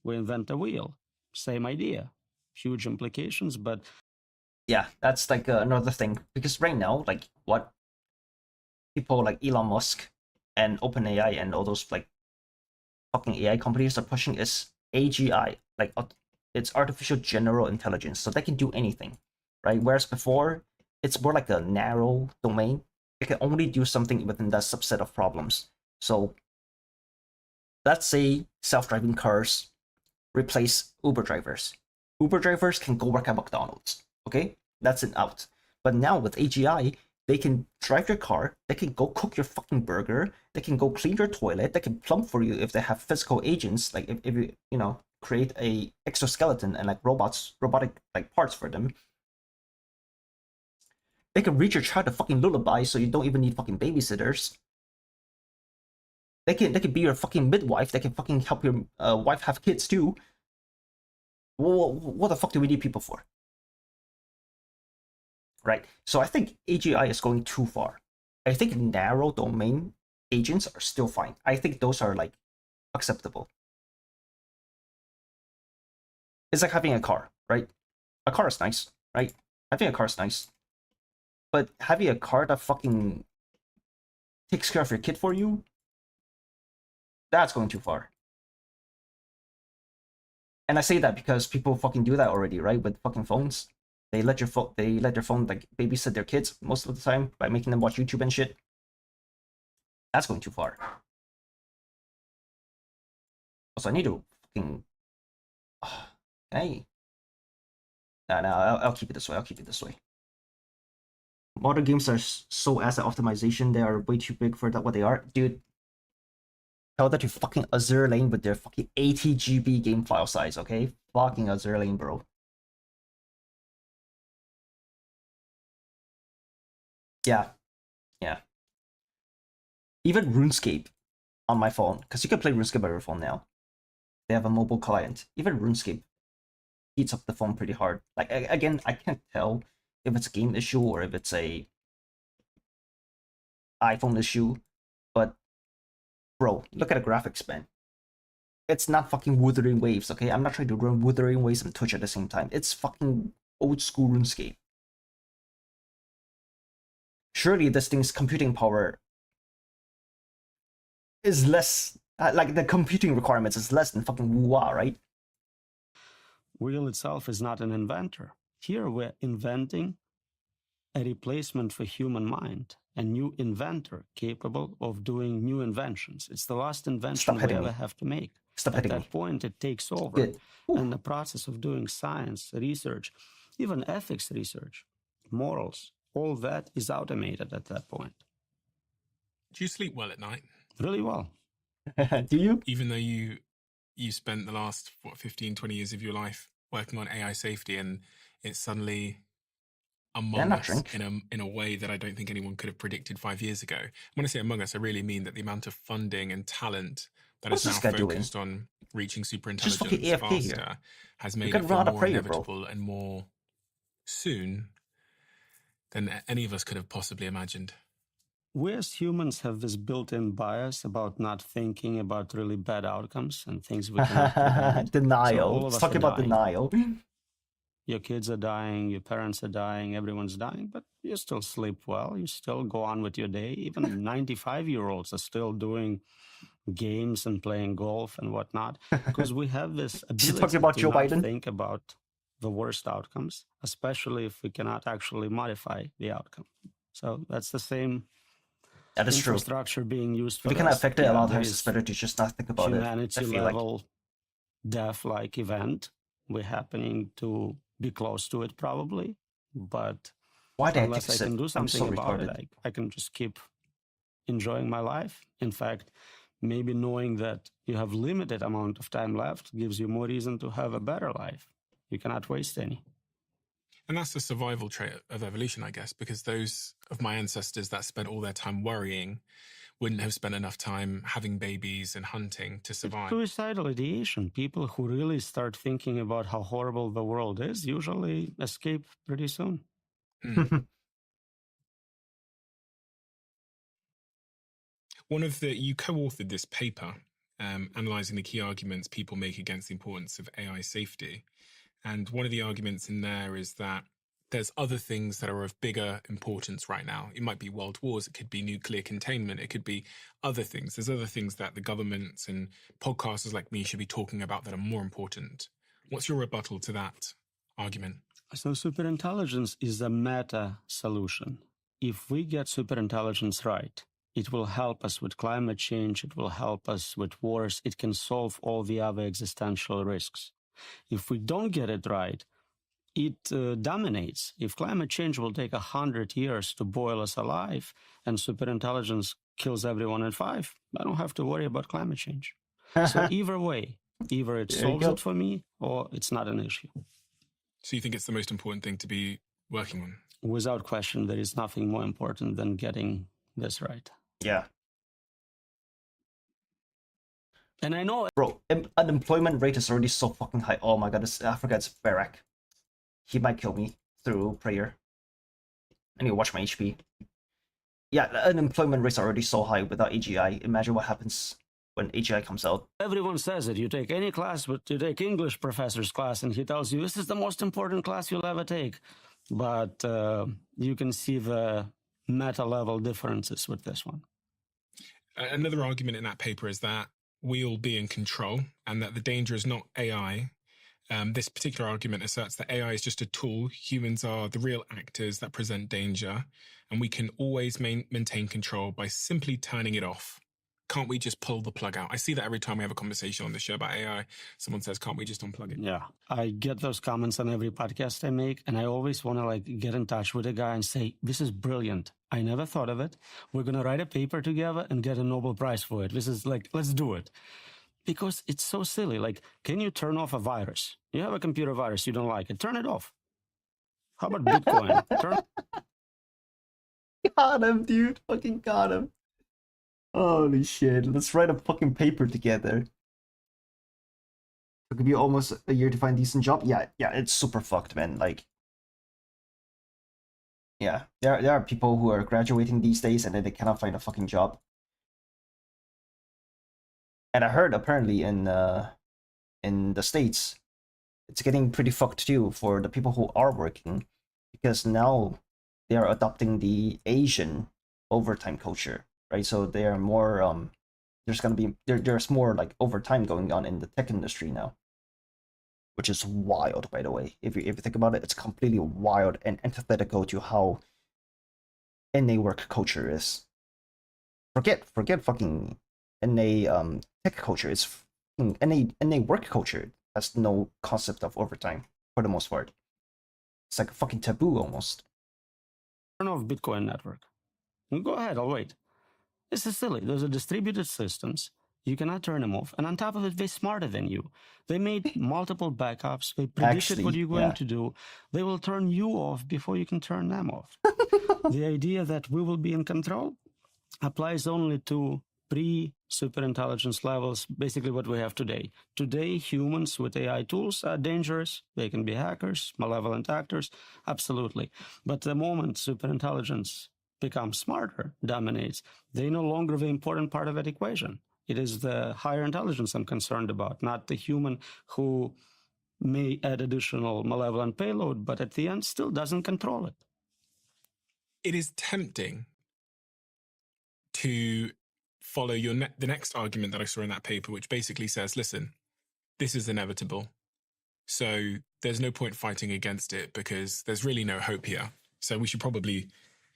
We invent a wheel. Same idea. Huge implications, but... Yeah, that's like another thing. Because right now, like, what people like Elon Musk and OpenAI and all those, like, fucking AI companies are pushing is AGI. Like, it's artificial general intelligence. So they can do anything, right? Whereas before, it's more like a narrow domain. It can only do something within that subset of problems. So... let's say self-driving cars replace Uber drivers. Uber drivers can go work at McDonald's, okay? That's an out. But now with AGI, they can drive your car, they can go cook your fucking burger, they can go clean your toilet, they can plumb for you if they have physical agents, like if you, you know, create a exoskeleton and like robotic like parts for them. They can read your child a fucking lullaby so you don't even need fucking babysitters. They can be your fucking midwife. They can fucking help your wife have kids too. What the fuck do we need people for? Right. So I think AGI is going too far. I think narrow domain agents are still fine. I think those are like acceptable. It's like having a car, right? A car is nice, right? Having a car is nice. But having a car that fucking takes care of your kid for you, that's going too far. And I say that because people fucking do that already, right? With fucking phones. They let their phone like babysit their kids most of the time by making them watch YouTube and shit. That's going too far. Also, I need to fucking... hey. Nah, I'll keep it this way. I'll keep it this way. Modern games are so asset optimization. They are way too big for that what they are. Dude, tell that to fucking Azure Lane with their fucking 80 GB game file size, okay? Fucking Azure Lane, bro. Yeah. Yeah. Even RuneScape on my phone, because you can play RuneScape on your phone now. They have a mobile client. Even RuneScape heats up the phone pretty hard. Like, again, I can't tell if it's a game issue or if it's a iPhone issue, but bro, look at the graphics, man. It's not fucking Wuthering Waves, okay? I'm not trying to run Wuthering Waves and Twitch at the same time. It's fucking old school RuneScape. Surely this thing's computing power is less, like the computing requirements is less than fucking Wuwa, right? Wheel itself is not an inventor. Here we're inventing a replacement for human mind, a new inventor capable of doing new inventions. It's the last invention we ever have to make. At that point, it takes over. And the process of doing science, research, even ethics research, morals, all that is automated at that point. Do you sleep well at night? Really well. Do you? Even though you spent the last 15, 20 years of your life working on AI safety, and it's suddenly among us in a way that I don't think anyone could have predicted 5 years ago. When I say among us, I really mean that the amount of funding and talent that is now focused on reaching superintelligence faster has made it feel more inevitable and more soon than any of us could have possibly imagined. We as humans have this built-in bias about not thinking about really bad outcomes and things we cannot prevent. Denial. So let's talk about denial. Your kids are dying, your parents are dying, everyone's dying, but you still sleep well, you still go on with your day. Even 95-year-olds are still doing games and playing golf and whatnot, because we have this ability about to Joe not Biden? think about the worst outcomes, especially if we cannot actually modify the outcome. So that's the same infrastructure being used for we cannot affect it a lot of times. It's better to just not think about humanity level death-like event. We're happening to be close to it probably, but unless I can do something about it, I can just keep enjoying my life. In fact, maybe knowing that you have limited amount of time left gives you more reason to have a better life. You cannot waste any. And that's the survival trait of evolution, I guess, because those of my ancestors that spent all their time worrying wouldn't have spent enough time having babies and hunting to survive. Suicidal ideation. People who really start thinking about how horrible the world is usually escape pretty soon. You co-authored this paper analyzing the key arguments people make against the importance of AI safety. And one of the arguments in there is that there's other things that are of bigger importance right now. It might be world wars, it could be nuclear containment, it could be other things. There's other things that the governments and podcasters like me should be talking about that are more important. What's your rebuttal to that argument? So superintelligence is a meta solution. If we get superintelligence right, it will help us with climate change, it will help us with wars, it can solve all the other existential risks. If we don't get it right, it dominates. If climate change will take 100 years to boil us alive and superintelligence kills everyone in 5, I don't have to worry about climate change. So either way, either it solves it for me or it's not an issue. So you think it's the most important thing to be working on? Without question, there is nothing more important than getting this right. Yeah. And I know... Bro, unemployment rate is already so fucking high. Oh my god, I forgot it's Barack. He might kill me through prayer. I need to watch my HP. Yeah, the unemployment rates are already so high without AGI. Imagine what happens when AGI comes out. Everyone says it. You take any class, but you take English professor's class, and he tells you, this is the most important class you'll ever take. But you can see the meta-level differences with this one. Another argument in that paper is that we'll be in control and that the danger is not AI. This particular argument asserts that AI is just a tool. Humans are the real actors that present danger, and we can always maintain control by simply turning it off. Can't we just pull the plug out? I see that every time we have a conversation on the show about AI, someone says, can't we just unplug it? Yeah, I get those comments on every podcast I make, and I always want to get in touch with a guy and say, this is brilliant. I never thought of it. We're going to write a paper together and get a Nobel Prize for it. This is let's do it. Because it's so silly. Can you turn off a virus? You have a computer virus, you don't like it. Turn it off. How about Bitcoin? Got him, dude. Fucking got him. Holy shit. Let's write a fucking paper together. It could be almost a year to find a decent job. Yeah, it's super fucked, man. Yeah, there are people who are graduating these days and then they cannot find a fucking job. And I heard apparently in the States, it's getting pretty fucked too for the people who are working, because now they are adopting the Asian overtime culture, right? So they are more there's more overtime going on in the tech industry now, which is wild, by the way. If you think about it, it's completely wild and antithetical to how NA work culture is. Forget fucking NA tech culture. It's NA work culture has no concept of overtime for the most part. It's like a fucking taboo almost. Turn off Bitcoin network. Go ahead, I'll wait. This is silly. Those are distributed systems. You cannot turn them off. And on top of it, they're smarter than you. They made multiple backups. They predicted what you're going to do. They will turn you off before you can turn them off. The idea that we will be in control applies only to pre-superintelligence levels, basically what we have today. Today, humans with AI tools are dangerous. They can be hackers, malevolent actors, absolutely. But the moment superintelligence becomes smarter, dominates, they're no longer the important part of that equation. It is the higher intelligence I'm concerned about, not the human who may add additional malevolent payload, but at the end still doesn't control it. It is tempting to follow the next argument that I saw in that paper, which basically says, listen, this is inevitable. So there's no point fighting against it because there's really no hope here. So we should probably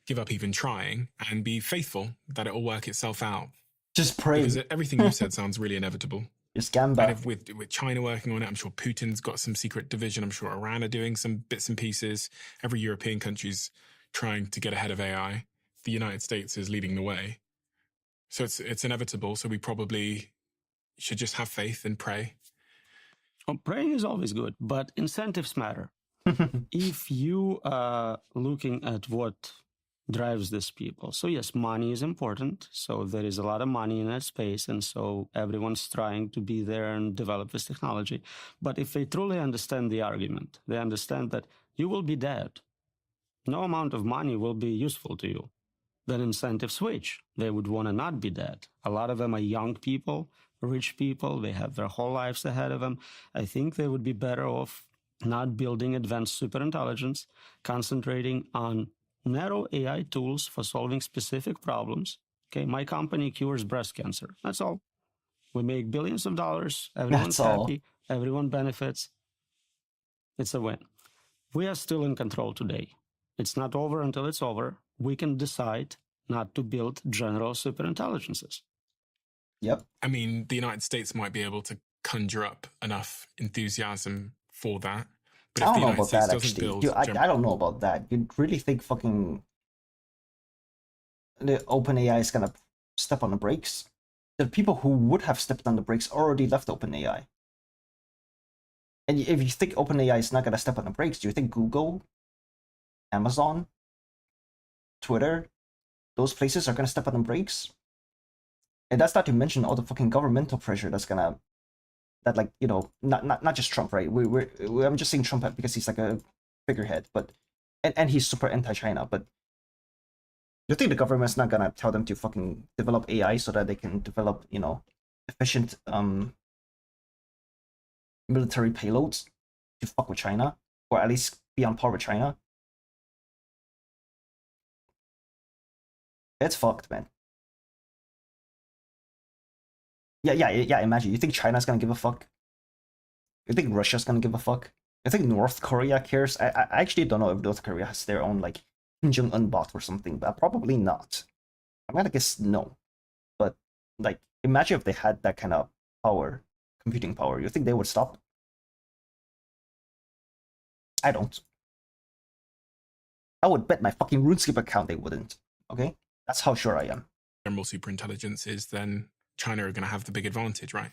give up even trying and be faithful that it will work itself out. Just pray. Because everything you said sounds really inevitable. Just gamba. And with China working on it, I'm sure Putin's got some secret division. I'm sure Iran are doing some bits and pieces. Every European country's trying to get ahead of AI. The United States is leading the way. So it's inevitable. So we probably should just have faith and pray. Well, praying is always good, but incentives matter. If you are looking at what drives these people. So yes, money is important. So there is a lot of money in that space. And so everyone's trying to be there and develop this technology. But if they truly understand the argument, they understand that you will be dead. No amount of money will be useful to you. Then incentives switch. They would want to not be dead. A lot of them are young people, rich people. They have their whole lives ahead of them. I think they would be better off not building advanced superintelligence, concentrating on narrow AI tools for solving specific problems. Okay, my company cures breast cancer. That's all. We make billions of dollars. Everyone's happy. Everyone benefits. It's a win. We are still in control today. It's not over until it's over. We can decide not to build general superintelligences. Yep. I mean, the United States might be able to conjure up enough enthusiasm for that. But I don't know about that, actually. Dude, I don't know about that. You really think fucking the OpenAI is gonna step on the brakes? The people who would have stepped on the brakes already left OpenAI. And if you think OpenAI is not gonna step on the brakes, do you think Google, Amazon, Twitter, those places are gonna step on the brakes? And that's not to mention all the fucking governmental pressure that's gonna, that, like, you know, not just Trump, right? I'm just saying Trump because he's like a figurehead, but and he's super anti-China. But you think the government's not gonna tell them to fucking develop AI so that they can develop, you know, efficient military payloads to fuck with China, or at least be on par with China? It's fucked, man. Yeah, imagine. You think China's gonna give a fuck? You think Russia's gonna give a fuck? You think North Korea cares? I actually don't know if North Korea has their own, like, Kim Jong-un bot or something, but probably not. I'm gonna guess no. But, like, imagine if they had that kind of power, computing power. You think they would stop? I don't. I would bet my fucking RuneScape account they wouldn't. Okay? That's how sure I am. General superintelligence is then China are going to have the big advantage, right?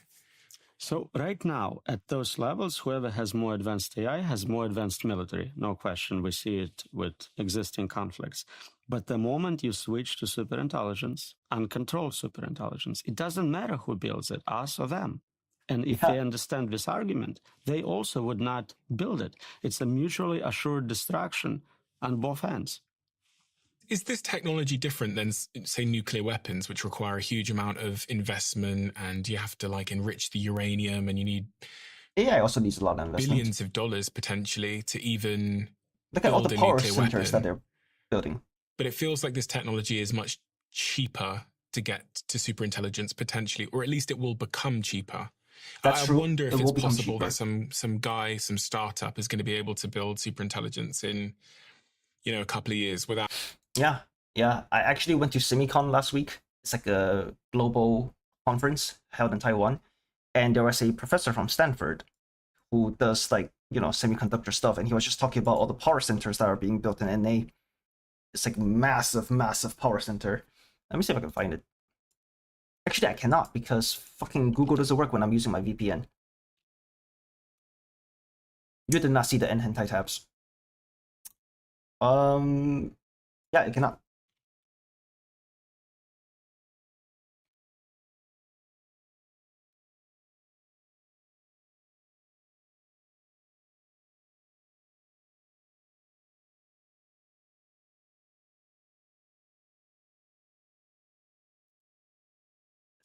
So right now, at those levels, whoever has more advanced AI has more advanced military. No question. We see it with existing conflicts. But the moment you switch to superintelligence, uncontrolled superintelligence, it doesn't matter who builds it, us or them. And if they understand this argument, they also would not build it. It's a mutually assured destruction on both ends. Is this technology different than, say, nuclear weapons, which require a huge amount of investment and you have to, like, enrich the uranium and you need AI also needs a lot of investment. Billions of dollars potentially to even look at all the power centers that they're building. But it feels like this technology is much cheaper to get to superintelligence potentially, or at least it will become cheaper. That's true. I wonder if it's possible that some guy, some startup is going to be able to build superintelligence in, you know, a couple of years without. Yeah. I actually went to Semicon last week. It's like a global conference held in Taiwan. And there was a professor from Stanford who does, like, you know, semiconductor stuff. And he was just talking about all the power centers that are being built in NA. It's like massive, massive power center. Let me see if I can find it. Actually, I cannot because fucking Google doesn't work when I'm using my VPN. You did not see the hentai tabs. Yeah, I cannot.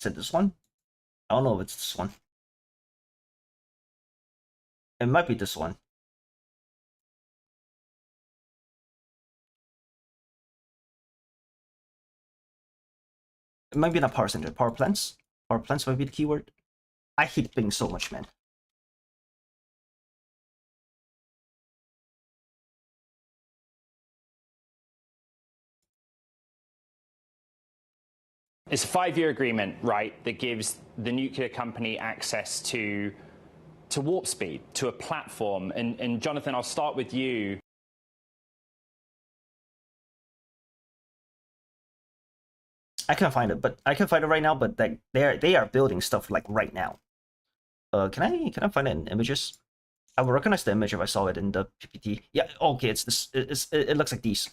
Is it this one? I don't know if it's this one. It might be this one. It might be not power center. Power plants? Power plants might be the keyword. I hate Bing so much, man. It's a 5-year agreement, right, that gives the nuclear company access to warp speed, to a platform. And Jonathan, I'll start with you. I can't find it, but I can find it right now. But they are building stuff like right now. Can I find it in images? I would recognize the image if I saw it in the PPT. Yeah, okay, it's this. It looks like these.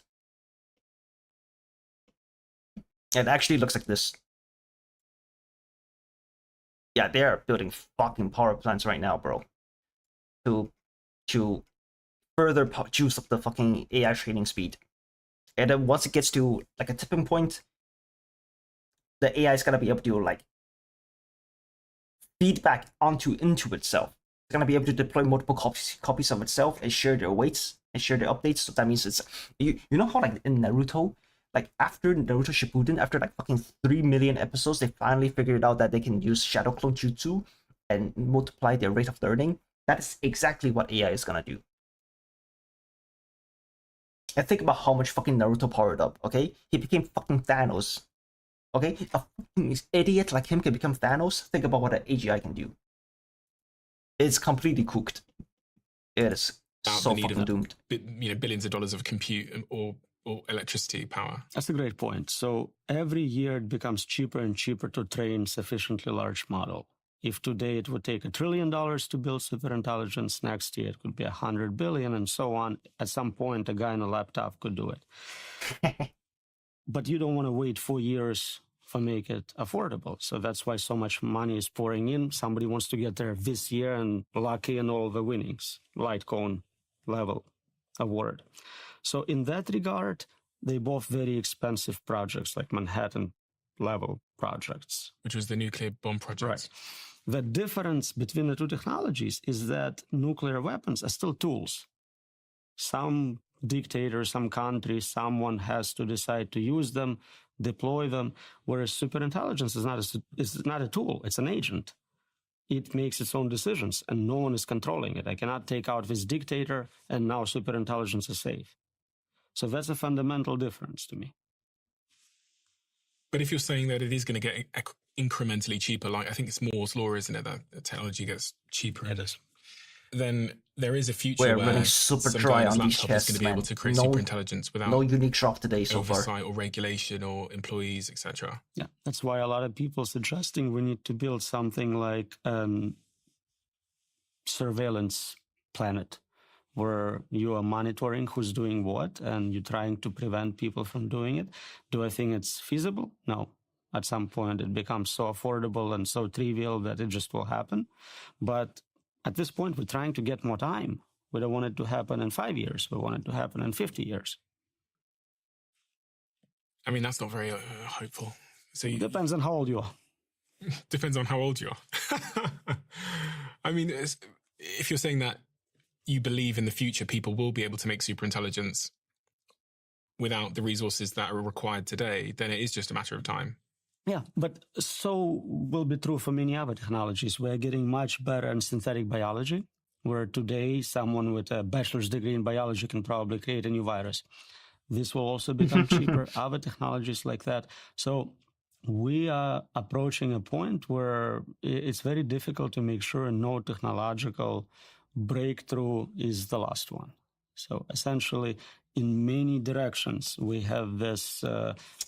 It actually looks like this. Yeah, they are building fucking power plants right now, bro. To further juice up the fucking AI training speed. And then once it gets to like a tipping point, the AI is gonna be able to like feedback into itself. It's gonna be able to deploy multiple copies of itself and share their weights and share their updates. So that means it's you know how like in Naruto, like after Naruto Shippuden, after like fucking 3 million episodes, they finally figured out that they can use Shadow Clone Jutsu and multiply their rate of learning. That is exactly what AI is gonna do. And think about how much fucking Naruto powered up, okay? He became fucking Thanos. Okay? A fucking idiot like him can become Thanos. Think about what an AGI can do. It's completely cooked. It is so fucking doomed. Billions of dollars of compute or electricity power. That's a great point. So every year it becomes cheaper and cheaper to train sufficiently large model. If today it would take $1 trillion to build superintelligence, next year it could be 100 billion and so on. At some point, a guy in a laptop could do it. But you don't want to wait 4 years to make it affordable. So that's why so much money is pouring in. Somebody wants to get there this year and lock in all the winnings, Litecoin level award. So in that regard, they both very expensive projects, like Manhattan level projects. Which was the nuclear bomb project. Right. The difference between the two technologies is that nuclear weapons are still tools. Some dictator, some country, someone has to decide to use them, deploy them, whereas superintelligence is not a tool, it's an agent. It makes its own decisions, and no one is controlling it. I cannot take out this dictator, and now superintelligence is safe. So that's a fundamental difference to me. But if you're saying that it is going to get incrementally cheaper, like I think it's Moore's law, isn't it, that the technology gets cheaper? It is. Then there is a future where running super dry on these tests, going to be able to create superintelligence without no unique drop today so far. Oversight or regulation or employees, etc. Yeah, that's why a lot of people suggesting we need to build something like surveillance planet, where you are monitoring who's doing what and you're trying to prevent people from doing it. Do I think it's feasible? No. At some point, it becomes so affordable and so trivial that it just will happen. But at this point, we're trying to get more time. We don't want it to happen in 5 years. We want it to happen in 50 years. I mean, that's not very hopeful. So Depends on how old you are. Depends on how old you are. I mean, if you're saying that you believe in the future people will be able to make superintelligence without the resources that are required today, then it is just a matter of time. Yeah, but so will be true for many other technologies. We're getting much better in synthetic biology, where today someone with a bachelor's degree in biology can probably create a new virus. This will also become cheaper, other technologies like that. So we are approaching a point where it's very difficult to make sure no technological breakthrough is the last one. So essentially, in many directions. We have this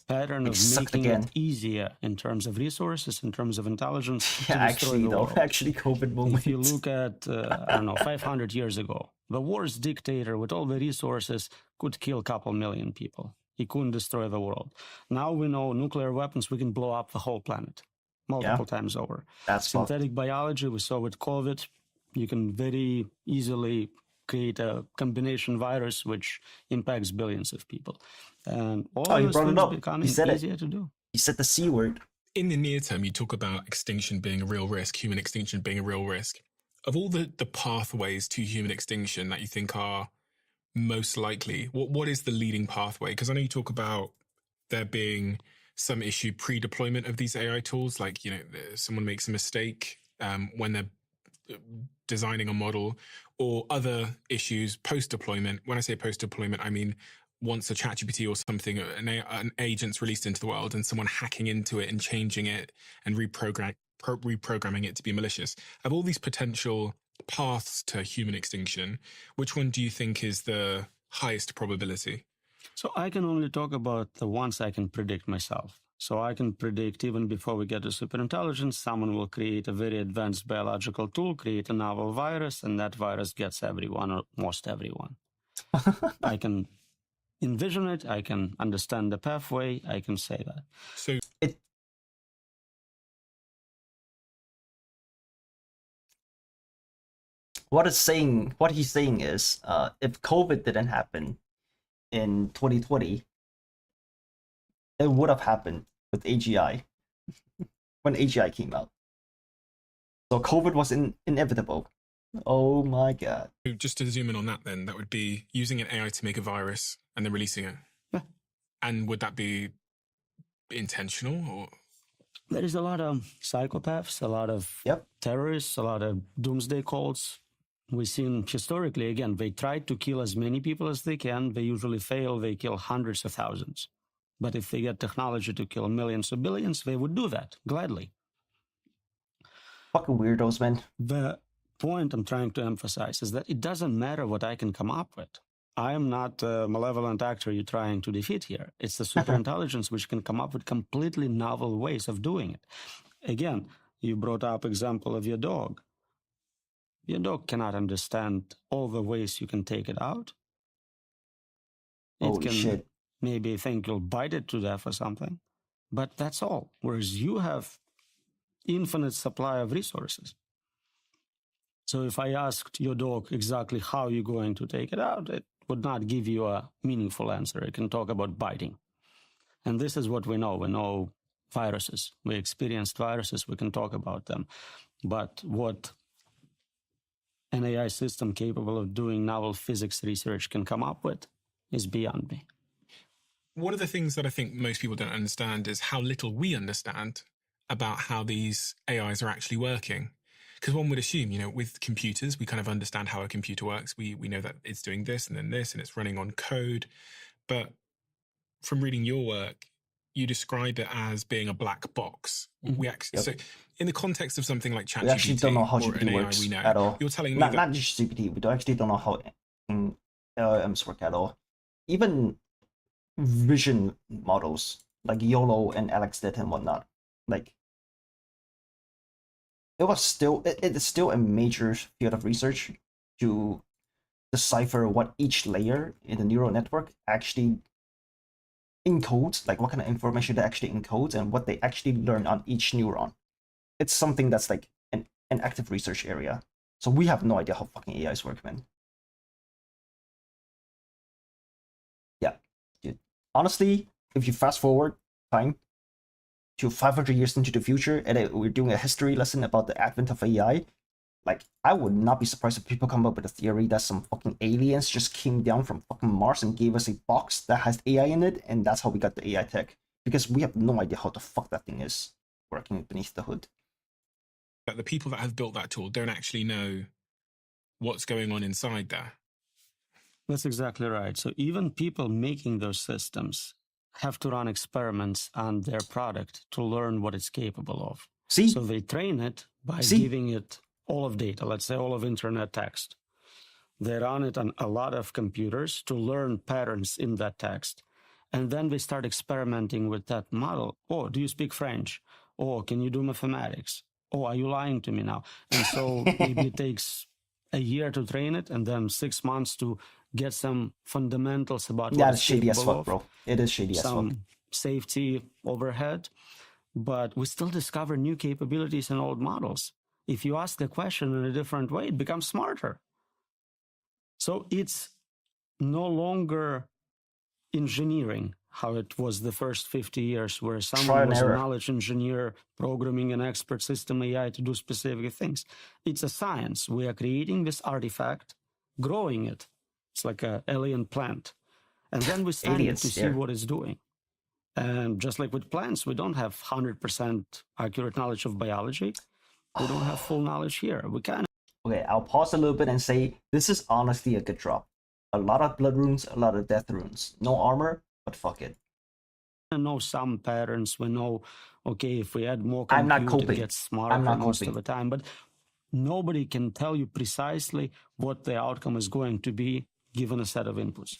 pattern of making it easier in terms of resources, in terms of intelligence. Yeah, actually, though, actually, COVID moment. If you look at, I don't know, 500 years ago, the worst dictator with all the resources could kill a couple million people. He couldn't destroy the world. Now we know nuclear weapons, we can blow up the whole planet multiple times over. That's synthetic biology, we saw with COVID, you can very easily create a combination virus which impacts billions of people. And all you those brought it things up. becoming easier to do. You said the C word. In the near term, you talk about extinction being a real risk, human extinction being a real risk. Of all the pathways to human extinction that you think are most likely, what is the leading pathway? Because I know you talk about there being some issue pre-deployment of these AI tools, like, you know, someone makes a mistake when they're designing a model, or other issues post-deployment. When I say post-deployment, I mean once a ChatGPT or something, an agent's released into the world and someone hacking into it and changing it and reprogramming it to be malicious. Of all these potential paths to human extinction, which one do you think is the highest probability? So I can only talk about the ones I can predict myself. So I can predict even before we get to superintelligence, someone will create a very advanced biological tool, create a novel virus, and that virus gets everyone or most everyone. I can envision it. I can understand the pathway. I can say that. So what he's saying is, if COVID didn't happen in 2020, it would have happened with AGI when AGI came out. So COVID was inevitable. Oh my God. Just to zoom in on that then, that would be using an AI to make a virus and then releasing it. Yeah. And would that be intentional or? There is a lot of psychopaths, a lot of terrorists, a lot of doomsday cults. We've seen historically, again, they try to kill as many people as they can. They usually fail. They kill hundreds of thousands. But if they get technology to kill millions or billions, they would do that gladly. Fucking weirdos, man. The point I'm trying to emphasize is that it doesn't matter what I can come up with. I am not a malevolent actor you're trying to defeat here. It's the superintelligence which can come up with completely novel ways of doing it. Again, you brought up example of your dog. Your dog cannot understand all the ways you can take it out. Holy shit. Maybe think you'll bite it to death or something, but that's all. Whereas you have infinite supply of resources. So if I asked your dog exactly how you're going to take it out, it would not give you a meaningful answer. It can talk about biting. And this is what we know. We know viruses. We experienced viruses. We can talk about them. But what an AI system capable of doing novel physics research can come up with is beyond me. One of the things that I think most people don't understand is how little we understand about how these AIs are actually working. Because one would assume, you know, with computers, we kind of understand how a computer works. We know that it's doing this and then this, and it's running on code. But from reading your work, you describe it as being a black box. We actually, so in the context of something like ChatGPT, we actually don't know how GPT works we know, at all. You're telling me not just GPT. We actually don't know how LLMs work at all. Even vision models like YOLO and Alex did and whatnot, like it is still a major field of research to decipher what each layer in the neural network actually encodes, like what kind of information they actually encode and what they actually learn on each neuron. It's something that's like an active research area. So we have no idea how fucking AIs work, man. Yeah, dude. Honestly, if you fast forward time to 500 years into the future and we're doing a history lesson about the advent of AI, like, I would not be surprised if people come up with a theory that some fucking aliens just came down from fucking Mars and gave us a box that has AI in it, and that's how we got the AI tech. Because we have no idea how the fuck that thing is working beneath the hood. That the people that have built that tool don't actually know what's going on inside there. That's exactly right. So even people making those systems have to run experiments on their product to learn what it's capable of. See? So they train it by giving it all of data, let's say all of internet text. They run it on a lot of computers to learn patterns in that text. And then they start experimenting with that model. Oh, do you speak French? Oh, can you do mathematics? Oh, are you lying to me now? And so maybe it takes a year to train it and then 6 months to get some fundamentals about what That's it's shady as capable fuck, of. bro. It is shady as fuck. Some safety overhead. But we still discover new capabilities in old models. If you ask the question in a different way, it becomes smarter. So it's no longer engineering, how it was the first 50 years, where someone was a knowledge engineer programming an expert system AI to do specific things. It's a science. We are creating this artifact, growing it. It's like an alien plant. And then we study it to see what it's doing. And just like with plants, we don't have 100% accurate knowledge of biology. We don't have full knowledge here. We can. Okay, I'll pause a little bit and say this is honestly a good drop. A lot of blood runes, a lot of death runes. No armor, but fuck it. We know some patterns. We know, okay, if we add more compute, it gets smarter most of the time. But nobody can tell you precisely what the outcome is going to be given a set of inputs.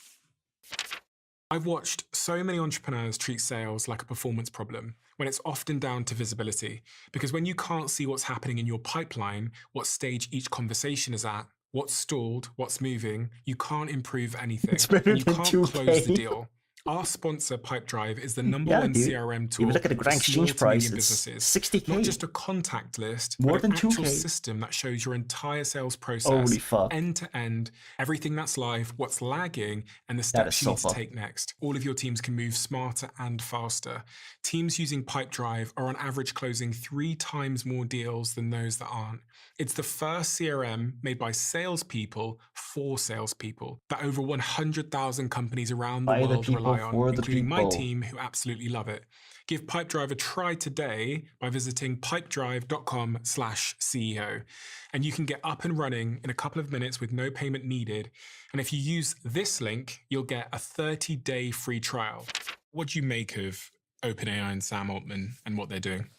I've watched so many entrepreneurs treat sales like a performance problem when it's often down to visibility. Because when you can't see what's happening in your pipeline, what stage each conversation is at, what's stalled, what's moving, you can't improve anything. It's better and you than can't 2K. close the deal. Our sponsor, Pipedrive, is the number one CRM tool if you look at the grand exchange price, it's businesses. 60K. Not just a contact list, more but than an actual 2K. system that shows your entire sales process, Holy fuck. end to end, everything that's live, what's lagging, and the steps you need to take next. All of your teams can move smarter and faster. Teams using Pipedrive are on average closing 3 times more deals than those that aren't. It's the first CRM made by salespeople for salespeople that over 100,000 companies around the world rely on, including my team, who absolutely love it. Give Pipedrive a try today by visiting pipedrive.com/CEO. And you can get up and running in a couple of minutes with no payment needed. And if you use this link, you'll get a 30-day free trial. What do you make of OpenAI and Sam Altman and what they're doing?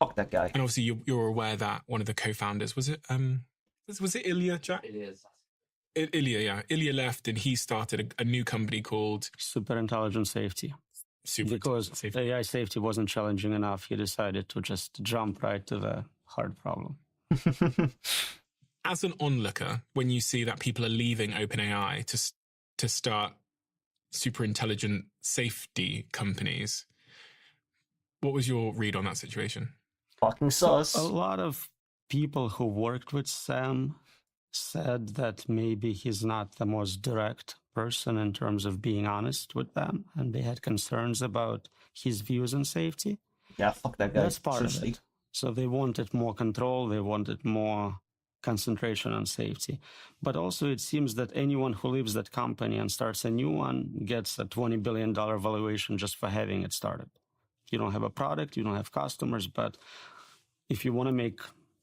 Fuck that guy. And obviously you're aware that one of the co-founders, was it Ilya, Jack? It is. Ilya, yeah. Ilya left and he started a new company called Superintelligent Safety. Because AI safety wasn't challenging enough, he decided to just jump right to the hard problem. As an onlooker, when you see that people are leaving OpenAI to start super intelligent safety companies, what was your read on that situation? Fucking sus. A lot of people who worked with Sam said that maybe he's not the most direct person in terms of being honest with them, and they had concerns about his views on safety. Yeah, fuck that guy. That's part of it. So they wanted more control, they wanted more concentration on safety. But also it seems that anyone who leaves that company and starts a new one gets a $20 billion valuation just for having it started. You don't have a product, you don't have customers, but if you want to make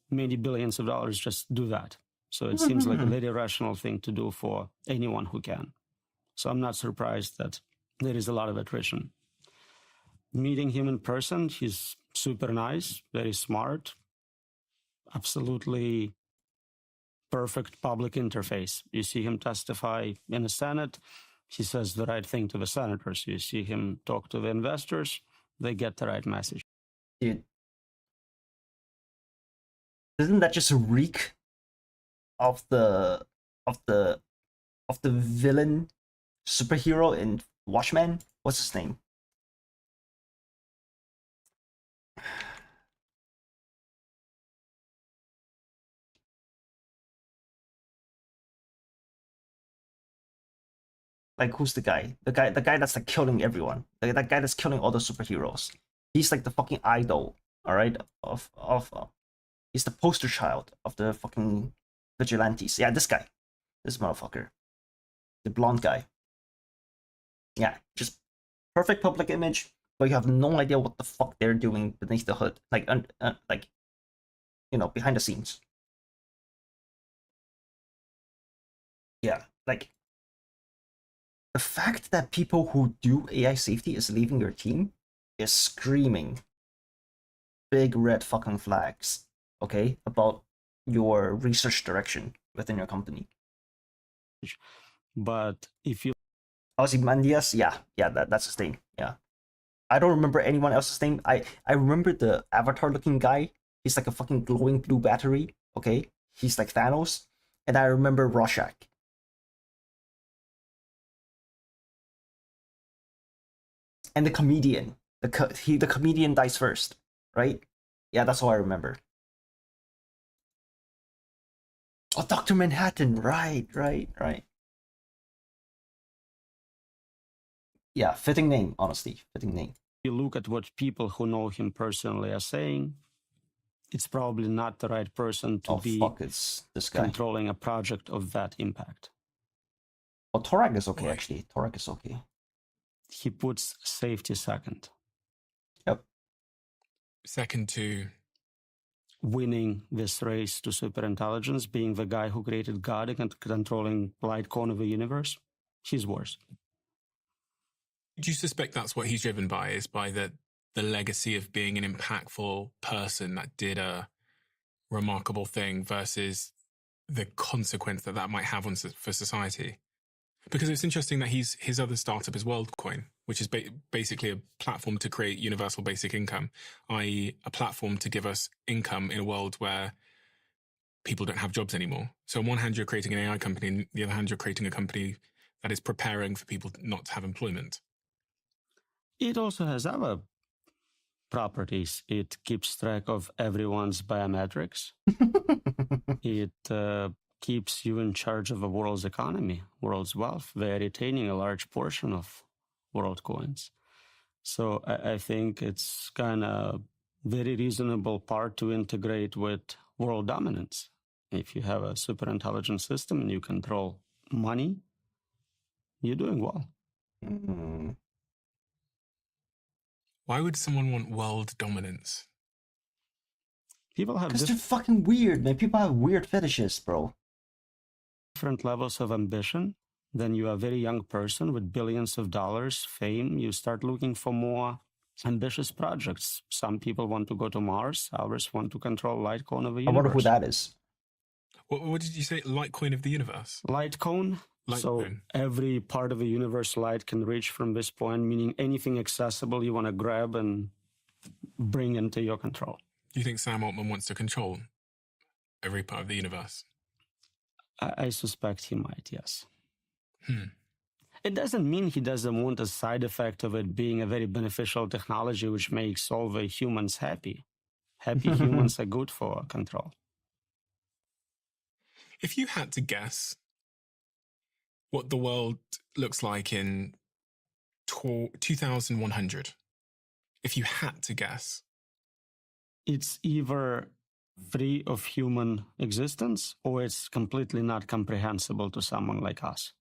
many billions of dollars, just do that. So it seems like a very rational thing to do for anyone who can. So I'm not surprised that there is a lot of attrition. Meeting him in person, he's super nice, very smart, absolutely perfect public interface. You see him testify in the Senate, he says the right thing to the senators. You see him talk to the investors, they get the right message. Dude, doesn't that just reek of the villain superhero in Watchmen? What's his name? Like, who's the guy? The guy that's like killing everyone. That guy that's killing all the superheroes. He's like the fucking idol, all right? He's the poster child of the fucking vigilantes. Yeah, this guy, this motherfucker, the blonde guy. Yeah, just perfect public image, but you have no idea what the fuck they're doing beneath the hood, like you know, behind the scenes. Yeah, like the fact that people who do AI safety is leaving your team is screaming big red fucking flags, okay, about your research direction within your company. But if you Ozymandias, yeah, that's his name. Yeah, I don't remember anyone else's name. I remember the Avatar-looking guy. He's like a fucking glowing blue battery. Okay, he's like Thanos, and I remember Rorschach. And the comedian. The comedian dies first, right? Yeah, that's all I remember. Oh, Dr. Manhattan, right. Yeah, fitting name, honestly, fitting name. You look at what people who know him personally are saying, it's probably not the right person to be it's this guy. Controlling a project of that impact. Oh, Torak is okay, actually. Torak is okay. He puts safety second. Yep. Second to winning this race to superintelligence, being the guy who created God and controlling light cone of the universe, he's worse. Do you suspect that's what he's driven by, is by the legacy of being an impactful person that did a remarkable thing versus the consequence that might have for society? Because it's interesting that his other startup is WorldCoin, which is basically a platform to create universal basic income, i.e. a platform to give us income in a world where people don't have jobs anymore. So on one hand, you're creating an AI company, and on the other hand, you're creating a company that is preparing for people not to have employment. It also has other properties. It keeps track of everyone's biometrics. It keeps you in charge of the world's economy, world's wealth. They are retaining a large portion of world coins. So I think it's kind of very reasonable part to integrate with world dominance. If you have a super intelligent system and you control money, you're doing well. Mm. Why would someone want world dominance? People have because they're fucking weird, man. People have weird fetishes, bro. Different levels of ambition. Then you are a very young person with billions of dollars, fame. You start looking for more ambitious projects. Some people want to go to Mars. Others want to control light cone of the universe. I wonder who that is. What did you say? Litecoin of the universe? Light cone. So every part of the universe light can reach from this point, meaning anything accessible you want to grab and bring into your control. Do you think Sam Altman wants to control every part of the universe? I suspect he might, yes. It doesn't mean he doesn't want a side effect of it being a very beneficial technology which makes all the humans happy. Happy humans are good for control. If you had to guess what the world looks like in 2100, if you had to guess, it's either free of human existence or it's completely not comprehensible to someone like us.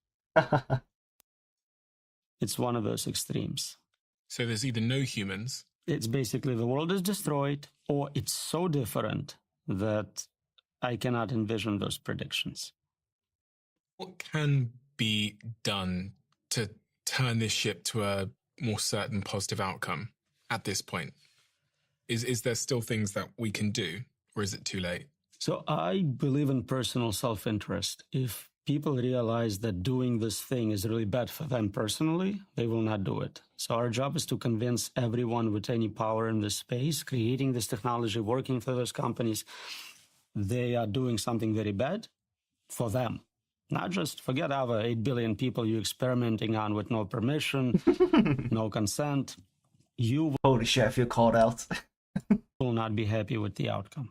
It's one of those extremes. So there's either no humans. It's basically the world is destroyed, or it's so different that I cannot envision those predictions. What can be done to turn this ship to a more certain positive outcome at this point? Is there still things that we can do, or is it too late? So I believe in personal self-interest. If people realize that doing this thing is really bad for them personally, they will not do it. So our job is to convince everyone with any power in this space, creating this technology, working for those companies, they are doing something very bad for them. Not just forget our 8 billion people you're experimenting on with no permission, no consent. You Holy shit, I feel called out. will not be happy with the outcome.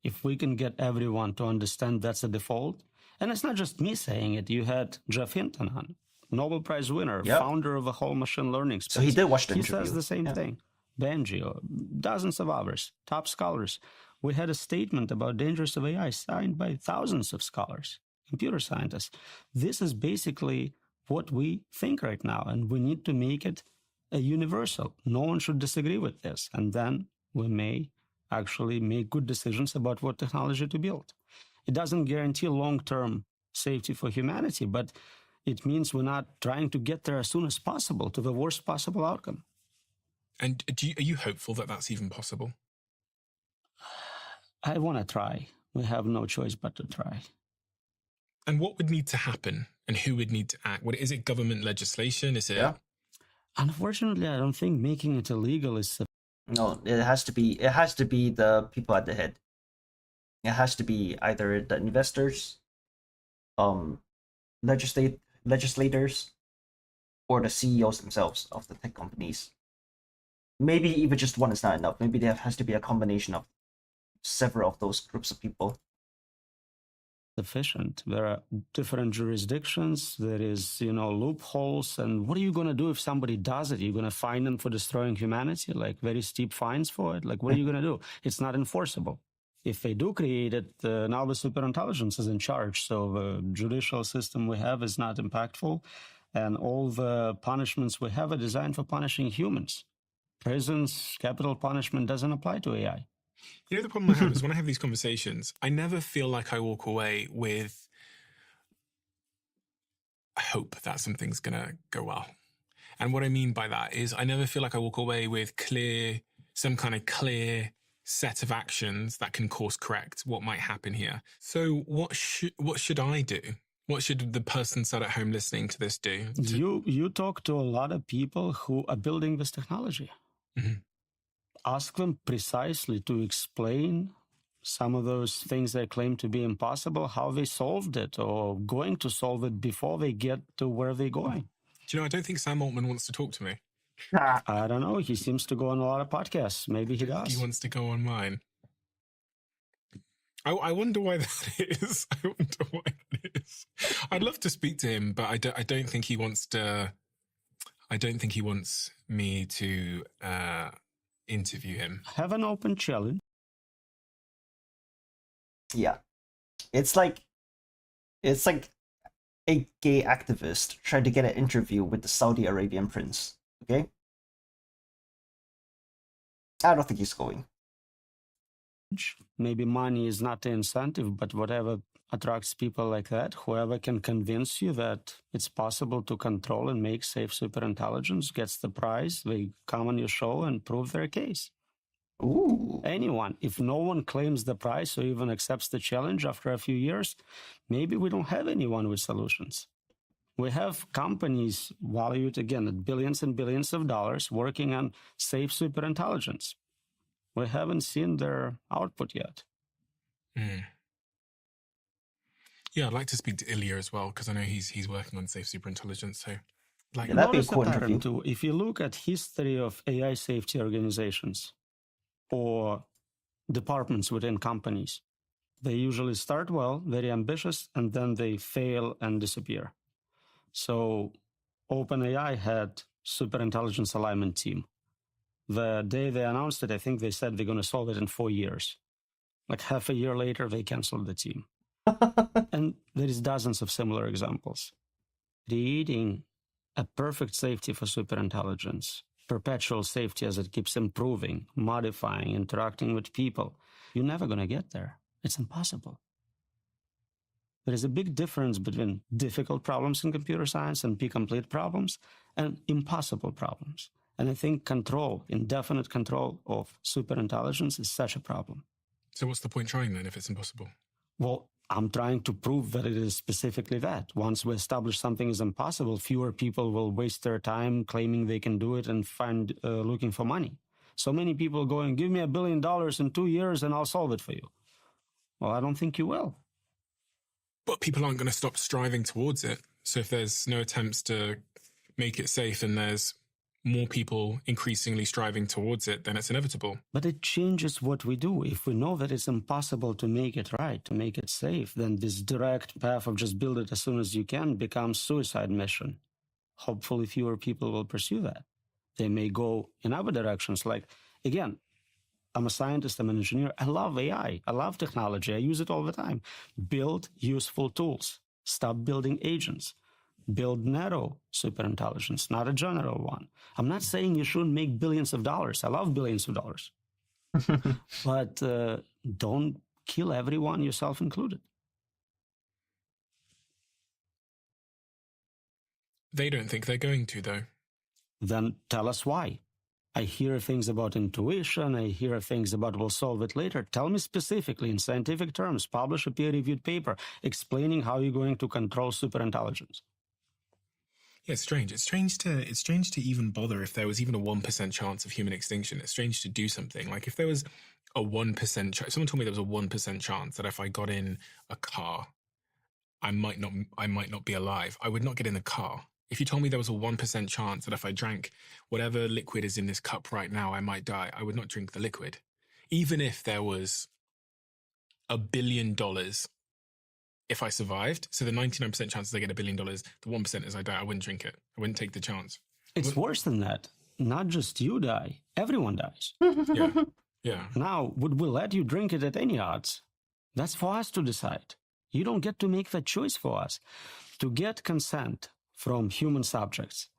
If we can get everyone to understand that's the default, and it's not just me saying it, you had Jeff Hinton on, Nobel Prize winner, founder of the whole machine learning space. So he did watch the interview. He says the same thing. Benji, dozens of others, top scholars. We had a statement about dangers of AI signed by thousands of scholars, computer scientists. This is basically what we think right now, and we need to make it a universal. No one should disagree with this, and then we may actually make good decisions about what technology to build. It doesn't guarantee long-term safety for humanity, but it means we're not trying to get there as soon as possible to the worst possible outcome. And are you hopeful that that's even possible? I want to try. We have no choice but to try. And what would need to happen, and who would need to act? Is it government legislation? Is it? Yeah. Unfortunately, I don't think making it illegal is. No, it has to be. It has to be the people at the head. It has to be either the investors, legislators, or the CEOs themselves of the tech companies. Maybe even just one is not enough. Maybe there has to be a combination of several of those groups of people. Sufficient. There are different jurisdictions. There is, loopholes. And what are you going to do if somebody does it? You're going to fine them for destroying humanity, like very steep fines for it? Like, what are you going to do? It's not enforceable. If they do create it, now the superintelligence is in charge. So the judicial system we have is not impactful. And all the punishments we have are designed for punishing humans. Prisons, capital punishment doesn't apply to AI. You know, the problem I have is when I have these conversations, I never feel like I walk away with hope that something's going to go well. And what I mean by that is I never feel like I walk away with some kind of clear set of actions that can course correct what might happen here. So what should I do? What should the person sat at home listening to this do? You talk to a lot of people who are building this technology. Mm-hmm. Ask them precisely to explain some of those things they claim to be impossible, how they solved it or going to solve it before they get to where they're going. Do you know, I don't think Sam Altman wants to talk to me. I don't know. He seems to go on a lot of podcasts. Maybe he does. He wants to go on mine. I wonder why that is. I wonder why that is. I'd love to speak to him, but I don't think he wants to. I don't think he wants me to interview him. Have an open challenge. Yeah, it's like a gay activist trying to get an interview with the Saudi Arabian prince. Okay, I don't think he's going. Maybe money is not the incentive, but whatever attracts people like that, whoever can convince you that it's possible to control and make safe superintelligence gets the prize. They come on your show and prove their case. Ooh. Anyone. If no one claims the prize or even accepts the challenge after a few years, maybe we don't have anyone with solutions. We have companies valued, again, at billions and billions of dollars working on safe superintelligence. We haven't seen their output yet. Mm. Yeah, I'd like to speak to Ilya as well, because I know he's working on safe superintelligence. So, that'd be a cool interview too. If you look at history of AI safety organizations or departments within companies, they usually start well, very ambitious, and then they fail and disappear. So OpenAI had superintelligence alignment team. The day they announced it, I think they said they're going to solve it in 4 years. Like half a year later, they canceled the team. And there is dozens of similar examples. Creating a perfect safety for superintelligence, perpetual safety as it keeps improving, modifying, interacting with people, you're never going to get there. It's impossible. There is a big difference between difficult problems in computer science and complete problems and impossible problems. And I think indefinite control of superintelligence is such a problem. So what's the point trying then if it's impossible? Well, I'm trying to prove that it is specifically that. Once we establish something is impossible, fewer people will waste their time claiming they can do it and looking for money. So many people going, give me $1 billion in 2 years and I'll solve it for you. Well, I don't think you will. But people aren't going to stop striving towards it. So if there's no attempts to make it safe and there's more people increasingly striving towards it, then it's inevitable. But it changes what we do. If we know that it's impossible to make it right, to make it safe, then this direct path of just build it as soon as you can becomes suicide mission. Hopefully fewer people will pursue that. They may go in other directions. Like, again, I'm a scientist, I'm an engineer. I love AI. I love technology. I use it all the time. Build useful tools. Stop building agents. Build narrow superintelligence, not a general one. I'm not saying you shouldn't make billions of dollars. I love billions of dollars. But don't kill everyone, yourself included. They don't think they're going to, though. Then tell us why. I hear things about intuition. I hear things about we'll solve it later. Tell me specifically in scientific terms, publish a peer-reviewed paper explaining how you're going to control superintelligence. Yeah, it's strange. It's strange to even bother if there was even a 1% chance of human extinction. It's strange to do something. Like if there was a 1% chance, someone told me there was a 1% chance that if I got in a car, I might not be alive. I would not get in the car. If you told me there was a 1% chance that if I drank whatever liquid is in this cup right now, I might die, I would not drink the liquid. Even if there was $1 billion, if I survived, so the 99% chances I get $1 billion, the 1% is I die, I wouldn't drink it. I wouldn't take the chance. It's worse than that. Not just you die, everyone dies. Yeah. Now, would we let you drink it at any odds? That's for us to decide. You don't get to make that choice for us. To get consent from human subjects,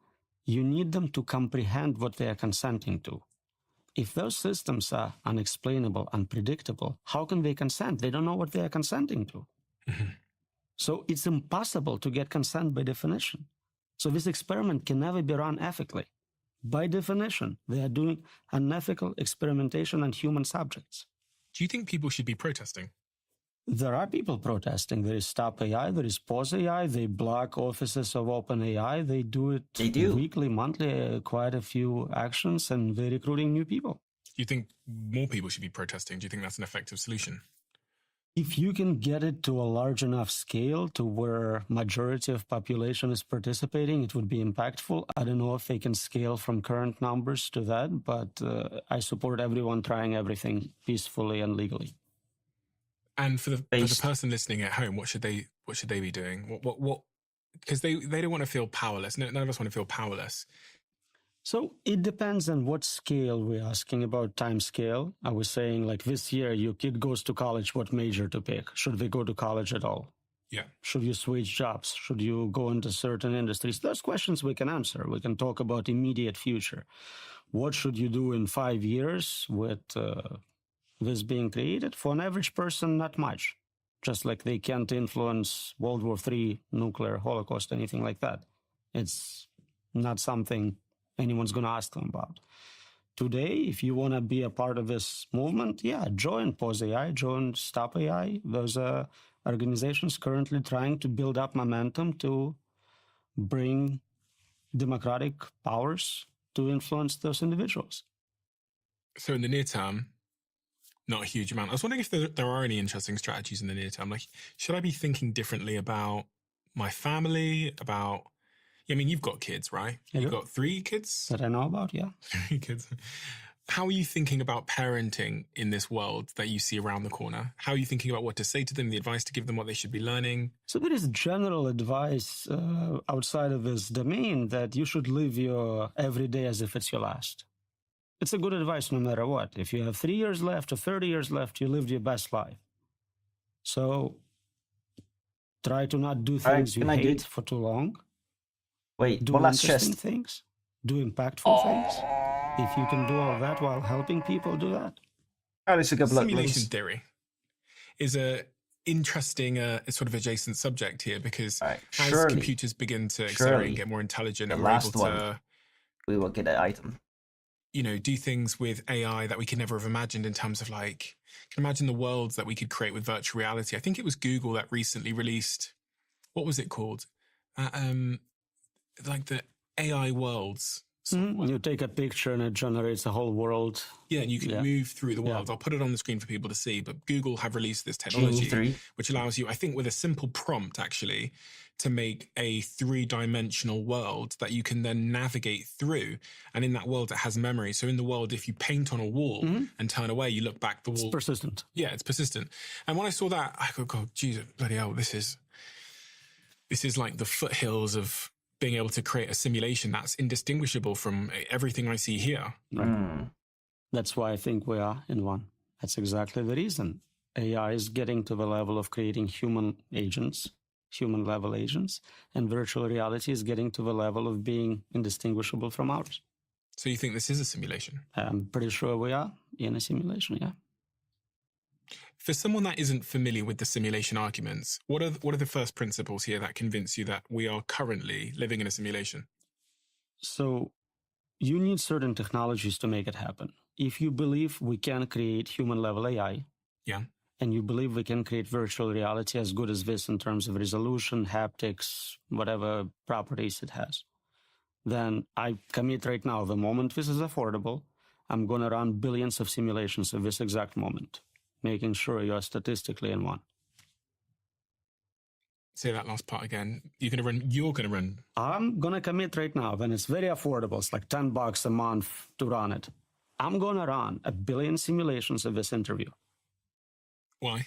you need them to comprehend what they are consenting to. If those systems are unexplainable, unpredictable, how can they consent? They don't know what they are consenting to. So it's impossible to get consent by definition. So this experiment can never be run ethically. By definition, they are doing unethical experimentation on human subjects. Do you think people should be protesting? There are people protesting. There is Stop AI, there is Pause AI. They block offices of OpenAI. They do it weekly, monthly, quite a few actions, and they're recruiting new people. Do you think more people should be protesting? Do you think that's an effective solution? If you can get it to a large enough scale to where majority of population is participating, it would be impactful. I don't know if they can scale from current numbers to that, but I support everyone trying everything peacefully and legally. And for the person listening at home, what should they be doing? What? Because they don't want to feel powerless. None of us want to feel powerless. So it depends on what scale we're asking about. Time scale. I was saying, like, this year your kid goes to college, what major to pick? Should they go to college at all? Yeah. Should you switch jobs? Should you go into certain industries? Those questions we can answer. We can talk about immediate future. What should you do in 5 years with this being created? For an average person, not much. Just like they can't influence World War III, nuclear holocaust, anything like that. It's not something anyone's going to ask them about. Today, if you want to be a part of this movement, join Pause AI, join Stop AI. Those are organizations currently trying to build up momentum to bring democratic powers to influence those individuals. So in the near term, not a huge amount. I was wondering if there are any interesting strategies in the near term. Like, should I be thinking differently about my family, about... I mean, you've got kids, right? You've got 3 kids? That I know about, yeah. 3 kids. How are you thinking about parenting in this world that you see around the corner? How are you thinking about what to say to them, the advice to give them, what they should be learning? So there is general advice outside of this domain that you should live your every day as if it's your last. It's a good advice no matter what. If you have 3 years left or 30 years left, you lived your best life. So try to not do things you hate for too long. Wait, do one last interesting chest. things, do impactful things. If you can do all that while helping people, do that. Simulation theory is a interesting sort of adjacent subject here, because as computers begin to accelerate and get more intelligent, and we're able to, we will get an item. Do things with AI that we could never have imagined, in terms of, like, you can imagine the worlds that we could create with virtual reality. I think it was Google that recently released, what was it called? Like the AI worlds. You take a picture and it generates a whole world. Yeah, and you can move through the world. I'll put it on the screen for people to see, but Google have released this technology which allows you, I think with a simple prompt actually, to make a 3-dimensional world that you can then navigate through. And in that world, it has memory. So in the world, if you paint on a wall and turn away, you look back, the wall... It's persistent. Yeah, it's persistent. And when I saw that, I go, God, Jesus, bloody hell, this is like the foothills of being able to create a simulation that's indistinguishable from everything I see here. Right. That's why I think we are in one. That's exactly the reason. AI is getting to the level of creating human agents, human-level agents, and virtual reality is getting to the level of being indistinguishable from ours. So you think this is a simulation? I'm pretty sure we are in a simulation, yeah. For someone that isn't familiar with the simulation arguments, what are the first principles here that convince you that we are currently living in a simulation? So you need certain technologies to make it happen. If you believe we can create human-level AI, yeah, and you believe we can create virtual reality as good as this in terms of resolution, haptics, whatever properties it has, then I commit right now, the moment this is affordable, I'm going to run billions of simulations at this exact moment, making sure you are statistically in one. Say that last part again. You're going to run. I'm going to commit right now, when it's very affordable, it's like $10 a month to run it. I'm going to run 1 billion simulations of this interview. Why?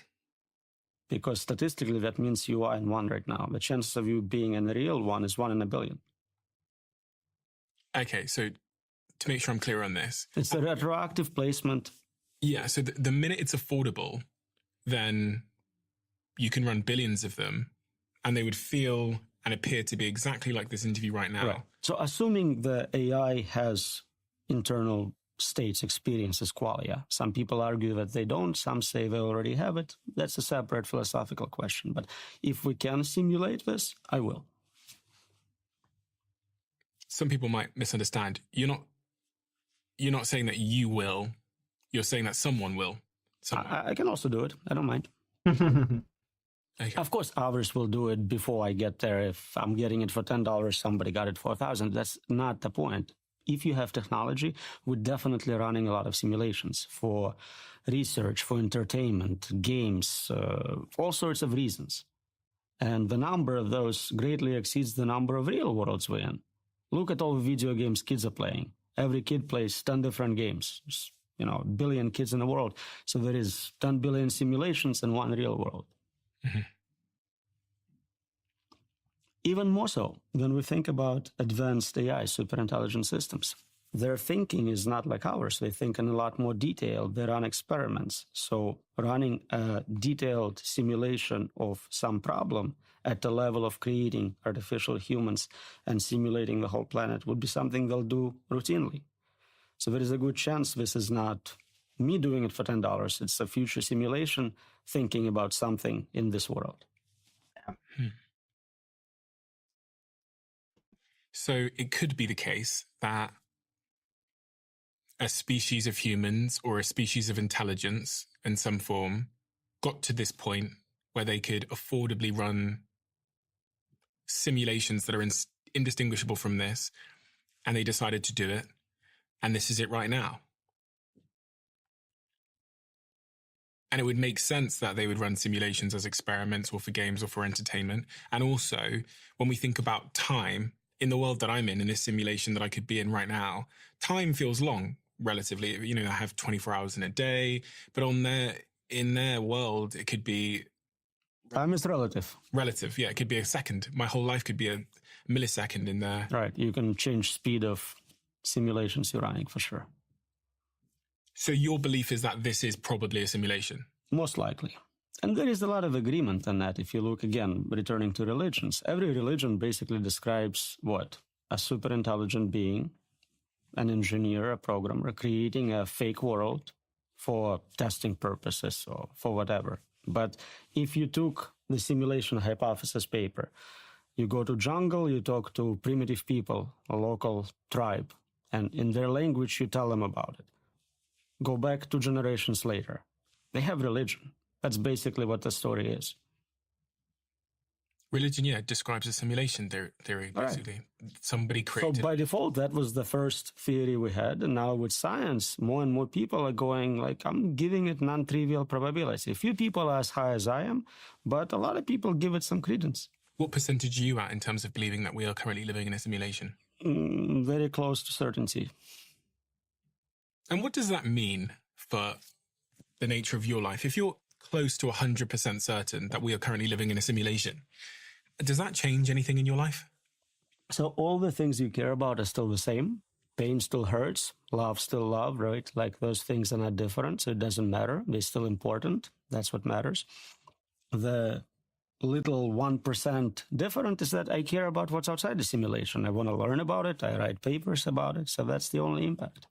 Because statistically, that means you are in one right now. The chances of you being in the real one is 1 in 1 billion. Okay, so to make sure I'm clear on this. It's a retroactive placement. Yeah, so the minute it's affordable, then you can run billions of them, and they would feel and appear to be exactly like this interview right now. Right. So assuming the AI has internal states, experiences, qualia. Some people argue that they don't. Some say they already have it. That's a separate philosophical question. But if we can simulate this, I will. Some people might misunderstand. You're not saying that you will. You're saying that someone will. I can also do it. I don't mind. Okay. Of course, others will do it before I get there. If I'm getting it for $10, somebody got it for $1,000. That's not the point. If you have technology, we're definitely running a lot of simulations for research, for entertainment, games, all sorts of reasons. And the number of those greatly exceeds the number of real worlds we're in. Look at all the video games kids are playing. Every kid plays 10 different games. There's, 1 billion kids in the world. So there is 10 billion simulations in one real world. Mm-hmm. Even more so when we think about advanced AI, superintelligent systems. Their thinking is not like ours. They think in a lot more detail. They run experiments. So running a detailed simulation of some problem at the level of creating artificial humans and simulating the whole planet would be something they'll do routinely. So there is a good chance this is not me doing it for $10. It's a future simulation thinking about something in this world. Hmm. So it could be the case that a species of humans or a species of intelligence in some form got to this point where they could affordably run simulations that are indistinguishable from this, and they decided to do it, and this is it right now. And it would make sense that they would run simulations as experiments or for games or for entertainment. And also, when we think about time, in the world that I'm in this simulation that I could be in right now, time feels long, relatively. I have 24 hours in a day, but in their world, it could be... Time is relative. Relative, yeah. It could be a second. My whole life could be a millisecond in there. Right. You can change speed of simulations you're running, for sure. So your belief is that this is probably a simulation? Most likely. And there is a lot of agreement on that. If you look, again, returning to religions, every religion basically describes what? A super intelligent being, an engineer, a programmer, creating a fake world for testing purposes or for whatever. But if you took the simulation hypothesis paper, you go to jungle, you talk to primitive people, a local tribe, and in their language, you tell them about it. Go back 2 generations later. They have religion. That's basically what the story is. Religion, yeah, describes a simulation theory, basically. Right. Somebody created... So by default, that was the first theory we had. And now with science, more and more people are going like, I'm giving it non-trivial probability. A few people are as high as I am, but a lot of people give it some credence. What percentage are you at in terms of believing that we are currently living in a simulation? Very close to certainty. And what does that mean for the nature of your life? If you're close to 100% certain that we are currently living in a simulation, does that change anything in your life? So all the things you care about are still the same. Pain still hurts. Love still love, right? Like those things are not different, so it doesn't matter. They're still important. That's what matters. The little 1% different is that I care about what's outside the simulation. I want to learn about it. I write papers about it. So that's the only impact.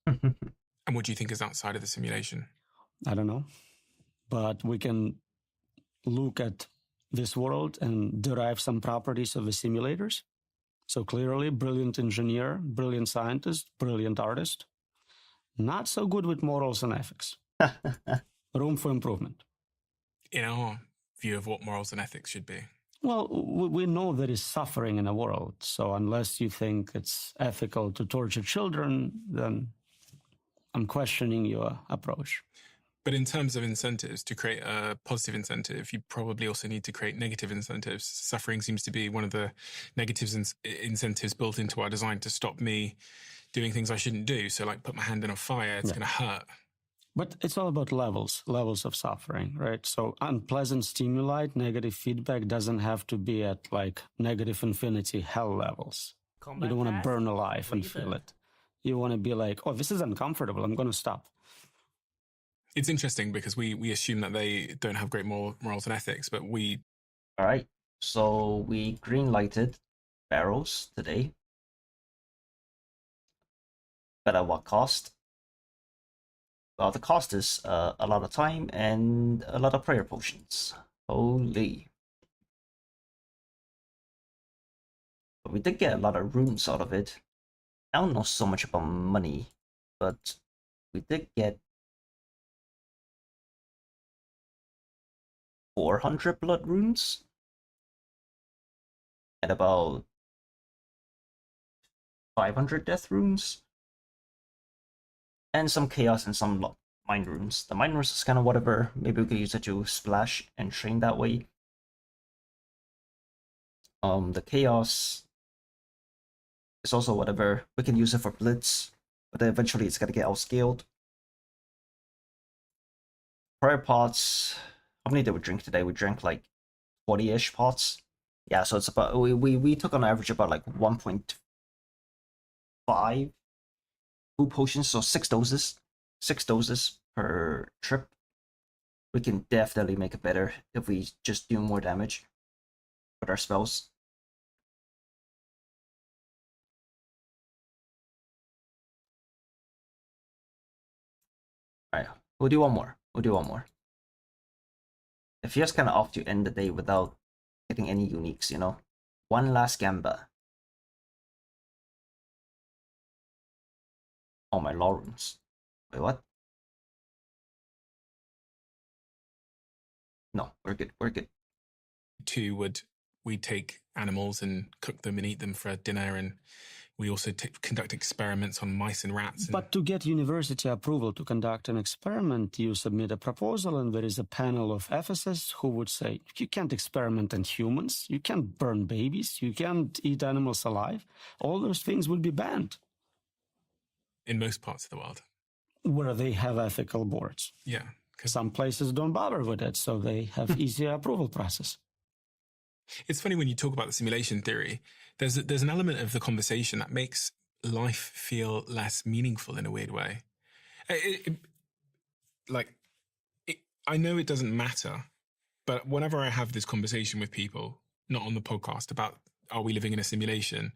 And what do you think is outside of the simulation? I don't know. But we can look at this world and derive some properties of the simulators. So clearly, brilliant engineer, brilliant scientist, brilliant artist. Not so good with morals and ethics. Room for improvement. In our view of what morals and ethics should be. Well, we know there is suffering in the world. So unless you think it's ethical to torture children, then I'm questioning your approach. But in terms of incentives, to create a positive incentive, you probably also need to create negative incentives. Suffering seems to be one of the negatives and incentives built into our design to stop me doing things I shouldn't do. So like put my hand in a fire, it's going to hurt. But it's all about levels of suffering, right? So unpleasant stimuli, negative feedback doesn't have to be at like negative infinity hell levels. You don't want to burn alive and feel it. You want to be like, oh, this is uncomfortable, I'm going to stop. It's interesting because we assume that they don't have great morals and ethics, but we... All right, so we green-lighted Barrows today. But at what cost? Well, the cost is a lot of time and a lot of prayer potions. Holy. But we did get a lot of runes out of it. I don't know so much about money, but we did get 400 blood runes and about 500 death runes. And some chaos and some mind runes. The mind runes is kind of whatever. Maybe we could use it to splash and train that way. The chaos is also whatever. We can use it for blitz, but then eventually it's gonna get outscaled. Prayer pots. How many did we drink today? We drank like 40-ish pots. Yeah, so it's about we took on average about like 1.5 potions, so 6 doses. 6 doses per trip. We can definitely make it better if we just do more damage with our spells. Alright, we'll do one more. We'll do one more. It feels kind of off to end the day without getting any uniques, you know? One last Gamba. Oh, my law runes. Wait, what? No, we're good. We're good. We take animals and cook them and eat them for dinner, and we also conduct experiments on mice and rats. But to get university approval to conduct an experiment, you submit a proposal, and there is a panel of ethicists who would say, you can't experiment on humans, you can't burn babies, you can't eat animals alive. All those things would be banned. In most parts of the world. Where they have ethical boards. Yeah. Some places don't bother with it, so they have easier approval process. It's funny when you talk about the simulation theory, there's an element of the conversation that makes life feel less meaningful in a weird way. I know it doesn't matter, but whenever I have this conversation with people, not on the podcast, about are we living in a simulation,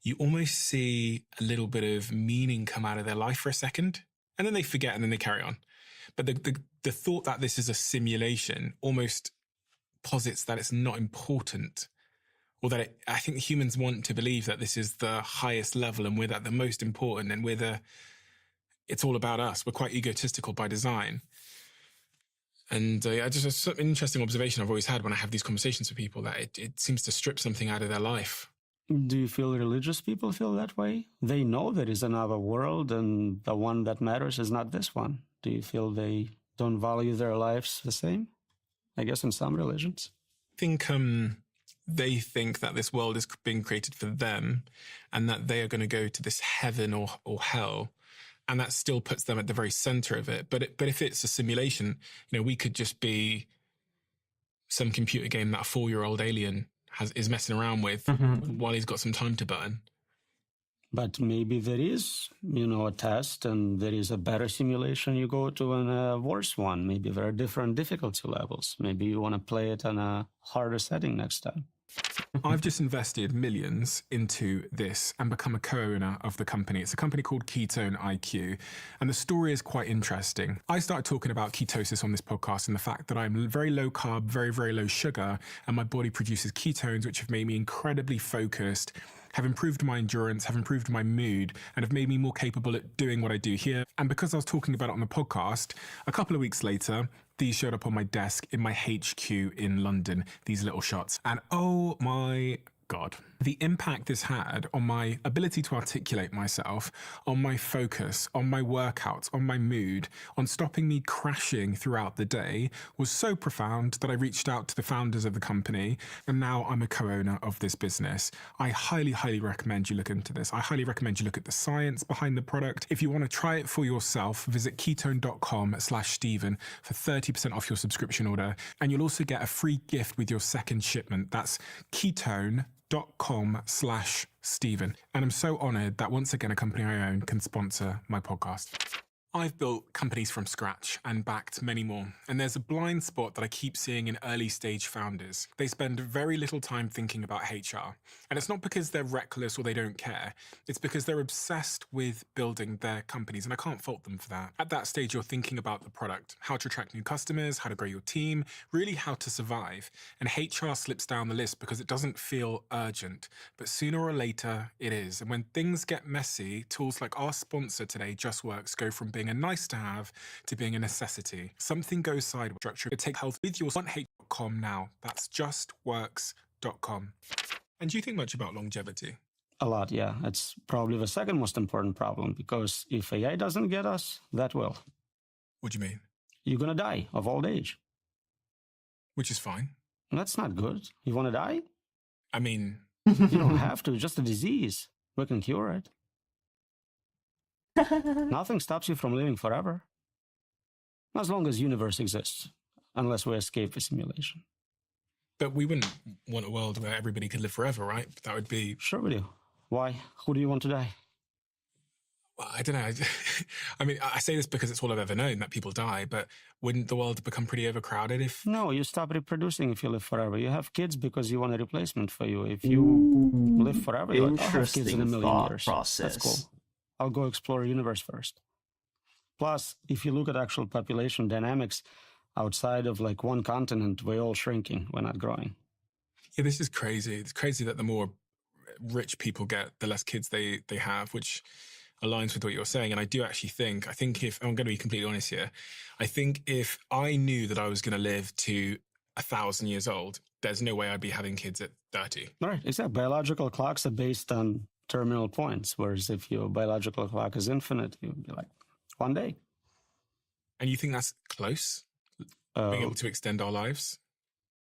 you almost see a little bit of meaning come out of their life for a second, and then they forget and then they carry on. But the thought that this is a simulation almost posits that it's not important, or that I think humans want to believe that this is the highest level and we're at the most important, and it's all about us. We're quite egotistical by design. And it's an interesting observation I've always had when I have these conversations with people, that it seems to strip something out of their life. Do you feel religious people feel that way? They know there is another world and the one that matters is not this one. Do you feel they don't value their lives the same? I guess in some religions. I think they think that this world is being created for them and that they are going to go to this heaven or hell. And that still puts them at the very center of it. But if it's a simulation, we could just be some computer game that a 4-year-old alien is messing around with while he's got some time to burn. But maybe there is, a test and there is a better simulation you go to and a worse one. Maybe there are different difficulty levels. Maybe you want to play it on a harder setting next time. I've just invested millions into this and become a co-owner of the company. It's a company called Ketone IQ, and the story is quite interesting. I started talking about ketosis on this podcast and the fact that I'm very low carb, very, very low sugar, and my body produces ketones, which have made me incredibly focused, have improved my endurance, have improved my mood, and have made me more capable at doing what I do here. And because I was talking about it on the podcast, a couple of weeks later, these showed up on my desk in my HQ in London, these little shots. And oh my God, the impact this had on my ability to articulate myself, on my focus, on my workouts, on my mood, on stopping me crashing throughout the day was so profound that I reached out to the founders of the company, and now I'm a co-owner of this business. I highly, highly recommend you look into this. I highly recommend you look at the science behind the product. If you want to try it for yourself, visit ketone.com/Stephen for 30% off your subscription order, and you'll also get a free gift with your second shipment. That's ketone.com/Stephen. And I'm so honored that once again a company I own can sponsor my podcast. I've built companies from scratch and backed many more. And there's a blind spot that I keep seeing in early stage founders. They spend very little time thinking about HR. And it's not because they're reckless or they don't care. It's because they're obsessed with building their companies. And I can't fault them for that. At that stage, you're thinking about the product, how to attract new customers, how to grow your team, really how to survive. And HR slips down the list because it doesn't feel urgent. But sooner or later, it is. And when things get messy, tools like our sponsor today, JustWorks, go from being a nice to have to being a necessity. Something goes sideways. Structure to take health with your .com now. That's justworks.com. And do you think much about longevity? A lot, yeah. It's probably the second most important problem, because if AI doesn't get us, that will. What do you mean? You're going to die of old age. Which is fine. That's not good. You want to die? I mean... You don't have to. It's just a disease. We can cure it. Nothing stops you from living forever. As long as universe exists. Unless we escape the simulation. But we wouldn't want a world where everybody could live forever, right? That would be... Sure we do. Why? Who do you want to die? Well, I don't know. I mean, I say this because it's all I've ever known, that people die, but wouldn't the world become pretty overcrowded if... No, you stop reproducing if you live forever. You have kids because you want a replacement for you. If you live forever, you're like, I'll have kids in a million years. Process. That's cool. I'll go explore the universe first. Plus, if you look at actual population dynamics, outside of like one continent, we're all shrinking. We're not growing. Yeah, this is crazy. It's crazy that the more rich people get, the less kids they have, which aligns with what you're saying. And I do actually think if, I'm going to be completely honest here, I think if I knew that I was going to live to 1,000 years old, there's no way I'd be having kids at 30. Right, exactly. Biological clocks are based on terminal points, whereas if your biological clock is infinite, you'll be like, one day. And you think that's close? Being able to extend our lives?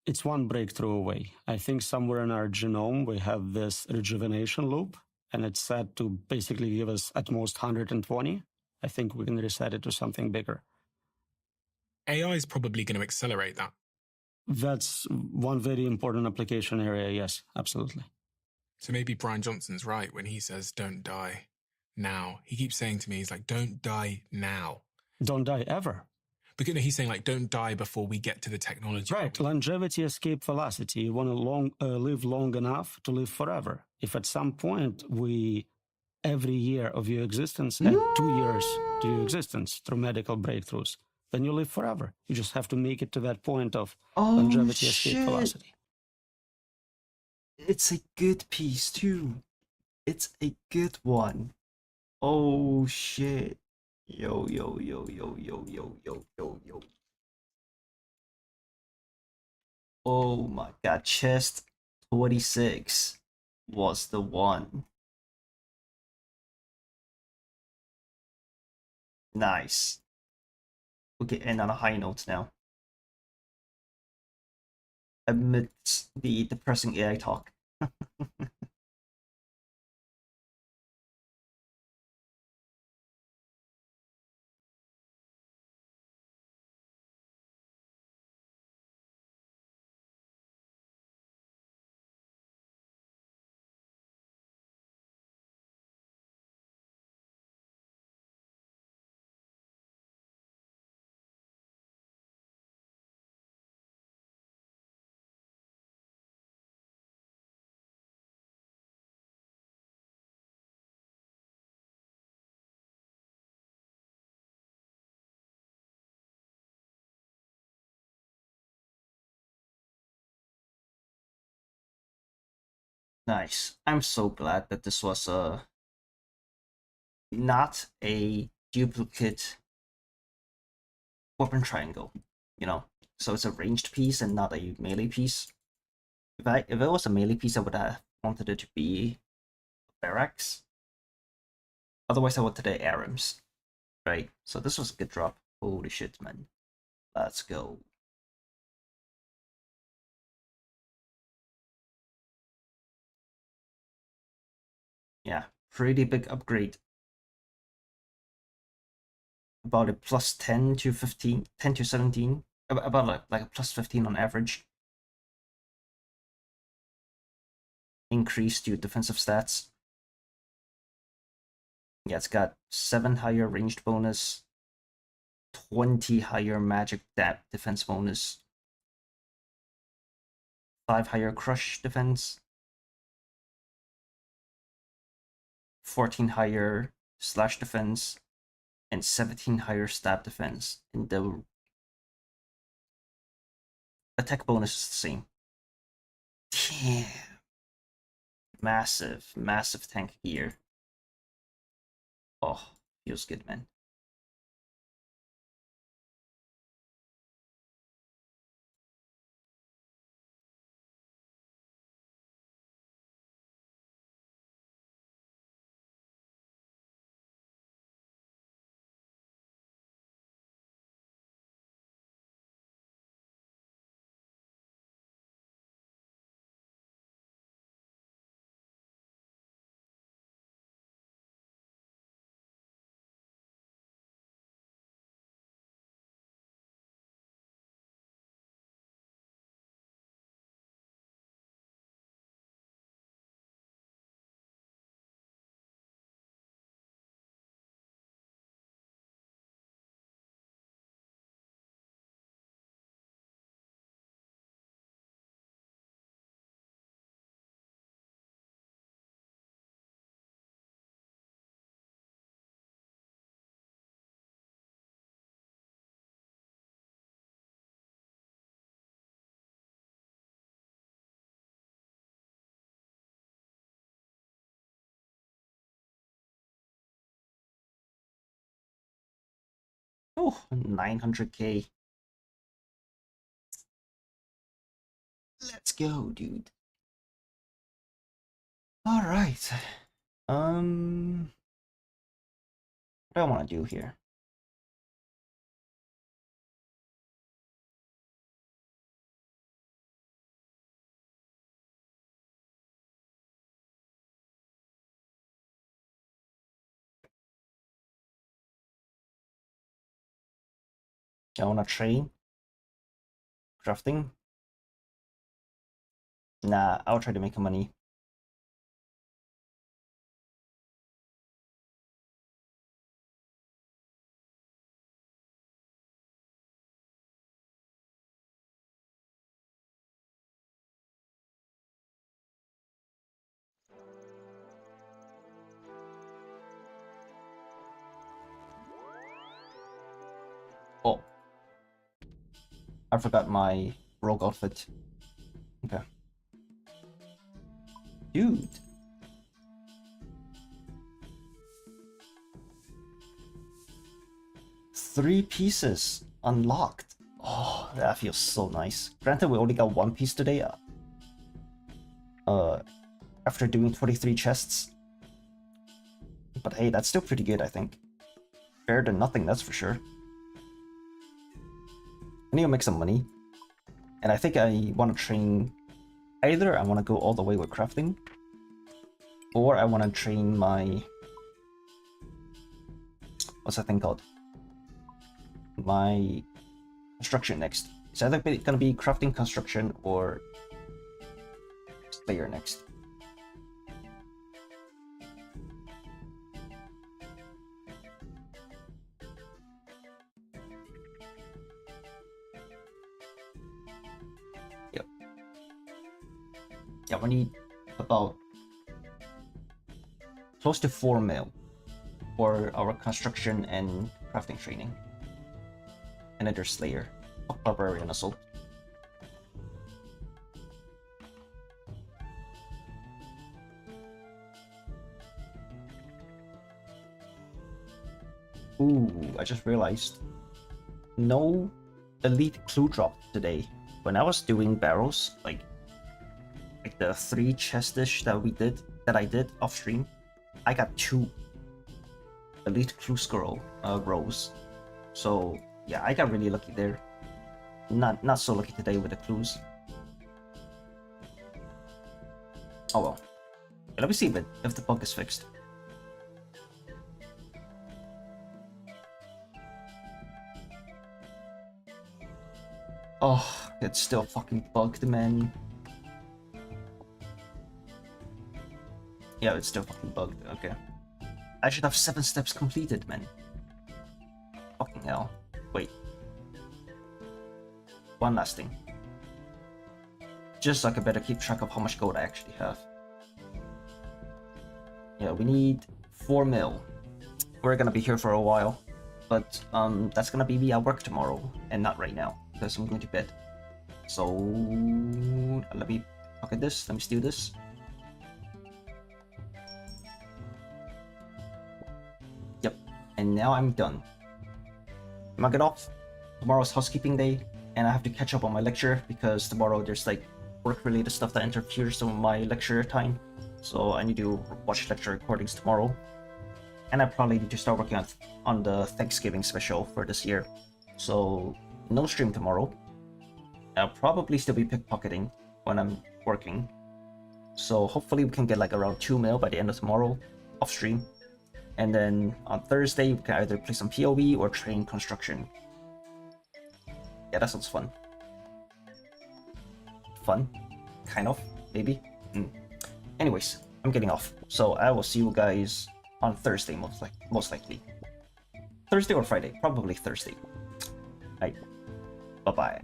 It's one breakthrough away. I think somewhere in our genome, we have this rejuvenation loop, and it's set to basically give us at most 120. I think we can reset it to something bigger. AI is probably going to accelerate that. That's one very important application area. Yes, absolutely. So maybe Brian Johnson's right when he says, don't die now. He keeps saying to me, he's like, don't die now. Don't die ever. Because he's saying, like, don't die before we get to the technology. Right. Longevity, escape velocity. You want to live long enough to live forever. If at some point every year of your existence, add 2 years to your existence through medical breakthroughs, then you live forever. You just have to make it to that point of longevity, escape velocity. It's a good piece too. It's a good one. Oh shit. Yo. Oh my god, chest 26 was the one. Nice. Okay, and on a high note now. Amidst the depressing AI talk. Nice. I'm so glad that this was not a duplicate weapon triangle, you know? So it's a ranged piece and not a melee piece. If it was a melee piece, I would have wanted it to be barracks. Otherwise, I wanted the ARMs, right? So this was a good drop. Holy shit, man. Let's go. Yeah, pretty big upgrade. About a plus 10 to 15, 10 to 17. About like a plus 15 on average. Increase to defensive stats. Yeah, it's got 7 higher ranged bonus, 20 higher magic defense bonus, 5 higher crush defense, 14 higher slash defense, and 17 higher stab defense. And the attack bonus is the same. Damn. Massive, massive tank gear. Oh, feels good, man. Oh, 900k. Let's go, dude. All right. What do I want to do here? I want to train crafting. Nah, I'll try to make money. Oh, I forgot my rogue outfit. Okay. Dude. Three pieces unlocked. Oh, that feels so nice. Granted, we only got one piece today. After doing 23 chests. But hey, that's still pretty good, I think. Better than nothing, that's for sure. I need to make some money. And I think I want to train... Either I want to go all the way with crafting, or I want to train my... What's that thing called? My construction next. It's either gonna be crafting, construction, or Slayer next. Yep. Yeah, we need about close to 4 mil for our construction and crafting training. Another Slayer of Barbarian Assault. Ooh, I just realized. No elite clue drop today. When I was doing Barrows, like the 3 chest-ish that I did off stream, I got 2 elite clue scroll rows. So yeah, I got really lucky there. Not so lucky today with the clues. Oh well. Let me see if the bug is fixed. Oh, it's still fucking bugged, man. Yeah, it's still fucking bugged. Okay. I should have 7 steps completed, man. Fucking hell. Wait. One last thing. Just like I better keep track of how much gold I actually have. Yeah, we need 4 mil. We're gonna be here for a while. But that's gonna be me at work tomorrow and not right now because I'm going to bed. So let me look at this. Let me steal this. Yep, and now I'm done. I'm gonna get off. Tomorrow's housekeeping day, and I have to catch up on my lecture because tomorrow there's like work-related stuff that interferes with my lecture time. So I need to watch lecture recordings tomorrow. And I probably need to start working on the Thanksgiving special for this year. So no stream tomorrow. I'll probably still be pickpocketing when I'm working. So hopefully we can get like around 2 mil by the end of tomorrow off stream. And then on Thursday we can either play some PoE or train construction. Yeah, that sounds fun. Fun? Kind of, maybe. Anyways, I'm getting off. So I will see you guys on Thursday, most likely. Thursday or Friday, probably Thursday. Alright, bye-bye.